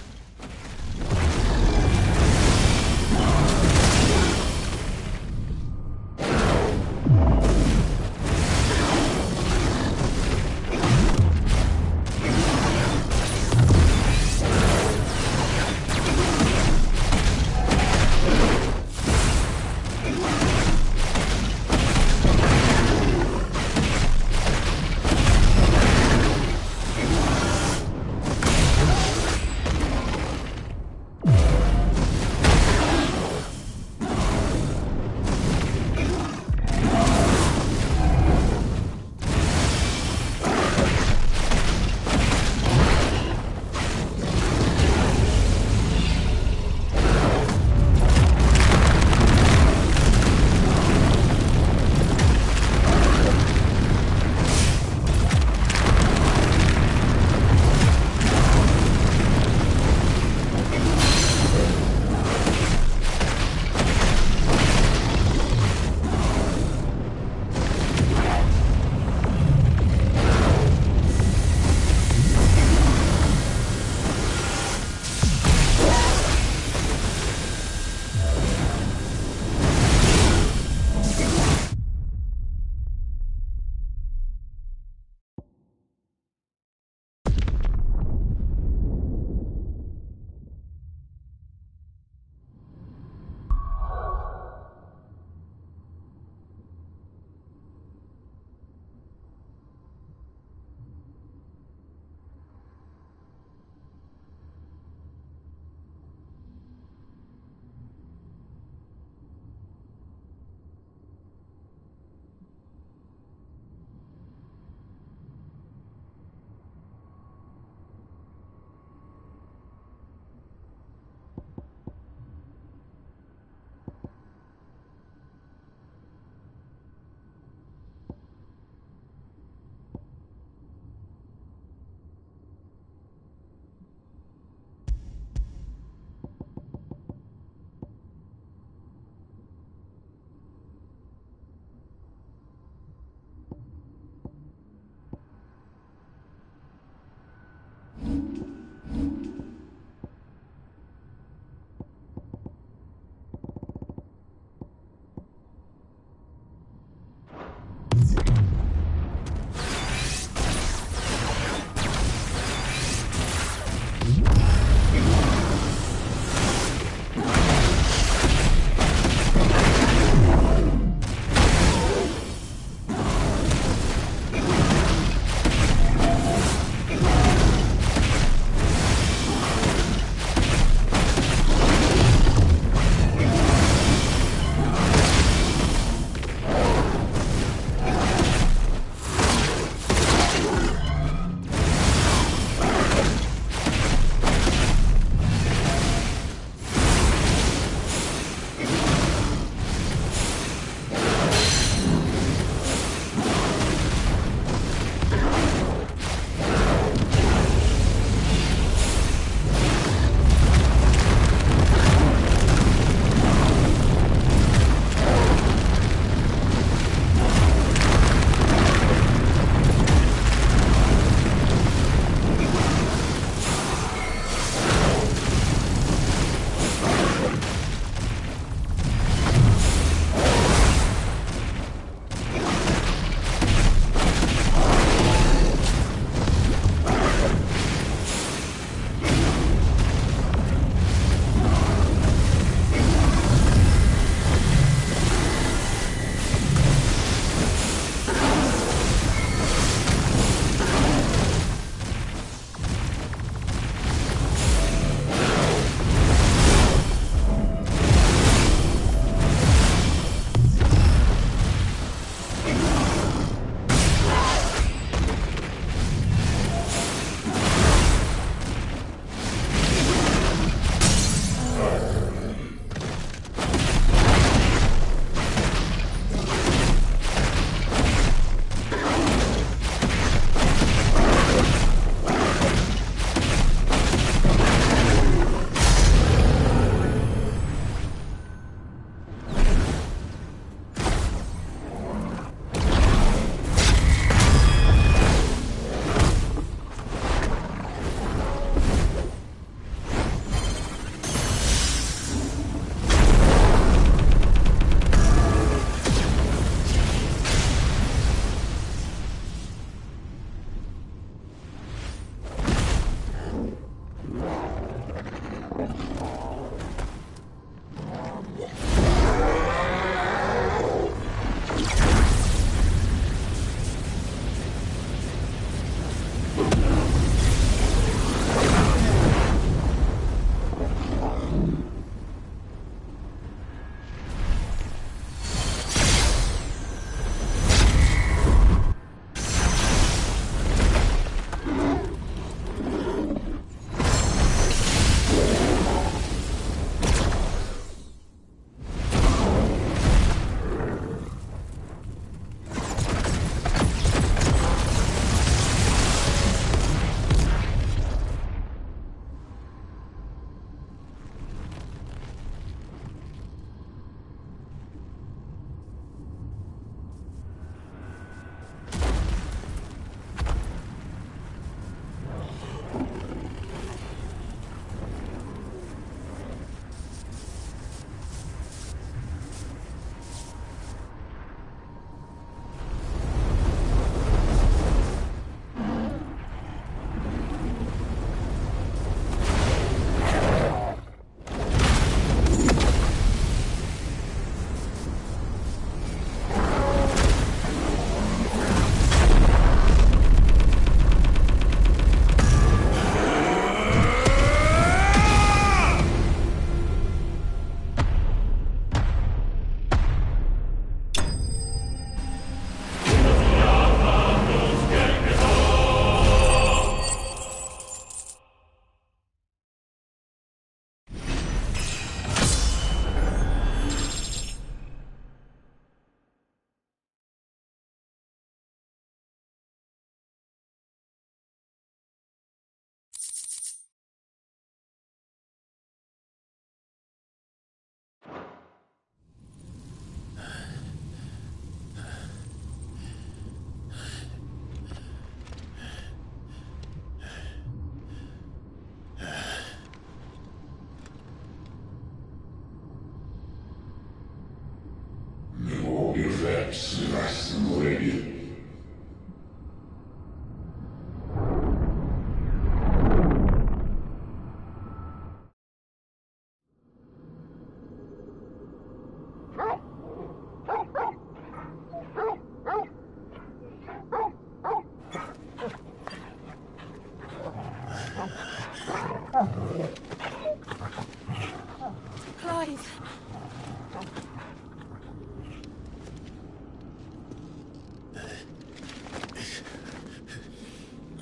Speaker 3: Clive.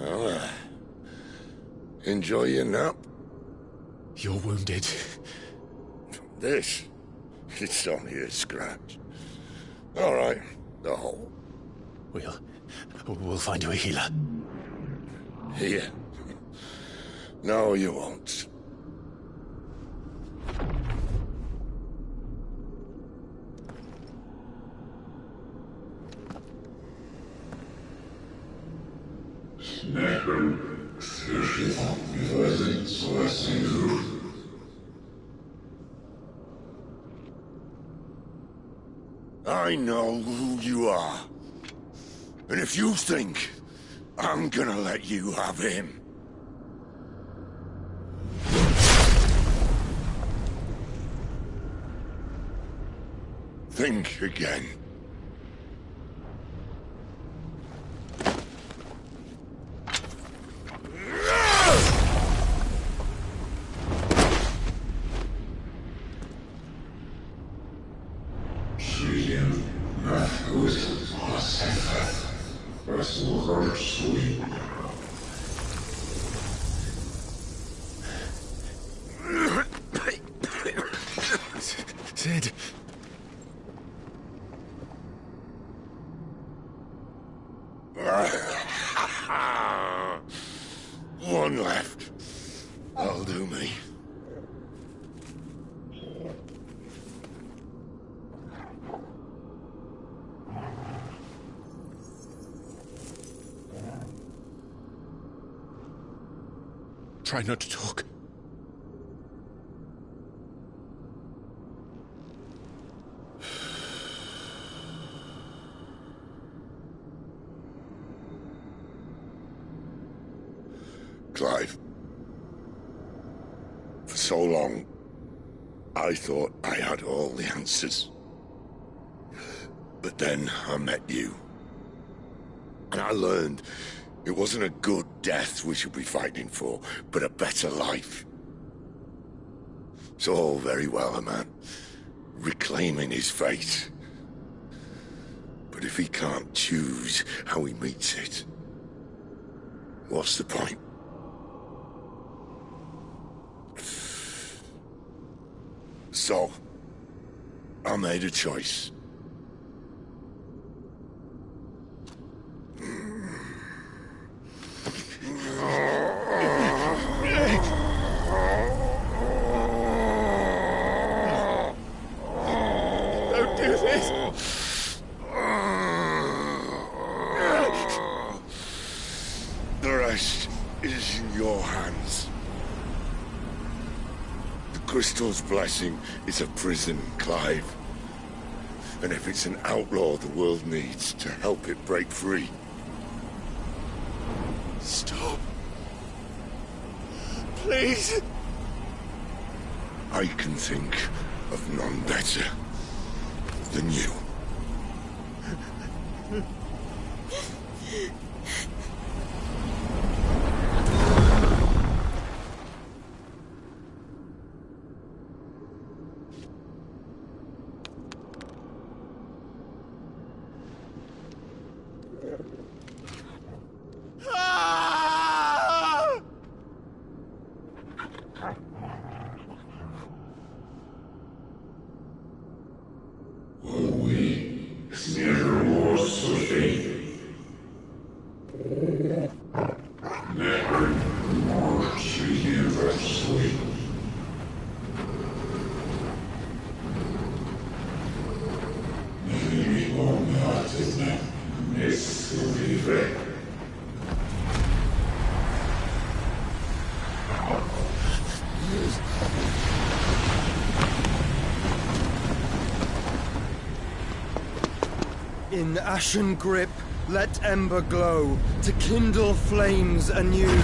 Speaker 12: Well, enjoy your nap.
Speaker 1: You're wounded.
Speaker 12: This? It's only a scratch. All right, the hole.
Speaker 1: We'll find you a healer.
Speaker 12: Here. No, you won't. I know who you are. And if you think I'm gonna let you have him... think again.
Speaker 1: Sid.
Speaker 12: One left. That'll do me.
Speaker 1: Try not to talk.
Speaker 12: Clive. For so long, I thought I had all the answers. But then I met you. And I learned it wasn't a good death we should be fighting for, but a better life. It's all very well, a man reclaiming his fate. But if he can't choose how he meets it, what's the point? So, I made a choice.
Speaker 1: Don't do this!
Speaker 12: The rest is in your hands. The Crystal's blessing is a prison, Clive. And if it's an outlaw the world needs to help it break free...
Speaker 1: Stop. Please.
Speaker 12: I can think of none better than you.
Speaker 16: In ashen grip, let ember glow, to kindle flames anew.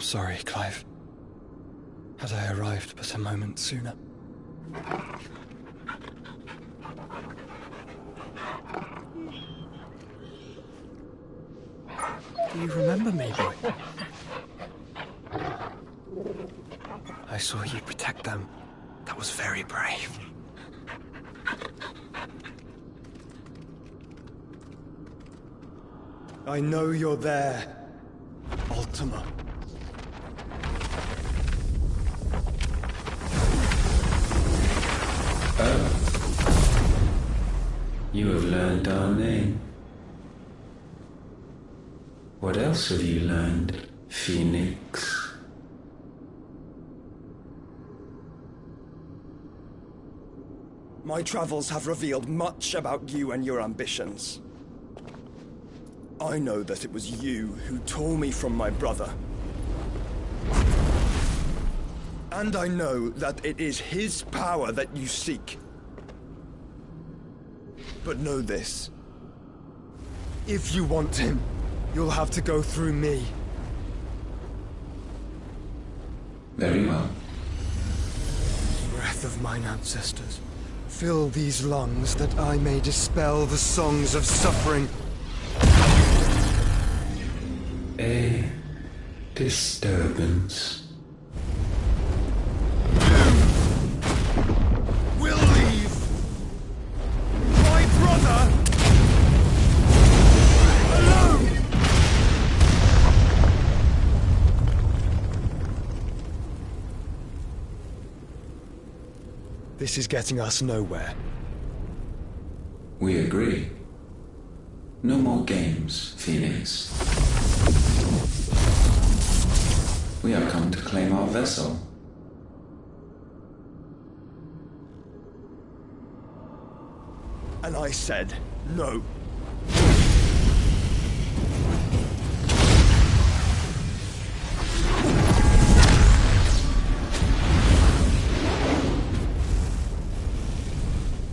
Speaker 16: sorry, Clive. Had I arrived but a moment sooner. Do you remember me, boy? I saw you protect them. That was very brave. I know you're there, Ultima.
Speaker 9: Oh. You have learned our name. What else have you learned, Phoenix?
Speaker 16: My travels have revealed much about you and your ambitions. I know that it was you who tore me from my brother. And I know that it is his power that you seek. But know this. If you want him, you'll have to go through me.
Speaker 9: Very well.
Speaker 16: Breath of mine ancestors, fill these lungs that I may dispel the songs of suffering.
Speaker 9: A disturbance.
Speaker 16: We'll leave my brother alone! This is getting us nowhere.
Speaker 9: We agree. No more games, Phoenix. We have come to claim our vessel.
Speaker 16: And I said no.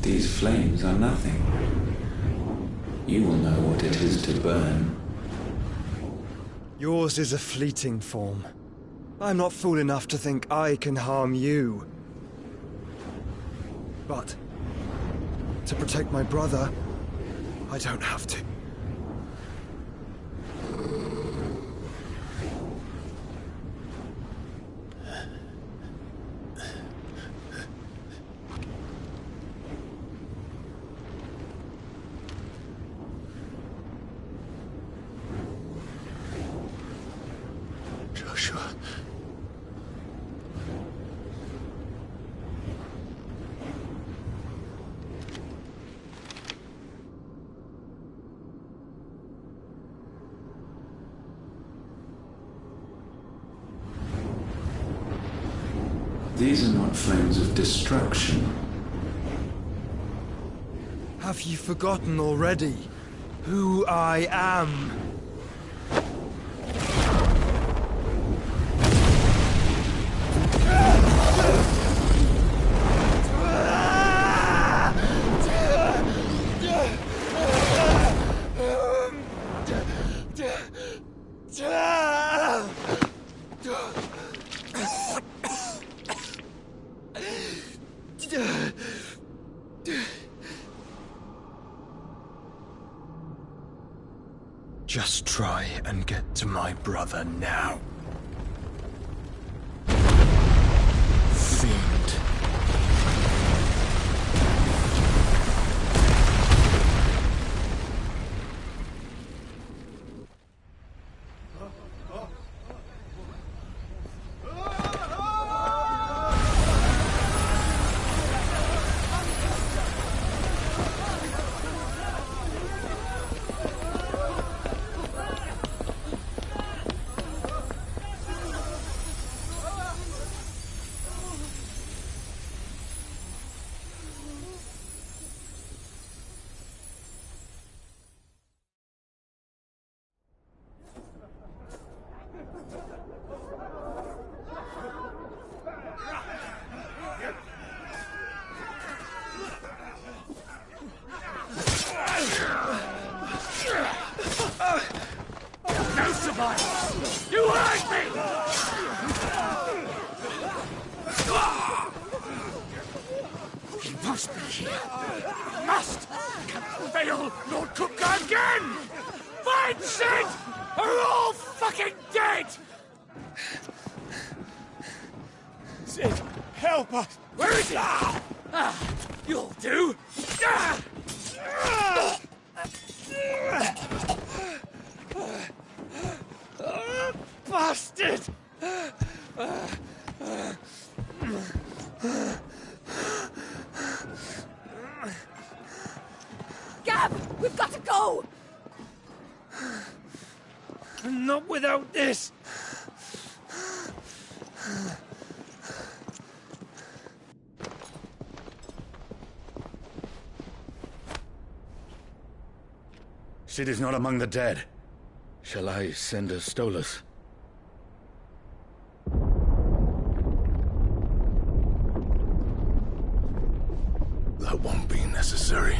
Speaker 9: These flames are nothing. You will know what it is to burn.
Speaker 16: Yours is a fleeting form. I'm not fool enough to think I can harm you. But to protect my brother, I don't have to.
Speaker 1: Joshua.
Speaker 9: These are not flames of destruction.
Speaker 16: Have you forgotten already who I am? Just try and get to my brother now. Fiend.
Speaker 13: must be here. It must! Can't fail nor cook again! Find Sid! Or we're all fucking dead! Sid, help us! Where is he? You'll do! Bastard!
Speaker 3: Gab! We've got to go!
Speaker 13: Not without this!
Speaker 6: Sid is not among the dead. Shall I send a Stolas?
Speaker 15: That won't be necessary.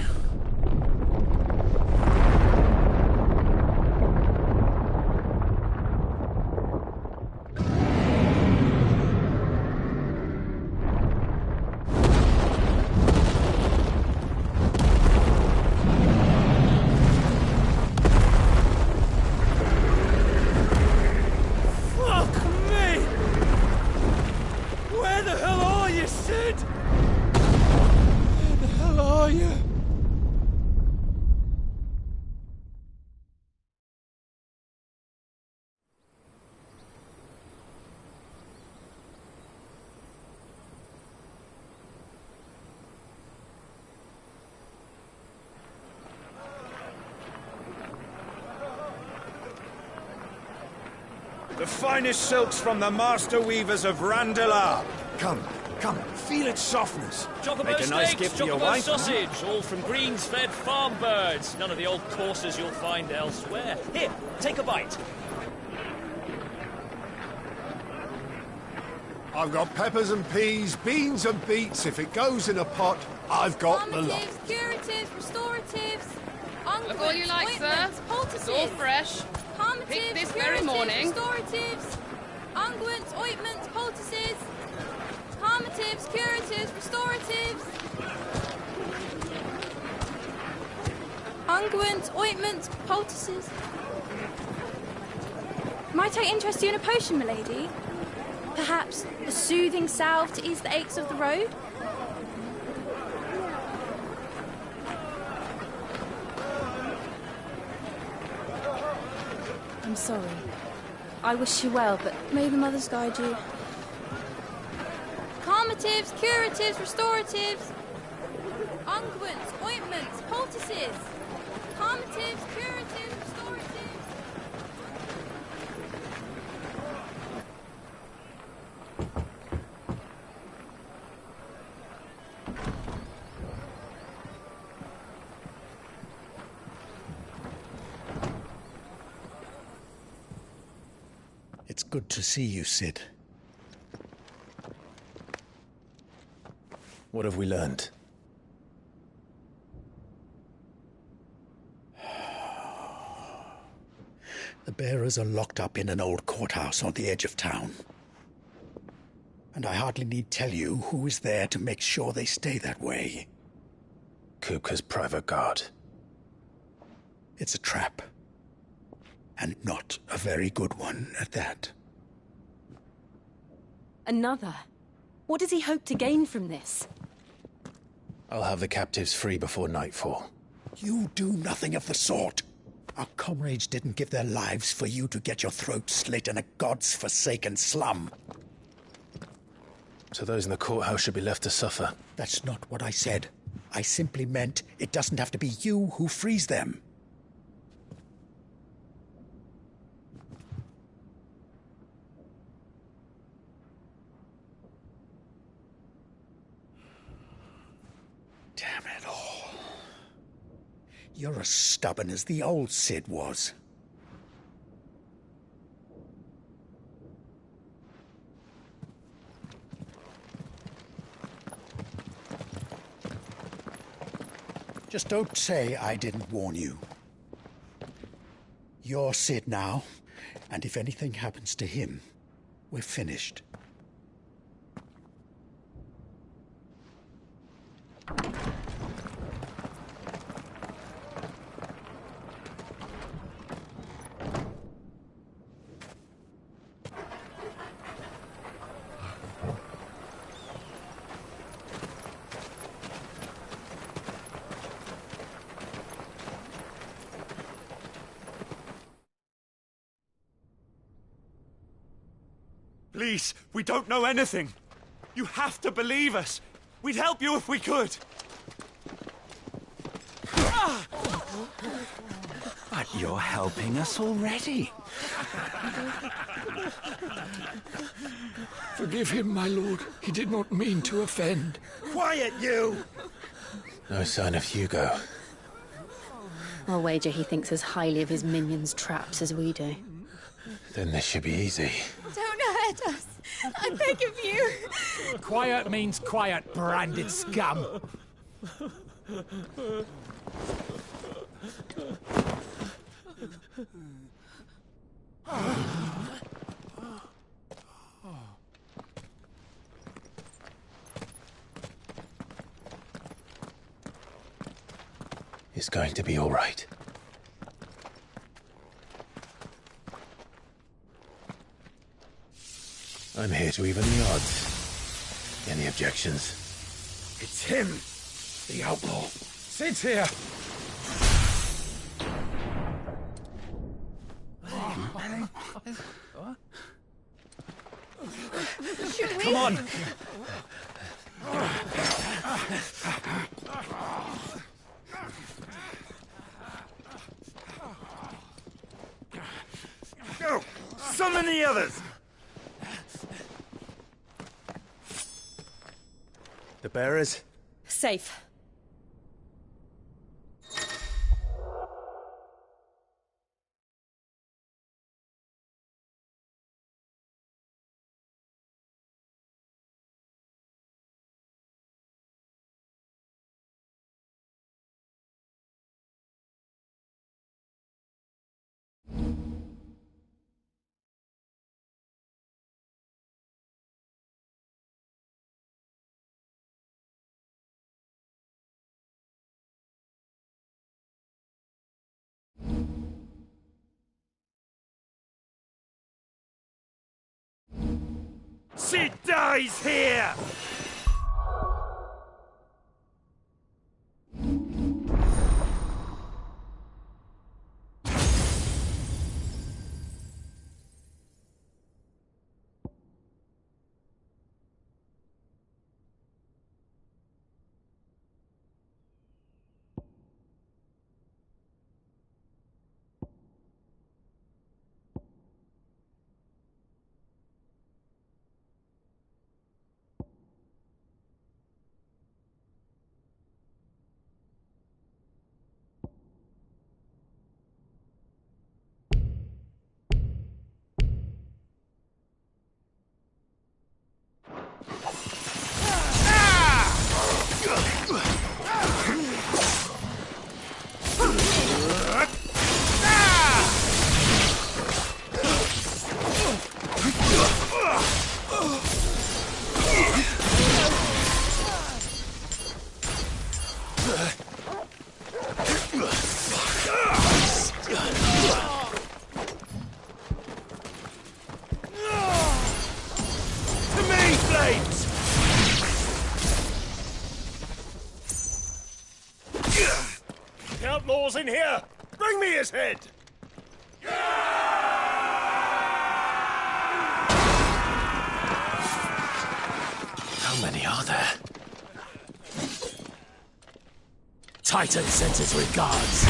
Speaker 6: The finest silks from the master weavers of Randalar. Come, feel its softness.
Speaker 10: Chocobo
Speaker 6: Make a nice
Speaker 10: steaks,
Speaker 6: gift for your
Speaker 10: chocobo
Speaker 6: wife.
Speaker 10: sausage, all from greens-fed farm birds. None of the old courses you'll find elsewhere. Here, take a bite.
Speaker 19: I've got peppers and peas, beans and beets. If it goes in a pot, I've got the lot.
Speaker 21: Curatives, restoratives,
Speaker 24: Look all you like, sir. It's all fresh. Picked this very morning.
Speaker 21: Restoratives, unguents, ointments, poultices, calmatives, curatives, restoratives, unguents, ointments, poultices. Might I interest you in a potion, milady? Perhaps a soothing salve to ease the aches of the road? I'm sorry. I wish you well, but may the mothers guide you. Calmatives, curatives, restoratives, unguents, ointments, poultices. Calmatives, curatives, restoratives.
Speaker 14: It's good to see you, Sid.
Speaker 1: What have we learned?
Speaker 14: The bearers are locked up in an old courthouse on the edge of town. And I hardly need tell you who is there to make sure they stay that way.
Speaker 1: Kupka's private guard.
Speaker 14: It's a trap. And not a very good one at that.
Speaker 11: Another? What does he hope to gain from this?
Speaker 1: I'll have the captives free before nightfall.
Speaker 14: You do nothing of the sort. Our comrades didn't give their lives for you to get your throat slit in a god's-forsaken slum.
Speaker 1: So those in the courthouse should be left to suffer.
Speaker 14: That's not what I said. I simply meant it doesn't have to be you who frees them. Damn it all. You're as stubborn as the old Sid was. Just don't say I didn't warn you. You're Sid now, and if anything happens to him, we're finished.
Speaker 6: Please, we don't know anything. You have to believe us. We'd help you if we could.
Speaker 7: But you're helping us already.
Speaker 13: Forgive him, my lord. He did not mean to offend.
Speaker 14: Quiet, you!
Speaker 1: No sign of Hugo.
Speaker 11: I'll wager he thinks as highly of his minions' traps as we do.
Speaker 1: Then this should be easy.
Speaker 21: Don't hurt us. I beg of you.
Speaker 13: Quiet means quiet, branded scum.
Speaker 1: It's going to be all right. I'm here to even the odds. Any objections?
Speaker 13: It's him, the outlaw. Sit here.
Speaker 21: Come
Speaker 13: on.
Speaker 6: Go! Summon the others! The bearers?
Speaker 11: Safe.
Speaker 6: She dies here! The outlaw's in here! Bring me his head!
Speaker 1: How many are there?
Speaker 13: Titan sends his regards.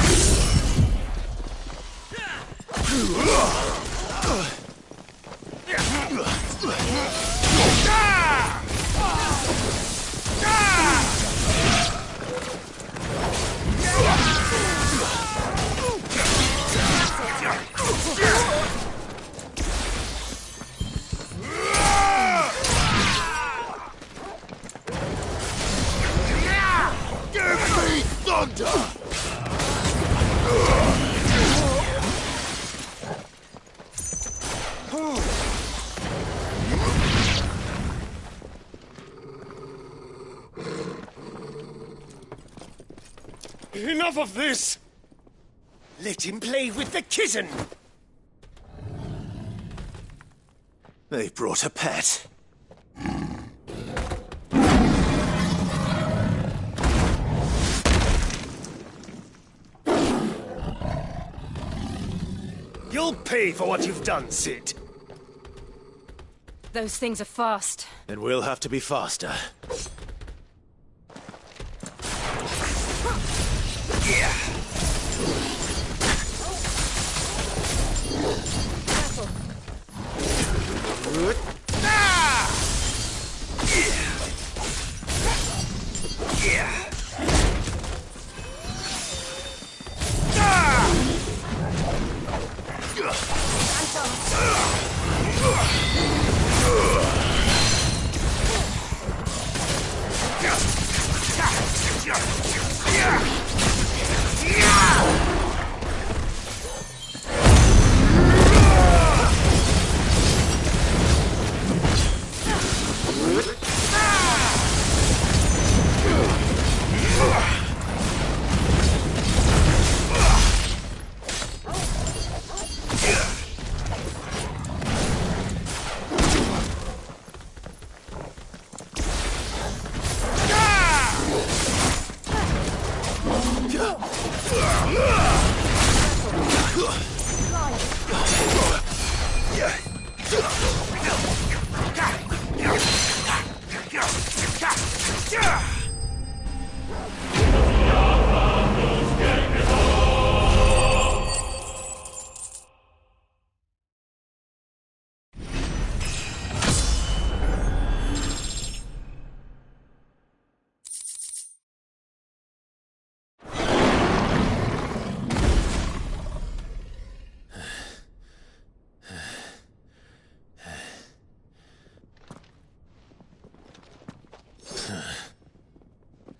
Speaker 6: Enough of this! Let him play with the kitten!
Speaker 1: They brought a pet.
Speaker 6: You'll pay for what you've done, Sid.
Speaker 11: Those things are fast.
Speaker 1: Then we'll have to be faster.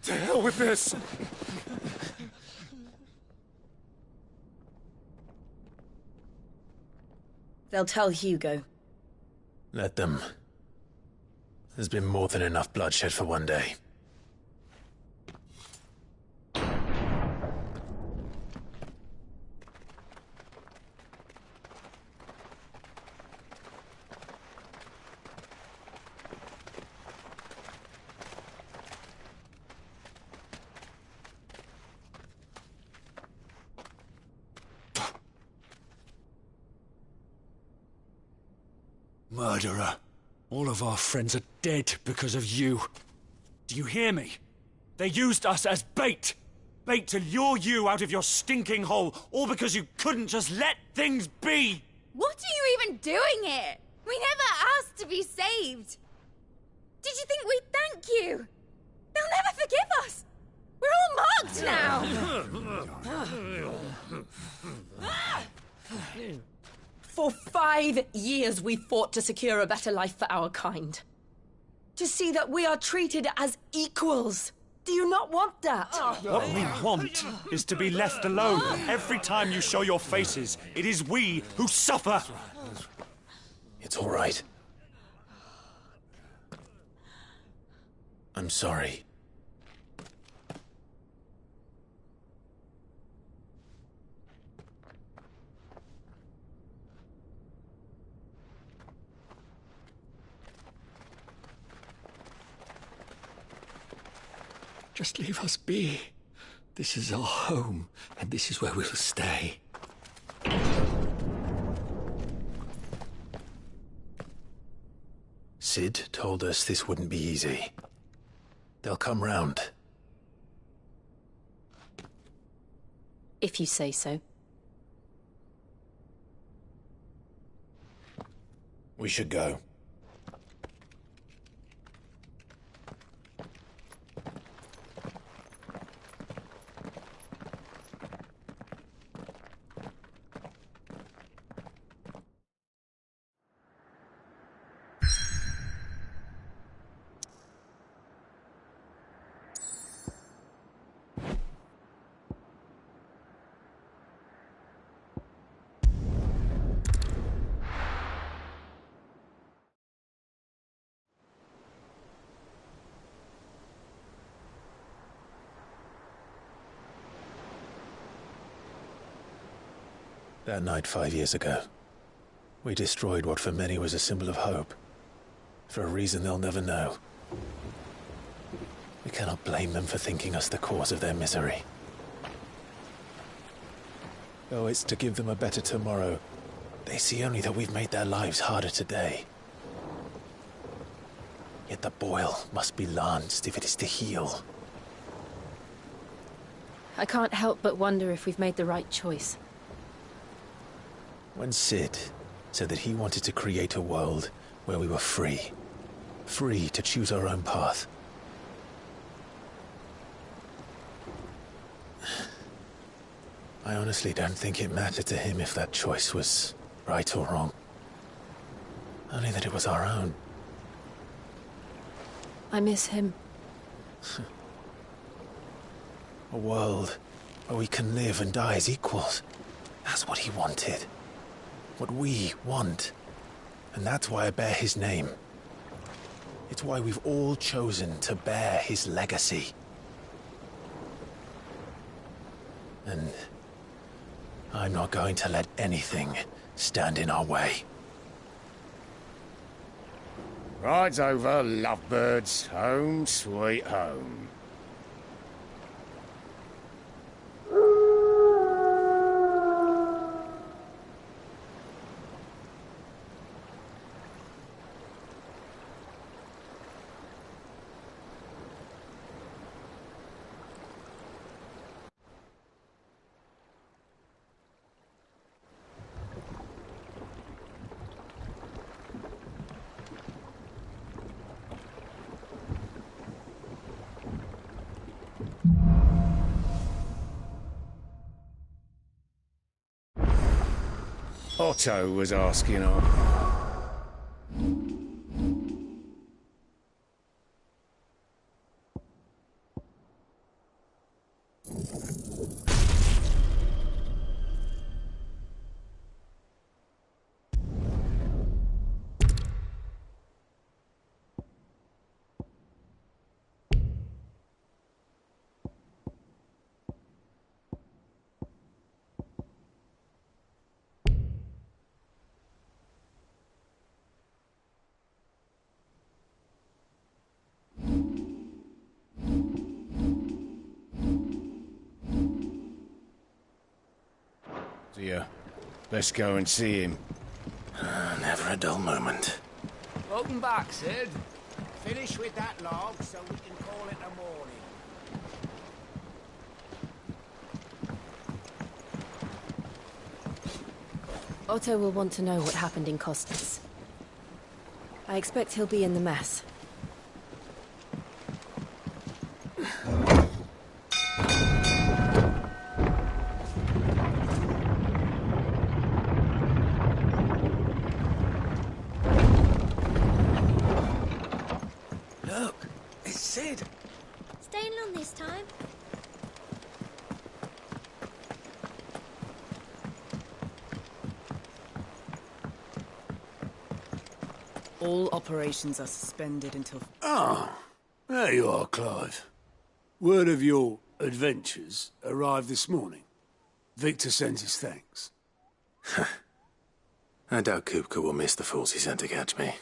Speaker 13: To hell with this!
Speaker 8: They'll tell Hugo.
Speaker 1: Let them. There's been more than enough bloodshed for one day.
Speaker 13: Murderer. All of our friends are dead because of you. Do you hear me? They used us as bait. Bait to lure you out of your stinking hole, all because you couldn't just let things be.
Speaker 21: What are you even doing here? We never asked to be saved. Did you think we'd thank you? They'll never forgive us. We're all marked now.
Speaker 8: For 5 years we fought to secure a better life for our kind. To see that we are treated as equals. Do you not want that?
Speaker 13: What we want is to be left alone. Every time you show your faces, it is we who suffer.
Speaker 1: It's all right. I'm sorry.
Speaker 13: Just leave us be. This is our home, and this is where we'll stay.
Speaker 1: Sid told us this wouldn't be easy. They'll come round.
Speaker 11: If you say so.
Speaker 1: We should go. That night 5 years ago, we destroyed what for many was a symbol of hope. For a reason they'll never know. We cannot blame them for thinking us the cause of their misery. Though it's to give them a better tomorrow, they see only that we've made their lives harder today. Yet the boil must be lanced if it is to heal.
Speaker 11: I can't help but wonder if we've made the right choice.
Speaker 1: When Sid said that he wanted to create a world where we were free. Free to choose our own path. I honestly don't think it mattered to him if that choice was right or wrong. Only that it was our own.
Speaker 11: I miss him.
Speaker 1: A world where we can live and die as equals. That's what he wanted. What we want. And that's why I bear his name. It's why we've all chosen to bear his legacy. And I'm not going to let anything stand in our way.
Speaker 4: Rides over, lovebirds. Home, sweet home. Otto was asking her. Dear, let's go and see him.
Speaker 1: Never a dull moment.
Speaker 17: Welcome back, Sid. Finish with that log so we can call it a morning.
Speaker 11: Otto will want to know what happened in Costas. I expect he'll be in the mess.
Speaker 17: Look, it's Sid.
Speaker 21: Staying long this time?
Speaker 20: All operations are suspended until...
Speaker 14: Ah, there you are, Clive. Word of your adventures arrived this morning. Victor sends his thanks.
Speaker 1: I doubt Kupka will miss the fools he sent to catch me.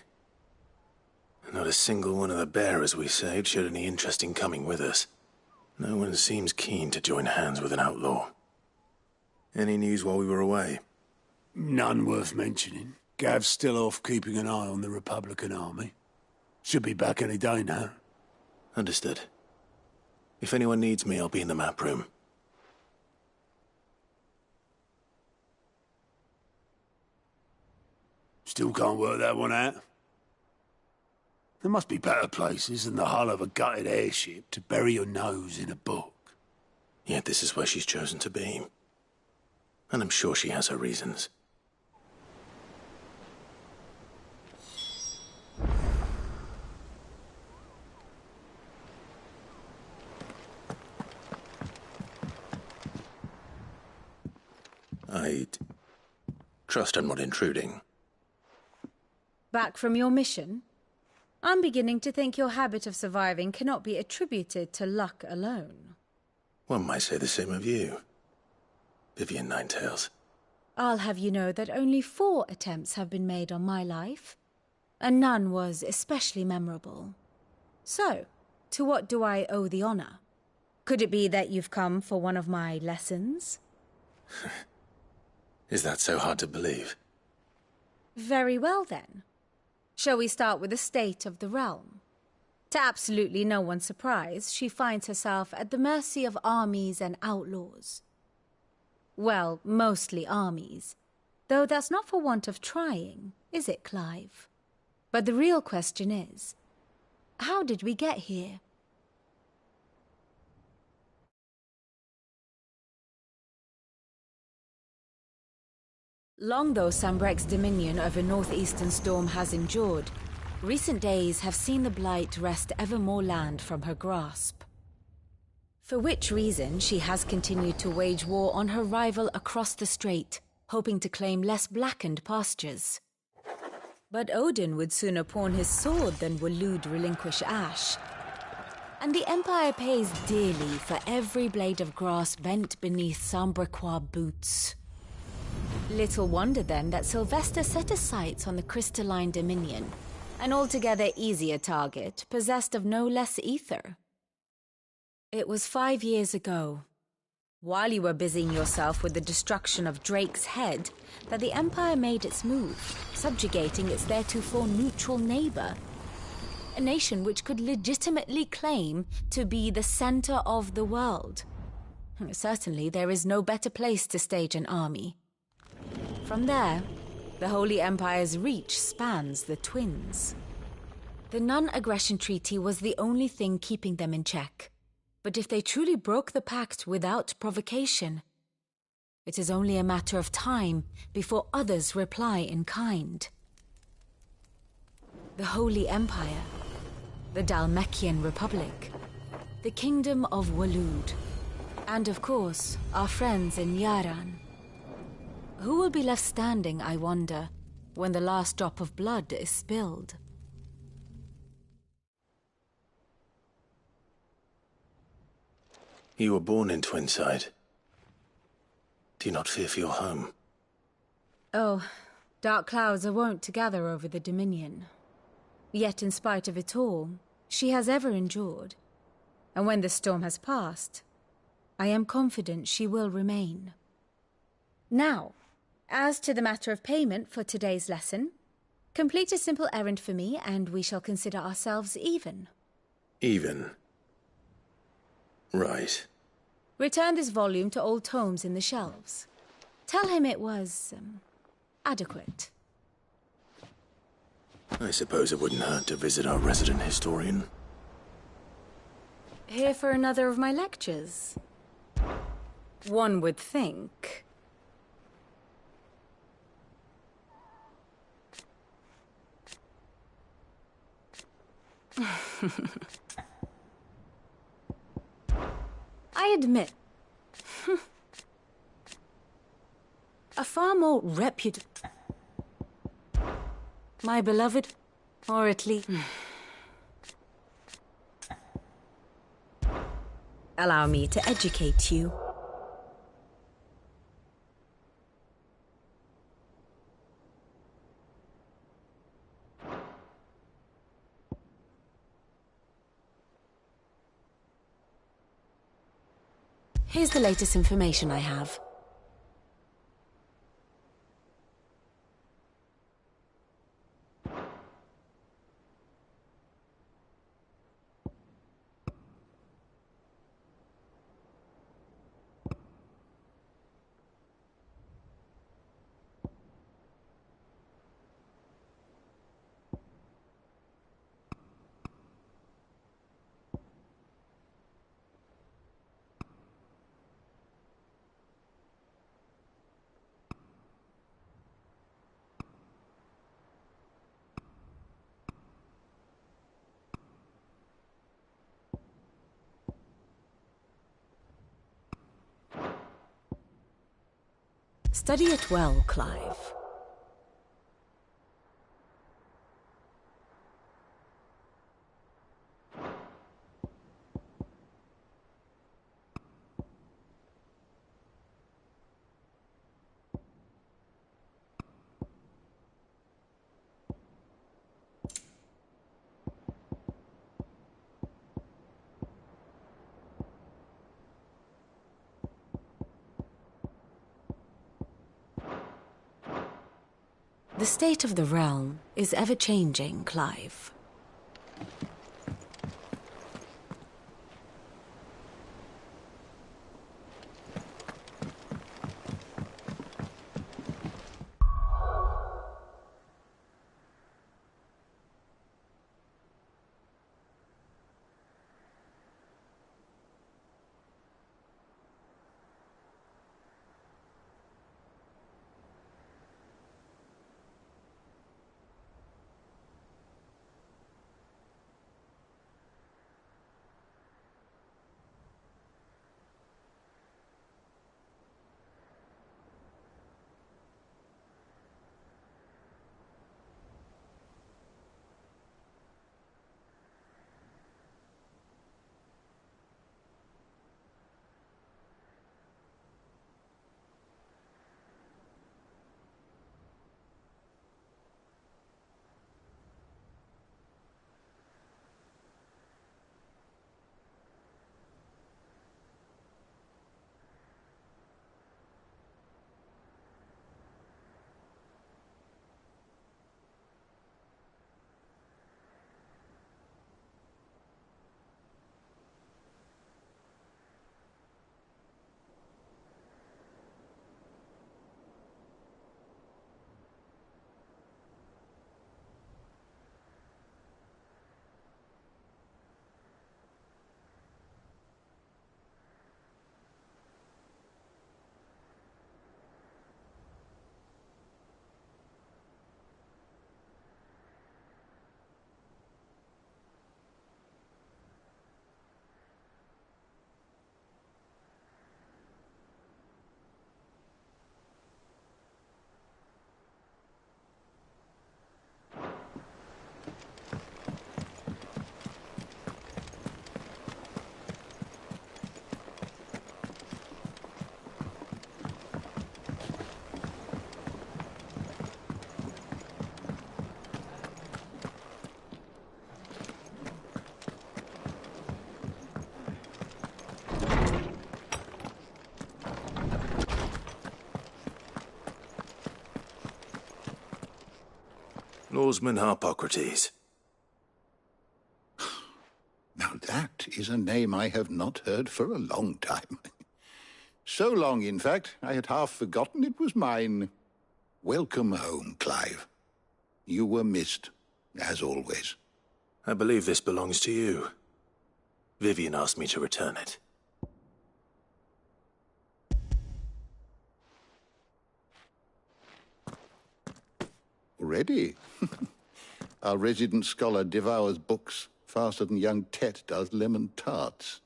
Speaker 1: Not a single one of the bearers we saved showed any interest in coming with us. No one seems keen to join hands with an outlaw. Any news while we were away?
Speaker 14: None worth mentioning. Gav's still off keeping an eye on the Republican army. Should be back any day now.
Speaker 1: Understood. If anyone needs me, I'll be in the map room.
Speaker 14: Still can't work that one out. There must be better places than the hull of a gutted airship to bury your nose in a book.
Speaker 1: Yet this is where she's chosen to be. And I'm sure she has her reasons. I'd trust I'm not intruding.
Speaker 22: Back from your mission? I'm beginning to think your habit of surviving cannot be attributed to luck alone.
Speaker 1: One might say the same of you, Vivian Ninetails.
Speaker 22: I'll have you know that only 4 attempts have been made on my life, and none was especially memorable. So, to what do I owe the honor? Could it be that you've come for one of my lessons?
Speaker 1: Is that so hard to believe?
Speaker 22: Very well, then. Shall we start with the state of the realm? To absolutely no one's surprise, she finds herself at the mercy of armies and outlaws. Well, mostly armies. Though that's not for want of trying, is it, Clive? But the real question is, how did we get here? Long though Sambrek's dominion over northeastern Storm has endured, recent days have seen the Blight wrest ever more land from her grasp. For which reason she has continued to wage war on her rival across the strait, hoping to claim less blackened pastures. But Odin would sooner pawn his sword than Waloed relinquish Ash. And the Empire pays dearly for every blade of grass bent beneath Sambrequois boots. Little wonder then that Sylvester set his sights on the crystalline dominion, an altogether easier target, possessed of no less ether. It was 5 years ago, while you were busying yourself with the destruction of Drake's head, that the Empire made its move, subjugating its theretofore neutral neighbor. A nation which could legitimately claim to be the center of the world. Certainly, there is no better place to stage an army. From there, the Holy Empire's reach spans the Twins. The non-aggression treaty was the only thing keeping them in check. But if they truly broke the pact without provocation, it is only a matter of time before others reply in kind. The Holy Empire, the Dalmekian Republic, the Kingdom of Waloed, and of course, our friends in Yaran. Who will be left standing, I wonder, when the last drop of blood is spilled?
Speaker 1: You were born in Twinside. Do you not fear for your home?
Speaker 22: Oh, dark clouds are wont to gather over the Dominion. Yet in spite of it all, she has ever endured. And when the storm has passed, I am confident she will remain. Now, as to the matter of payment for today's lesson, complete a simple errand for me and we shall consider ourselves even.
Speaker 1: Even? Right.
Speaker 22: Return this volume to old tomes in the shelves. Tell him it was, adequate.
Speaker 1: I suppose it wouldn't hurt to visit our resident historian.
Speaker 22: Here for another of my lectures? One would think. I admit, a far more reputable... My beloved, or at least... Allow me to educate you. Here's the latest information I have. Study it well, Clive. The state of the realm is ever-changing, Clive.
Speaker 1: Lawsman Harpocrates.
Speaker 2: Now that is a name I have not heard for a long time. So long, in fact, I had half forgotten it was mine. Welcome home, Clive. You were missed, as always.
Speaker 1: I believe this belongs to you. Vivian asked me to return it.
Speaker 2: Ready? Our resident scholar devours books faster than young Tet does lemon tarts.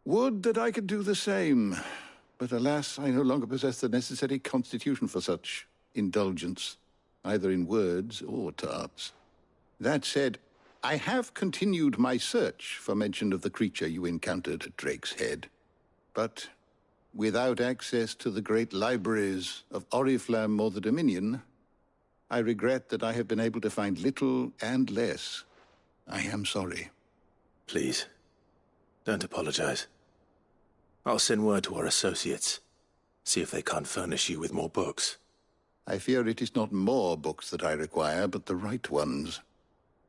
Speaker 2: Would that I could do the same, but alas, I no longer possess the necessary constitution for such indulgence, either in words or tarts. That said, I have continued my search for mention of the creature you encountered at Drake's Head, but without access to the great libraries of Oriflamme or the Dominion, I regret that I have been able to find little and less. I am sorry.
Speaker 1: Please, don't apologize. I'll send word to our associates. See if they can't furnish you with more books.
Speaker 2: I fear it is not more books that I require, but the right ones.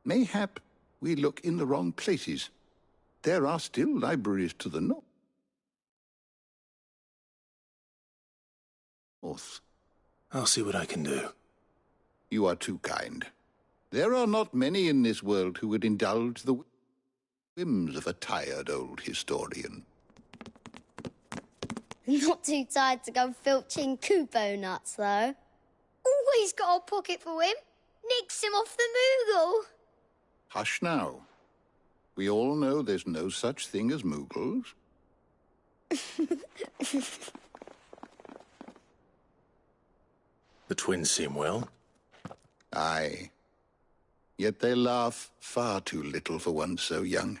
Speaker 2: Mayhap we look in the wrong places. There are still libraries to the north.
Speaker 1: I'll see what I can do.
Speaker 2: You are too kind. There are not many in this world who would indulge the whims of a tired old historian.
Speaker 5: Not too tired to go filching Kupo nuts, though. Always got a pocket for him. Nicks him off the Moogle.
Speaker 2: Hush now. We all know there's no such thing as Moogles.
Speaker 1: The twins seem well.
Speaker 2: Aye. Yet they laugh far too little for one so young.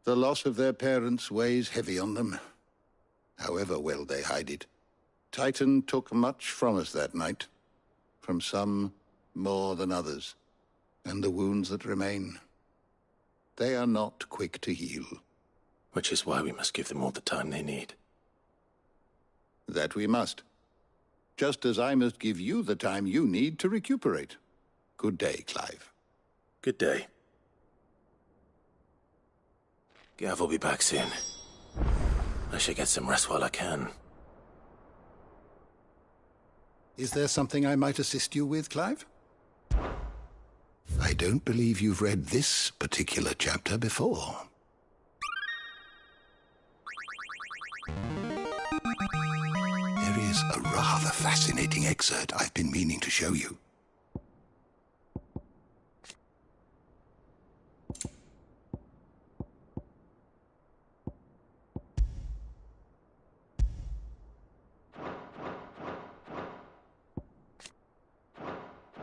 Speaker 2: The loss of their parents weighs heavy on them, however well they hide it. Titan took much from us that night, from some more than others, and the wounds that remain, they are not quick to heal.
Speaker 1: Which is why we must give them all the time they need.
Speaker 2: That we must. Just as I must give you the time you need to recuperate. Good day, Clive.
Speaker 1: Good day. Gav will be back soon. I should get some rest while I can.
Speaker 2: Is there something I might assist you with, Clive? I don't believe you've read this particular chapter before. There is a rather fascinating excerpt I've been meaning to show you.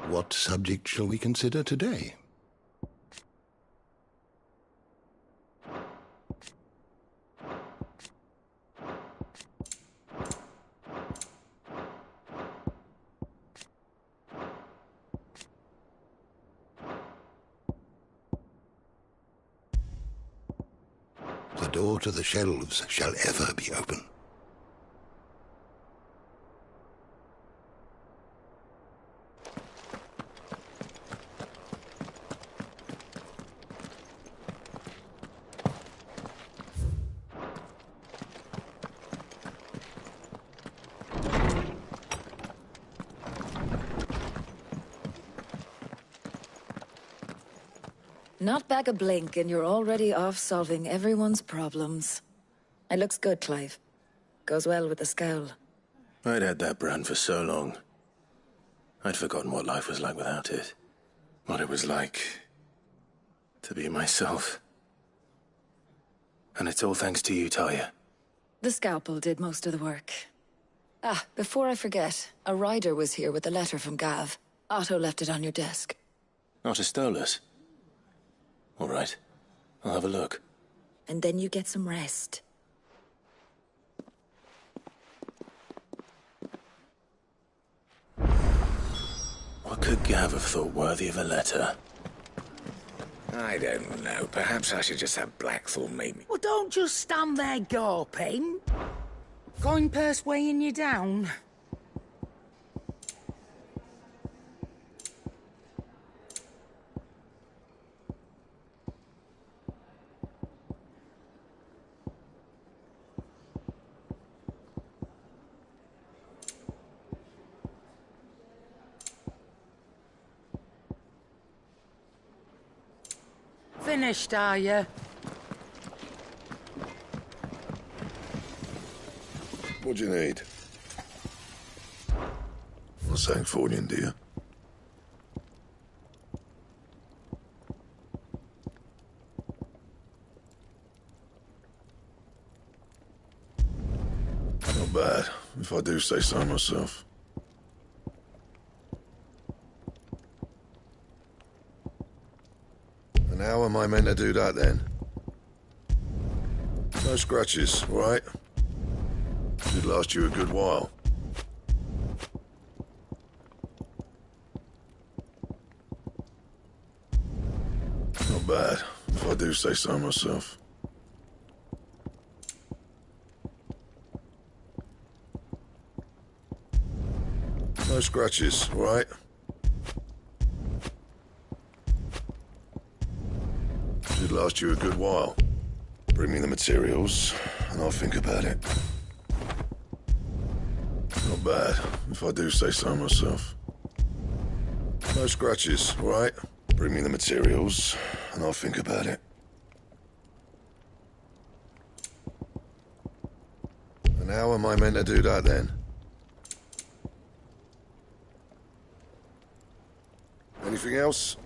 Speaker 2: What subject shall we consider today? The door to the shelves shall ever be open.
Speaker 18: Not back a blink and you're already off solving everyone's problems. It looks good, Clive. Goes well with the scowl.
Speaker 1: I'd had that brand for so long. I'd forgotten what life was like without it. What it was like to be myself. And it's all thanks to you, Talia.
Speaker 18: The scalpel did most of the work. Ah, before I forget, a rider was here with a letter from Gav. Otto left it on your desk.
Speaker 1: Not a stolus. All right. I'll have a look.
Speaker 18: And then you get some rest.
Speaker 1: What could Gav have thought worthy of a letter?
Speaker 7: I don't know. Perhaps I should just have Blackthorn meet me.
Speaker 17: Well, don't just stand there gawping. Going purse weighing you down.
Speaker 9: finished, are you?
Speaker 15: What do you need? Not saying fortune, do you? Not bad, if I do say so myself. And how am I meant to do that then? No scratches, right? Should last you a good while. Not bad, if I do say so myself. No scratches, right? Should last you a good while. Bring me the materials, and I'll think about it. Not bad, if I do say so myself. No scratches, right? Bring me the materials, and I'll think about it. And how am I meant to do that then? Anything else?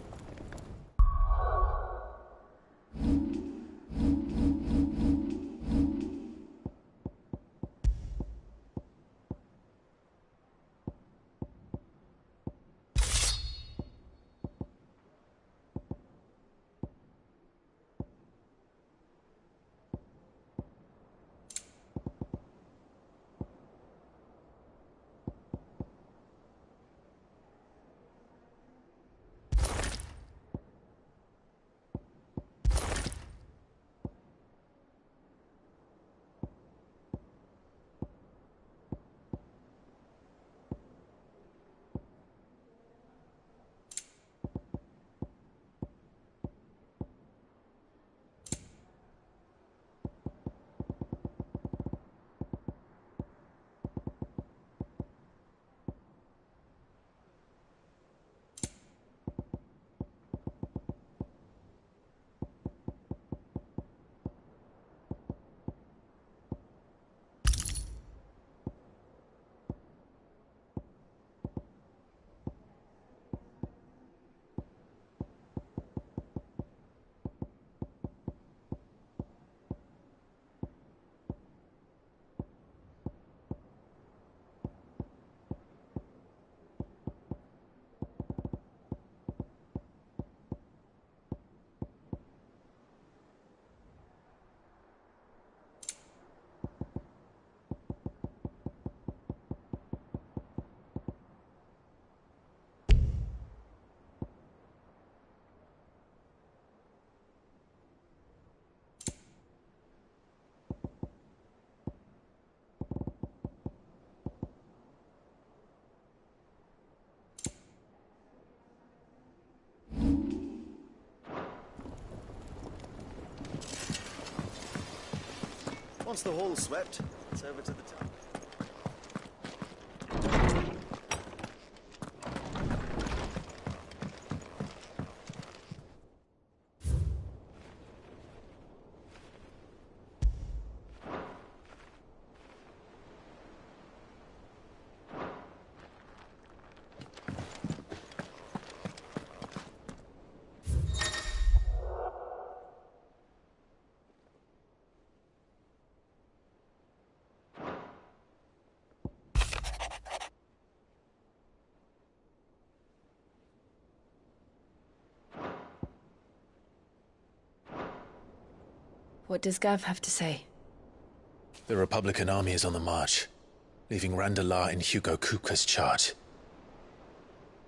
Speaker 12: Once the hall's swept, it's over to the top.
Speaker 11: What does Gav have to say?
Speaker 1: The Republican army is on the march, leaving Randalar in Hugo Kupka's charge.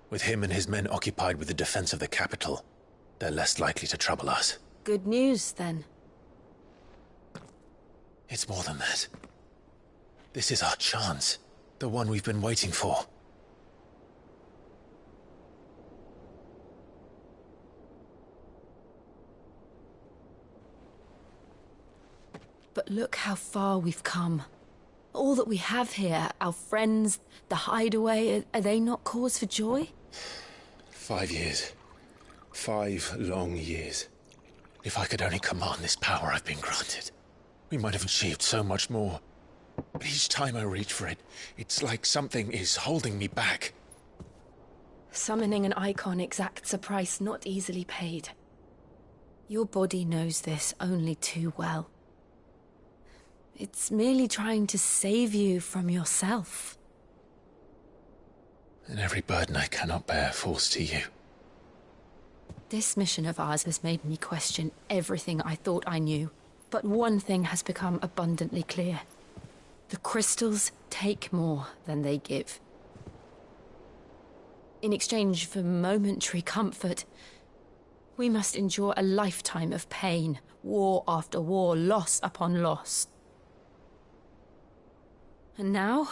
Speaker 1: With him and his men occupied with the defense of the capital, they're less likely to trouble us.
Speaker 11: Good news, then.
Speaker 1: It's more than that. This is our chance, the one we've been waiting for.
Speaker 11: But look how far we've come. All that we have here, our friends, the hideaway, are they not cause for joy?
Speaker 1: 5 years. 5 long years. If I could only command this power I've been granted, we might have achieved so much more. But each time I reach for it, it's like something is holding me back.
Speaker 11: Summoning an icon exacts a price not easily paid. Your body knows this only too well. It's merely trying to save you from yourself.
Speaker 1: And every burden I cannot bear falls to you.
Speaker 11: This mission of ours has made me question everything I thought I knew. But one thing has become abundantly clear. The crystals take more than they give. In exchange for momentary comfort, we must endure a lifetime of pain, war after war, loss upon loss. And now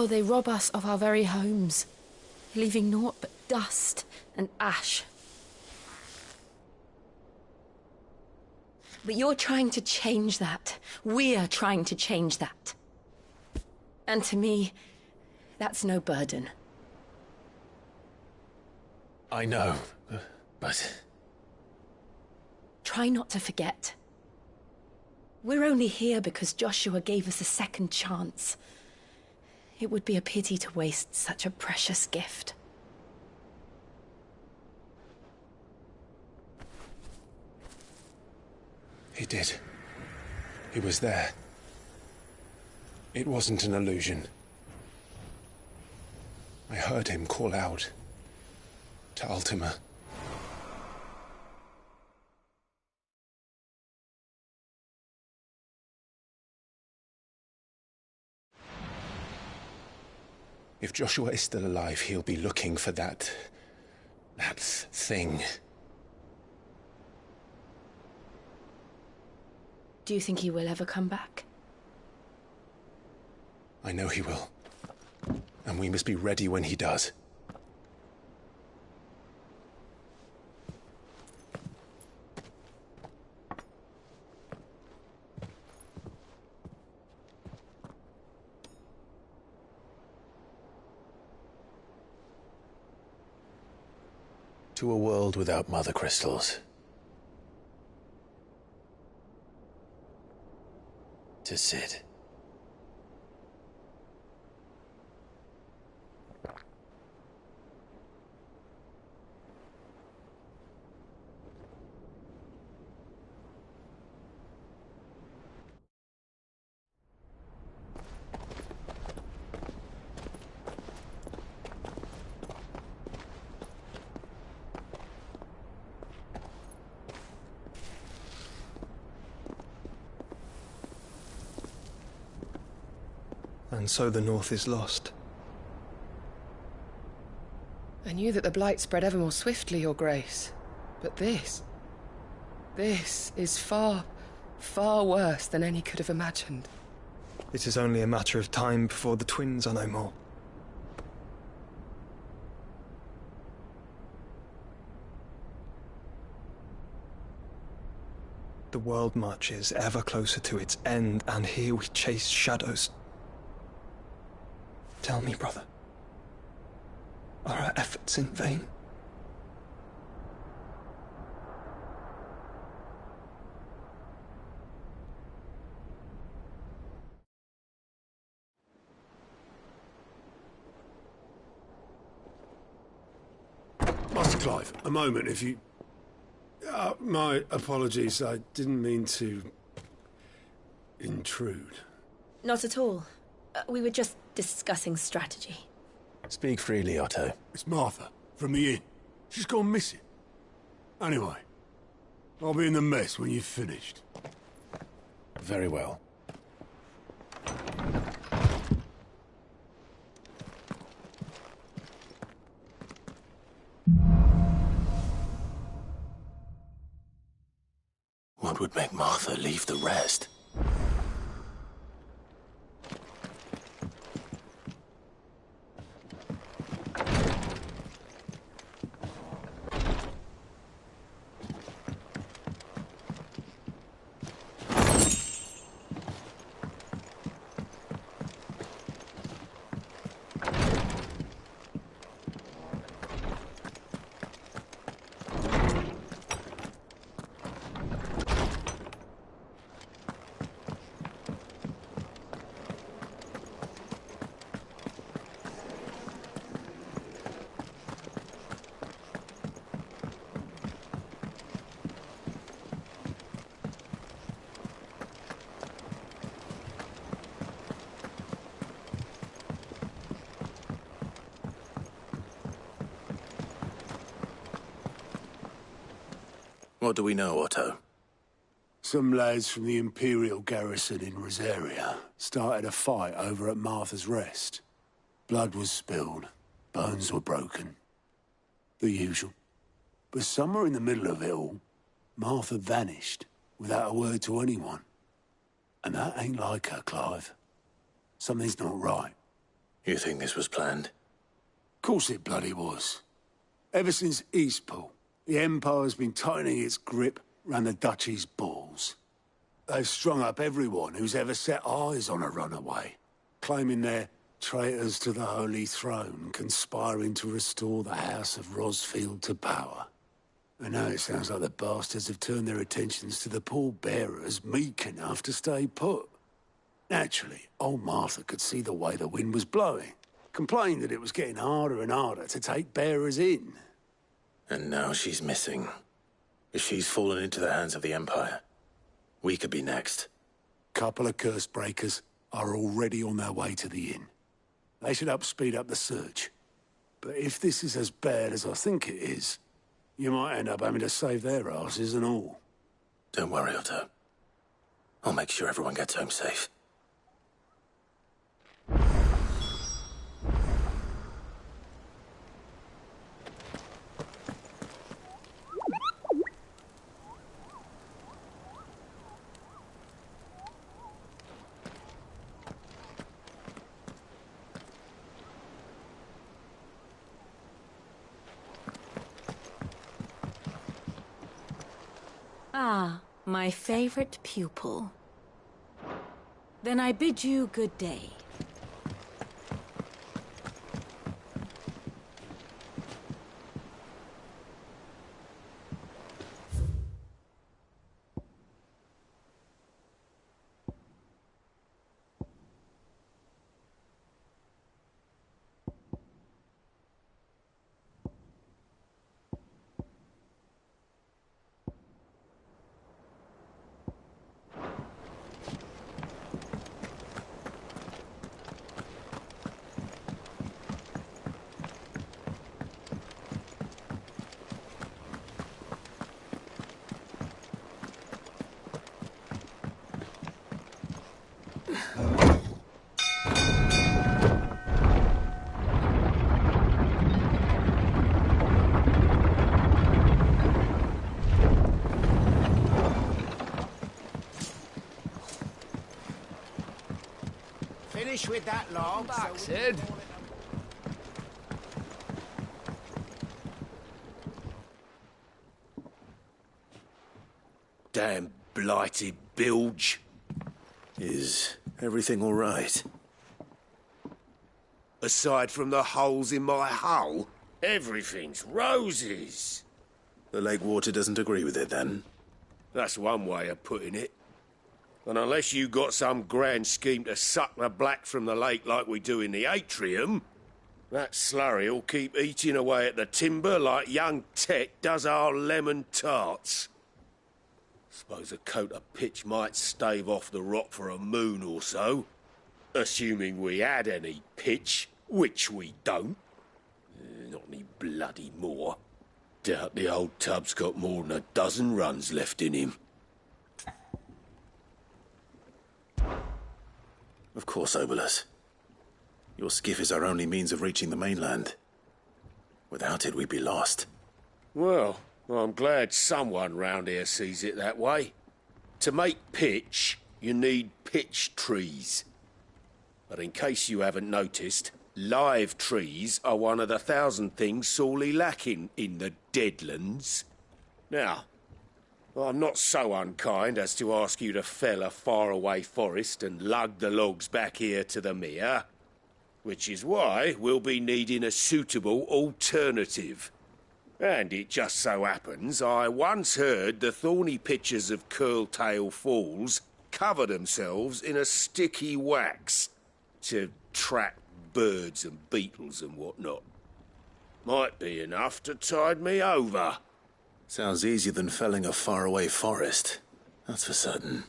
Speaker 11: they rob us of our very homes, leaving naught but dust and ash. But you're trying to change that. We're trying to change that. And to me, that's no burden.
Speaker 1: I know, but...
Speaker 11: Try not to forget. We're only here because Joshua gave us a second chance. It would be a pity to waste such a precious gift.
Speaker 1: He did. He was there. It wasn't an illusion. I heard him call out to Ultima. If Joshua is still alive, he'll be looking for that thing.
Speaker 11: Do you think he will ever come back?
Speaker 1: I know he will. And we must be ready when he does. To a world without mother crystals. To Sid.
Speaker 3: And so the North is lost.
Speaker 9: I knew that the Blight spread ever more swiftly, Your Grace. But this is far, far worse than any could have imagined.
Speaker 3: It is only a matter of time before the twins are no more. The world marches ever closer to its end, and here we chase shadows. Tell me, brother, are our efforts in vain?
Speaker 19: Master Clive, a moment, if you... my apologies, I didn't mean to... intrude.
Speaker 11: Not at all. We were just discussing strategy.
Speaker 1: Speak freely, Otto.
Speaker 19: It's Martha, from the inn. She's gone missing. Anyway, I'll be in the mess when you've finished.
Speaker 1: Very well. What would make Martha leave the rest? What do we know, Otto?
Speaker 19: Some lads from the Imperial garrison in Rosaria started a fight over at Martha's Rest. Blood was spilled, bones were broken. The usual. But somewhere in the middle of it all, Martha vanished without a word to anyone. And that ain't like her, Clive. Something's not right.
Speaker 1: You think this was planned?
Speaker 19: Course it bloody was. Ever since Eastpool, the Empire's been tightening its grip round the Duchy's balls. They've strung up everyone who's ever set eyes on a runaway, claiming they're traitors to the Holy Throne, conspiring to restore the House of Rosfield to power. And now it sounds like the bastards have turned their attentions to the pallbearers meek enough to stay put. Naturally, old Martha could see the way the wind was blowing, complained that it was getting harder and harder to take bearers in.
Speaker 1: And now she's missing. If she's fallen into the hands of the Empire, we could be next.
Speaker 19: Couple of curse breakers are already on their way to the inn. They should speed up the search. But if this is as bad as I think it is, you might end up having to save their asses and all.
Speaker 1: Don't worry, Otto. I'll make sure everyone gets home safe.
Speaker 22: Ah, my favorite pupil. Then I bid you good day.
Speaker 17: Finish with that log.
Speaker 10: Back, Sid.
Speaker 6: Damn blighted bilge.
Speaker 1: Is everything all right?
Speaker 6: Aside from the holes in my hull, everything's roses.
Speaker 1: The lake water doesn't agree with it, then?
Speaker 6: That's one way of putting it. And unless you got some grand scheme to suck the black from the lake like we do in the atrium, that slurry'll keep eating away at the timber like young Tet does our lemon tarts. Suppose a coat of pitch might stave off the rot for a moon or so. Assuming we had any pitch, which we don't. Not any bloody more. Doubt the old tub's got more than a dozen runs left in him.
Speaker 1: Of course, Obolus. Your skiff is our only means of reaching the mainland. Without it, we'd be lost.
Speaker 6: Well, I'm glad someone round here sees it that way. To make pitch, you need pitch trees. But in case you haven't noticed, live trees are one of the 1,000 things sorely lacking in the Deadlands. Now, I'm not so unkind as to ask you to fell a faraway forest and lug the logs back here to the mere, which is why we'll be needing a suitable alternative. And it just so happens I once heard the thorny pitchers of Curltail Falls cover themselves in a sticky wax to trap birds and beetles and whatnot. Might be enough to tide me over.
Speaker 1: Sounds easier than felling a faraway forest. That's for certain.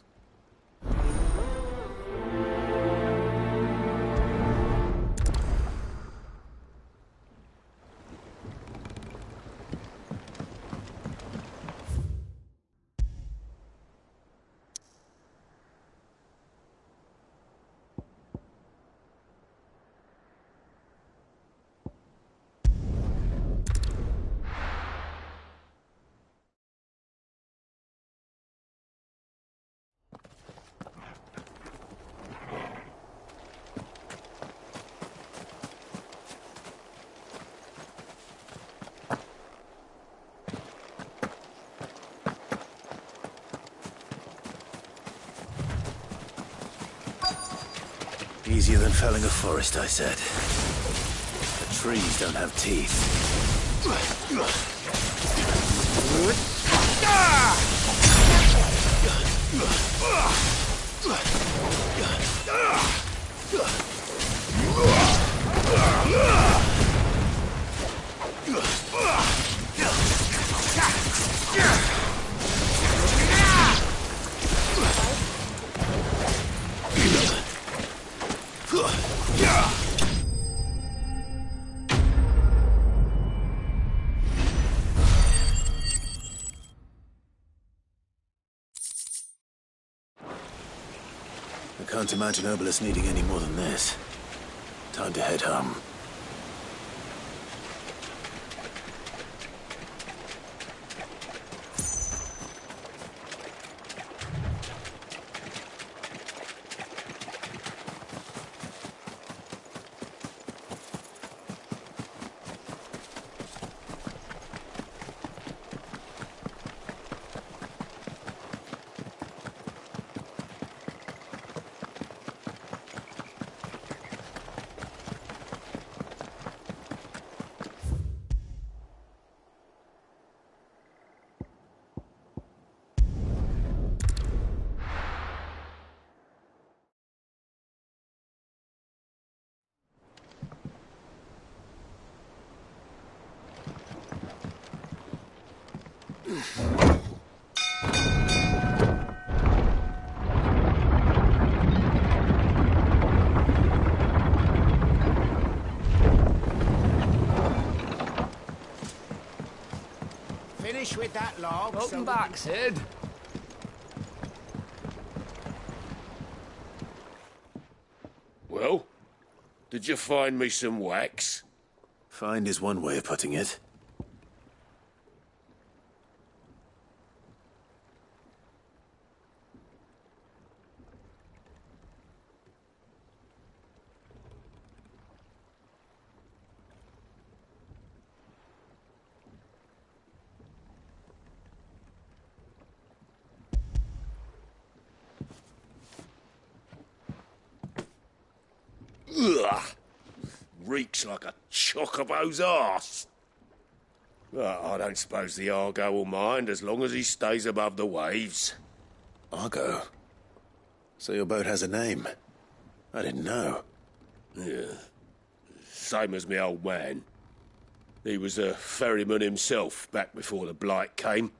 Speaker 1: Easier than felling a forest, I said. The trees don't have teeth. I can't imagine Obelisk needing any more than this. Time to head home.
Speaker 17: Finish with that log.
Speaker 10: Welcome back, Sid.
Speaker 6: Well, did you find me some wax?
Speaker 1: Find is one way of putting it.
Speaker 6: Ugh! Reeks like a chocobo's arse. Well, I don't suppose the Argo will mind as long as he stays above the waves.
Speaker 1: Argo? So your boat has a name? I didn't know.
Speaker 6: Yeah. Same as me old man. He was a ferryman himself back before the Blight came.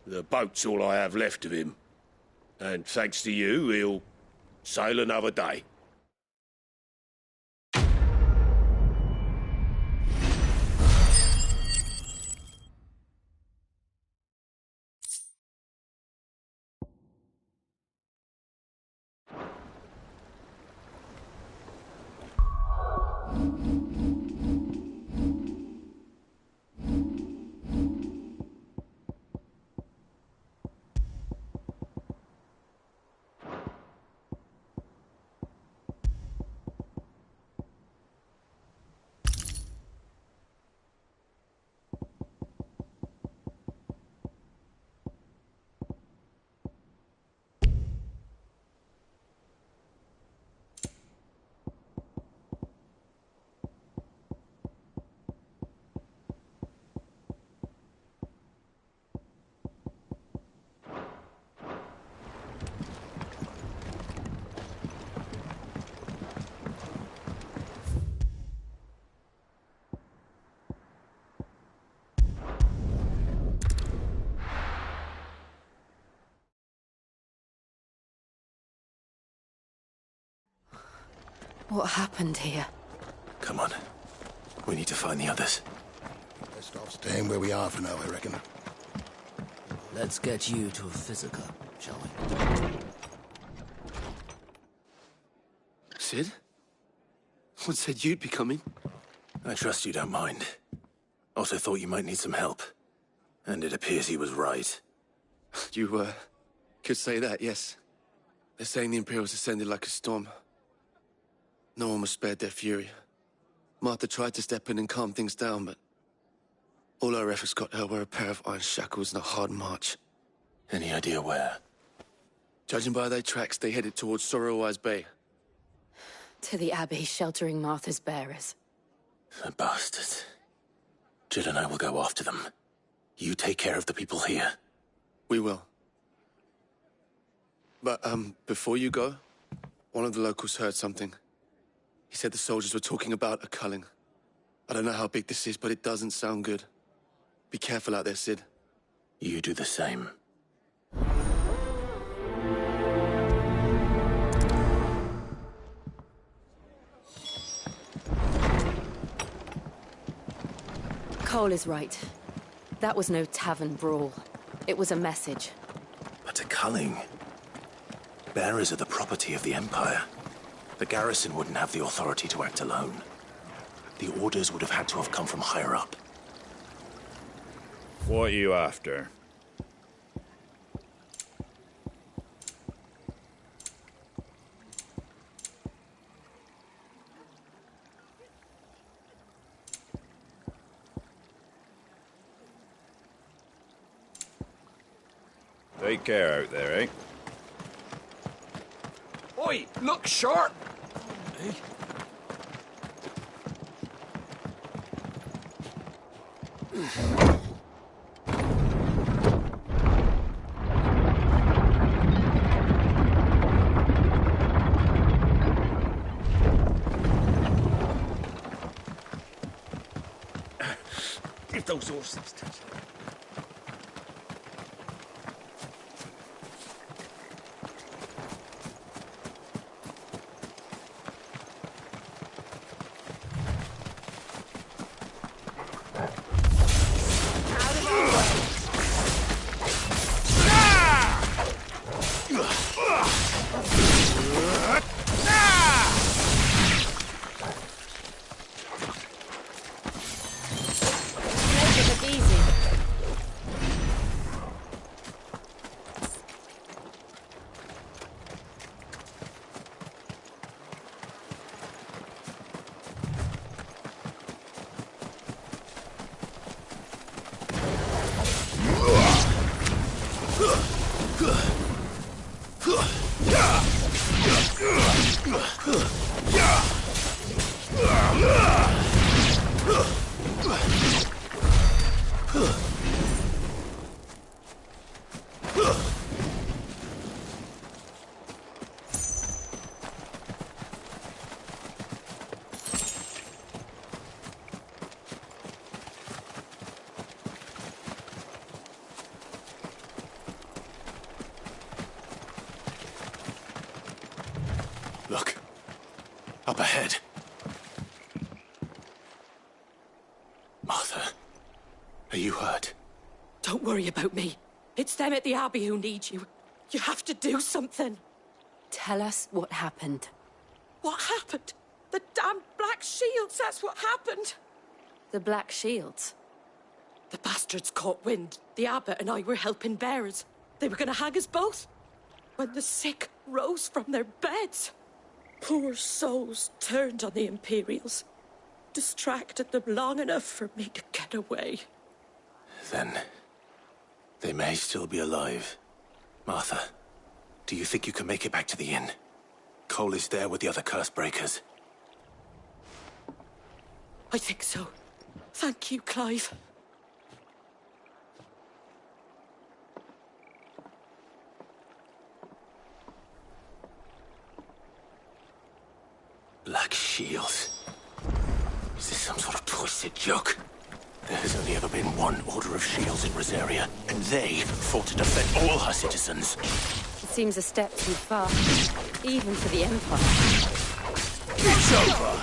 Speaker 6: The boat's all I have left of him. And thanks to you, he'll sail another day.
Speaker 11: What happened here?
Speaker 1: Come on. We need to find the others.
Speaker 2: Best off staying where we are for now, I reckon.
Speaker 10: Let's get you to a physical, shall we?
Speaker 16: Sid? What said you'd be coming?
Speaker 1: I trust you don't mind. Also thought you might need some help. And it appears he was right.
Speaker 16: You, could say that, yes. They're saying the Imperials ascended like a storm. No one was spared their fury. Martha tried to step in and calm things down, but all our efforts got her were a pair of iron shackles and a hard march.
Speaker 1: Any idea where?
Speaker 16: Judging by their tracks, they headed towards Sorrowwise Bay.
Speaker 11: To the Abbey sheltering Martha's bearers.
Speaker 1: The bastards. Jill and I will go after them. You take care of the people here.
Speaker 16: We will. But, before you go, one of the locals heard something. He said the soldiers were talking about a culling. I don't know how big this is, but it doesn't sound good. Be careful out there, Sid.
Speaker 1: You do the same.
Speaker 11: Cole is right. That was no tavern brawl. It was a message.
Speaker 1: But a culling? Bearers are the property of the Empire. The garrison wouldn't have the authority to act alone. The orders would have had to have come from higher up.
Speaker 8: What are you after? Take care out there, eh?
Speaker 17: Oi, look sharp! Eh? If those horses touch it.
Speaker 1: Look. Up ahead. Martha, are you hurt?
Speaker 13: Don't worry about me. It's them at the Abbey who need you. You have to do something.
Speaker 11: Tell us what happened.
Speaker 13: What happened? The damn Black Shields, that's what happened.
Speaker 11: The Black Shields?
Speaker 13: The bastards caught wind. The abbot and I were helping bearers. They were going to hang us both. When the sick rose from their beds, poor souls turned on the Imperials. Distracted them long enough for me to get away.
Speaker 1: Then, they may still be alive. Martha, do you think you can make it back to the inn? Cole is there with the other curse breakers.
Speaker 13: I think so. Thank you, Clive.
Speaker 1: Black Shields. Is this some sort of twisted joke? There has only ever been one Order of Shields in Rosaria, and they fought to defend all her citizens.
Speaker 11: It seems a step too far, even for the Empire.
Speaker 1: It's over!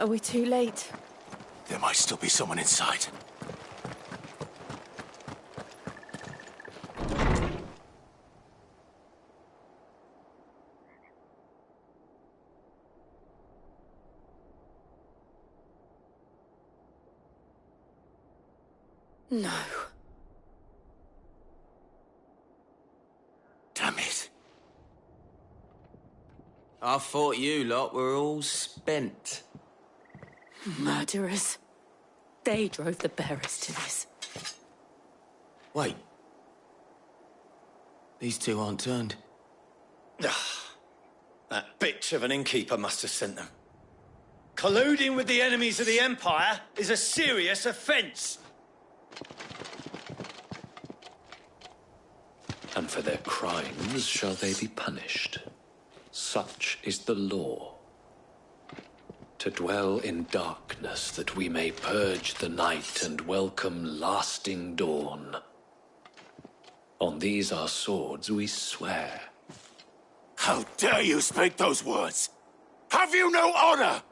Speaker 11: Are we too late?
Speaker 1: There might still be someone inside.
Speaker 11: No.
Speaker 1: Damn it.
Speaker 10: I thought you lot were all spent.
Speaker 13: Murderers. They drove the bearers to this.
Speaker 10: Wait. These two aren't turned.
Speaker 12: That bitch of an innkeeper must have sent them. Colluding with the enemies of the Empire is a serious offence.
Speaker 4: And for their crimes shall they be punished. Such is the law. To dwell in darkness that we may purge the night and welcome lasting dawn. On these our swords we swear.
Speaker 1: How dare you speak those words? Have you no honor?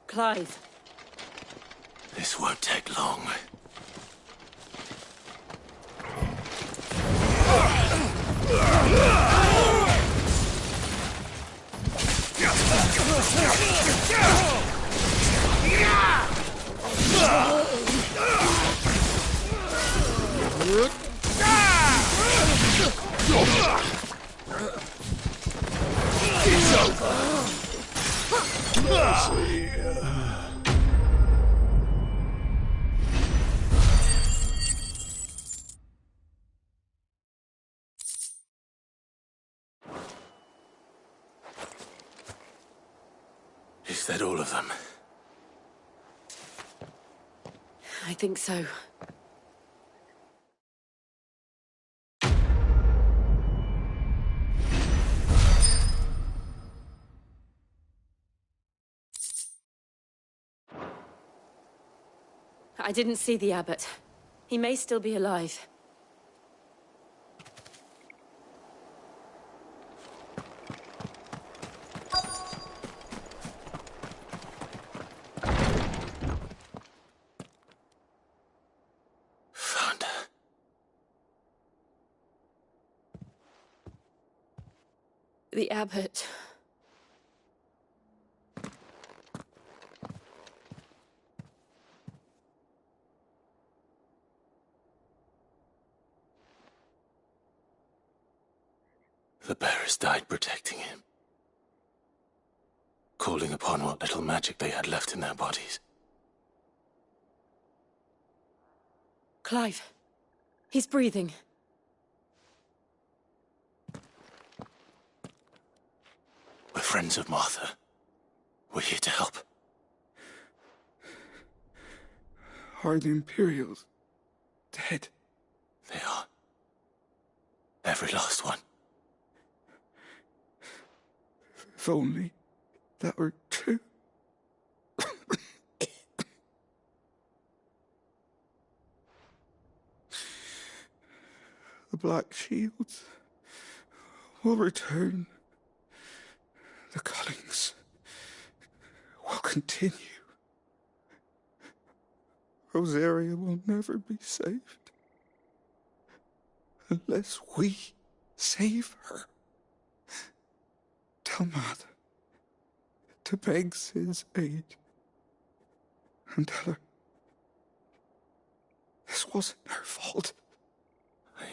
Speaker 13: Clive.
Speaker 1: This won't take long. Is that all of them?
Speaker 13: I think so. I didn't see the abbot. He may still be alive.
Speaker 1: Found her.
Speaker 13: The abbot.
Speaker 1: The bearers died protecting him. Calling upon what little magic they had left in their bodies.
Speaker 13: Clive. He's breathing.
Speaker 1: We're friends of Martha. We're here to help.
Speaker 19: Are the Imperials dead?
Speaker 1: They are. Every last one.
Speaker 19: If only that were true. The Black Shields will return. The Cullings will continue. Rosaria will never be saved unless we save her. Tell Mother to beg Sid's aid and tell her this wasn't her fault.
Speaker 1: I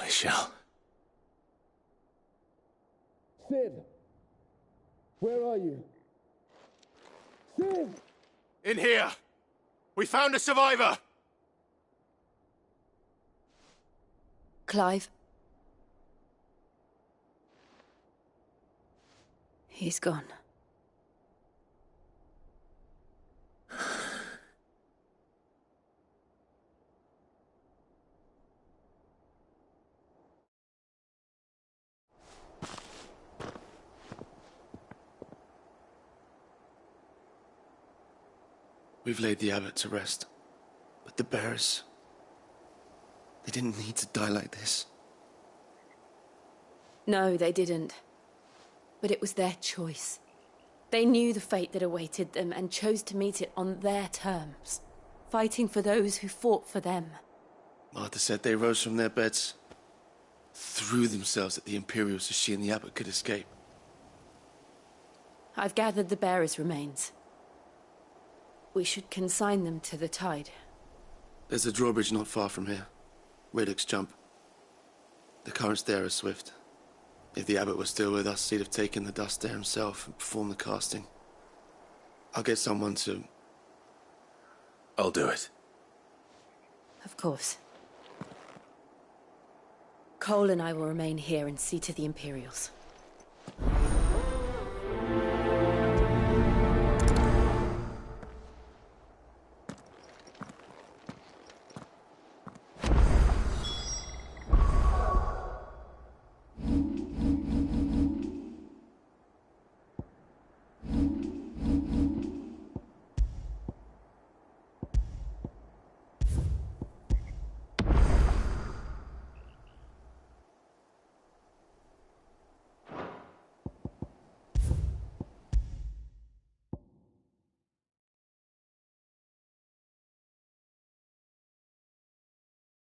Speaker 1: shall.
Speaker 21: Sid! Where are you? Sid!
Speaker 1: In here! We found a survivor!
Speaker 13: Clive. He's gone.
Speaker 16: We've laid the abbot to rest. But the bearers... they didn't need to die like this.
Speaker 13: No, they didn't. But it was their choice.
Speaker 11: They knew the fate that awaited them and chose to meet it on their terms, fighting for those who fought for them.
Speaker 16: Martha said they rose from their beds, threw themselves at the Imperials so she and the Abbot could escape.
Speaker 11: I've gathered the bearers' remains. We should consign them to the tide.
Speaker 16: There's a drawbridge not far from here. Radix Jump. The currents there are swift. If the Abbot was still with us, he'd have taken the dust there himself and performed the casting. I'll get someone to...
Speaker 1: I'll do it.
Speaker 11: Of course. Cole and I will remain here and see to the Imperials.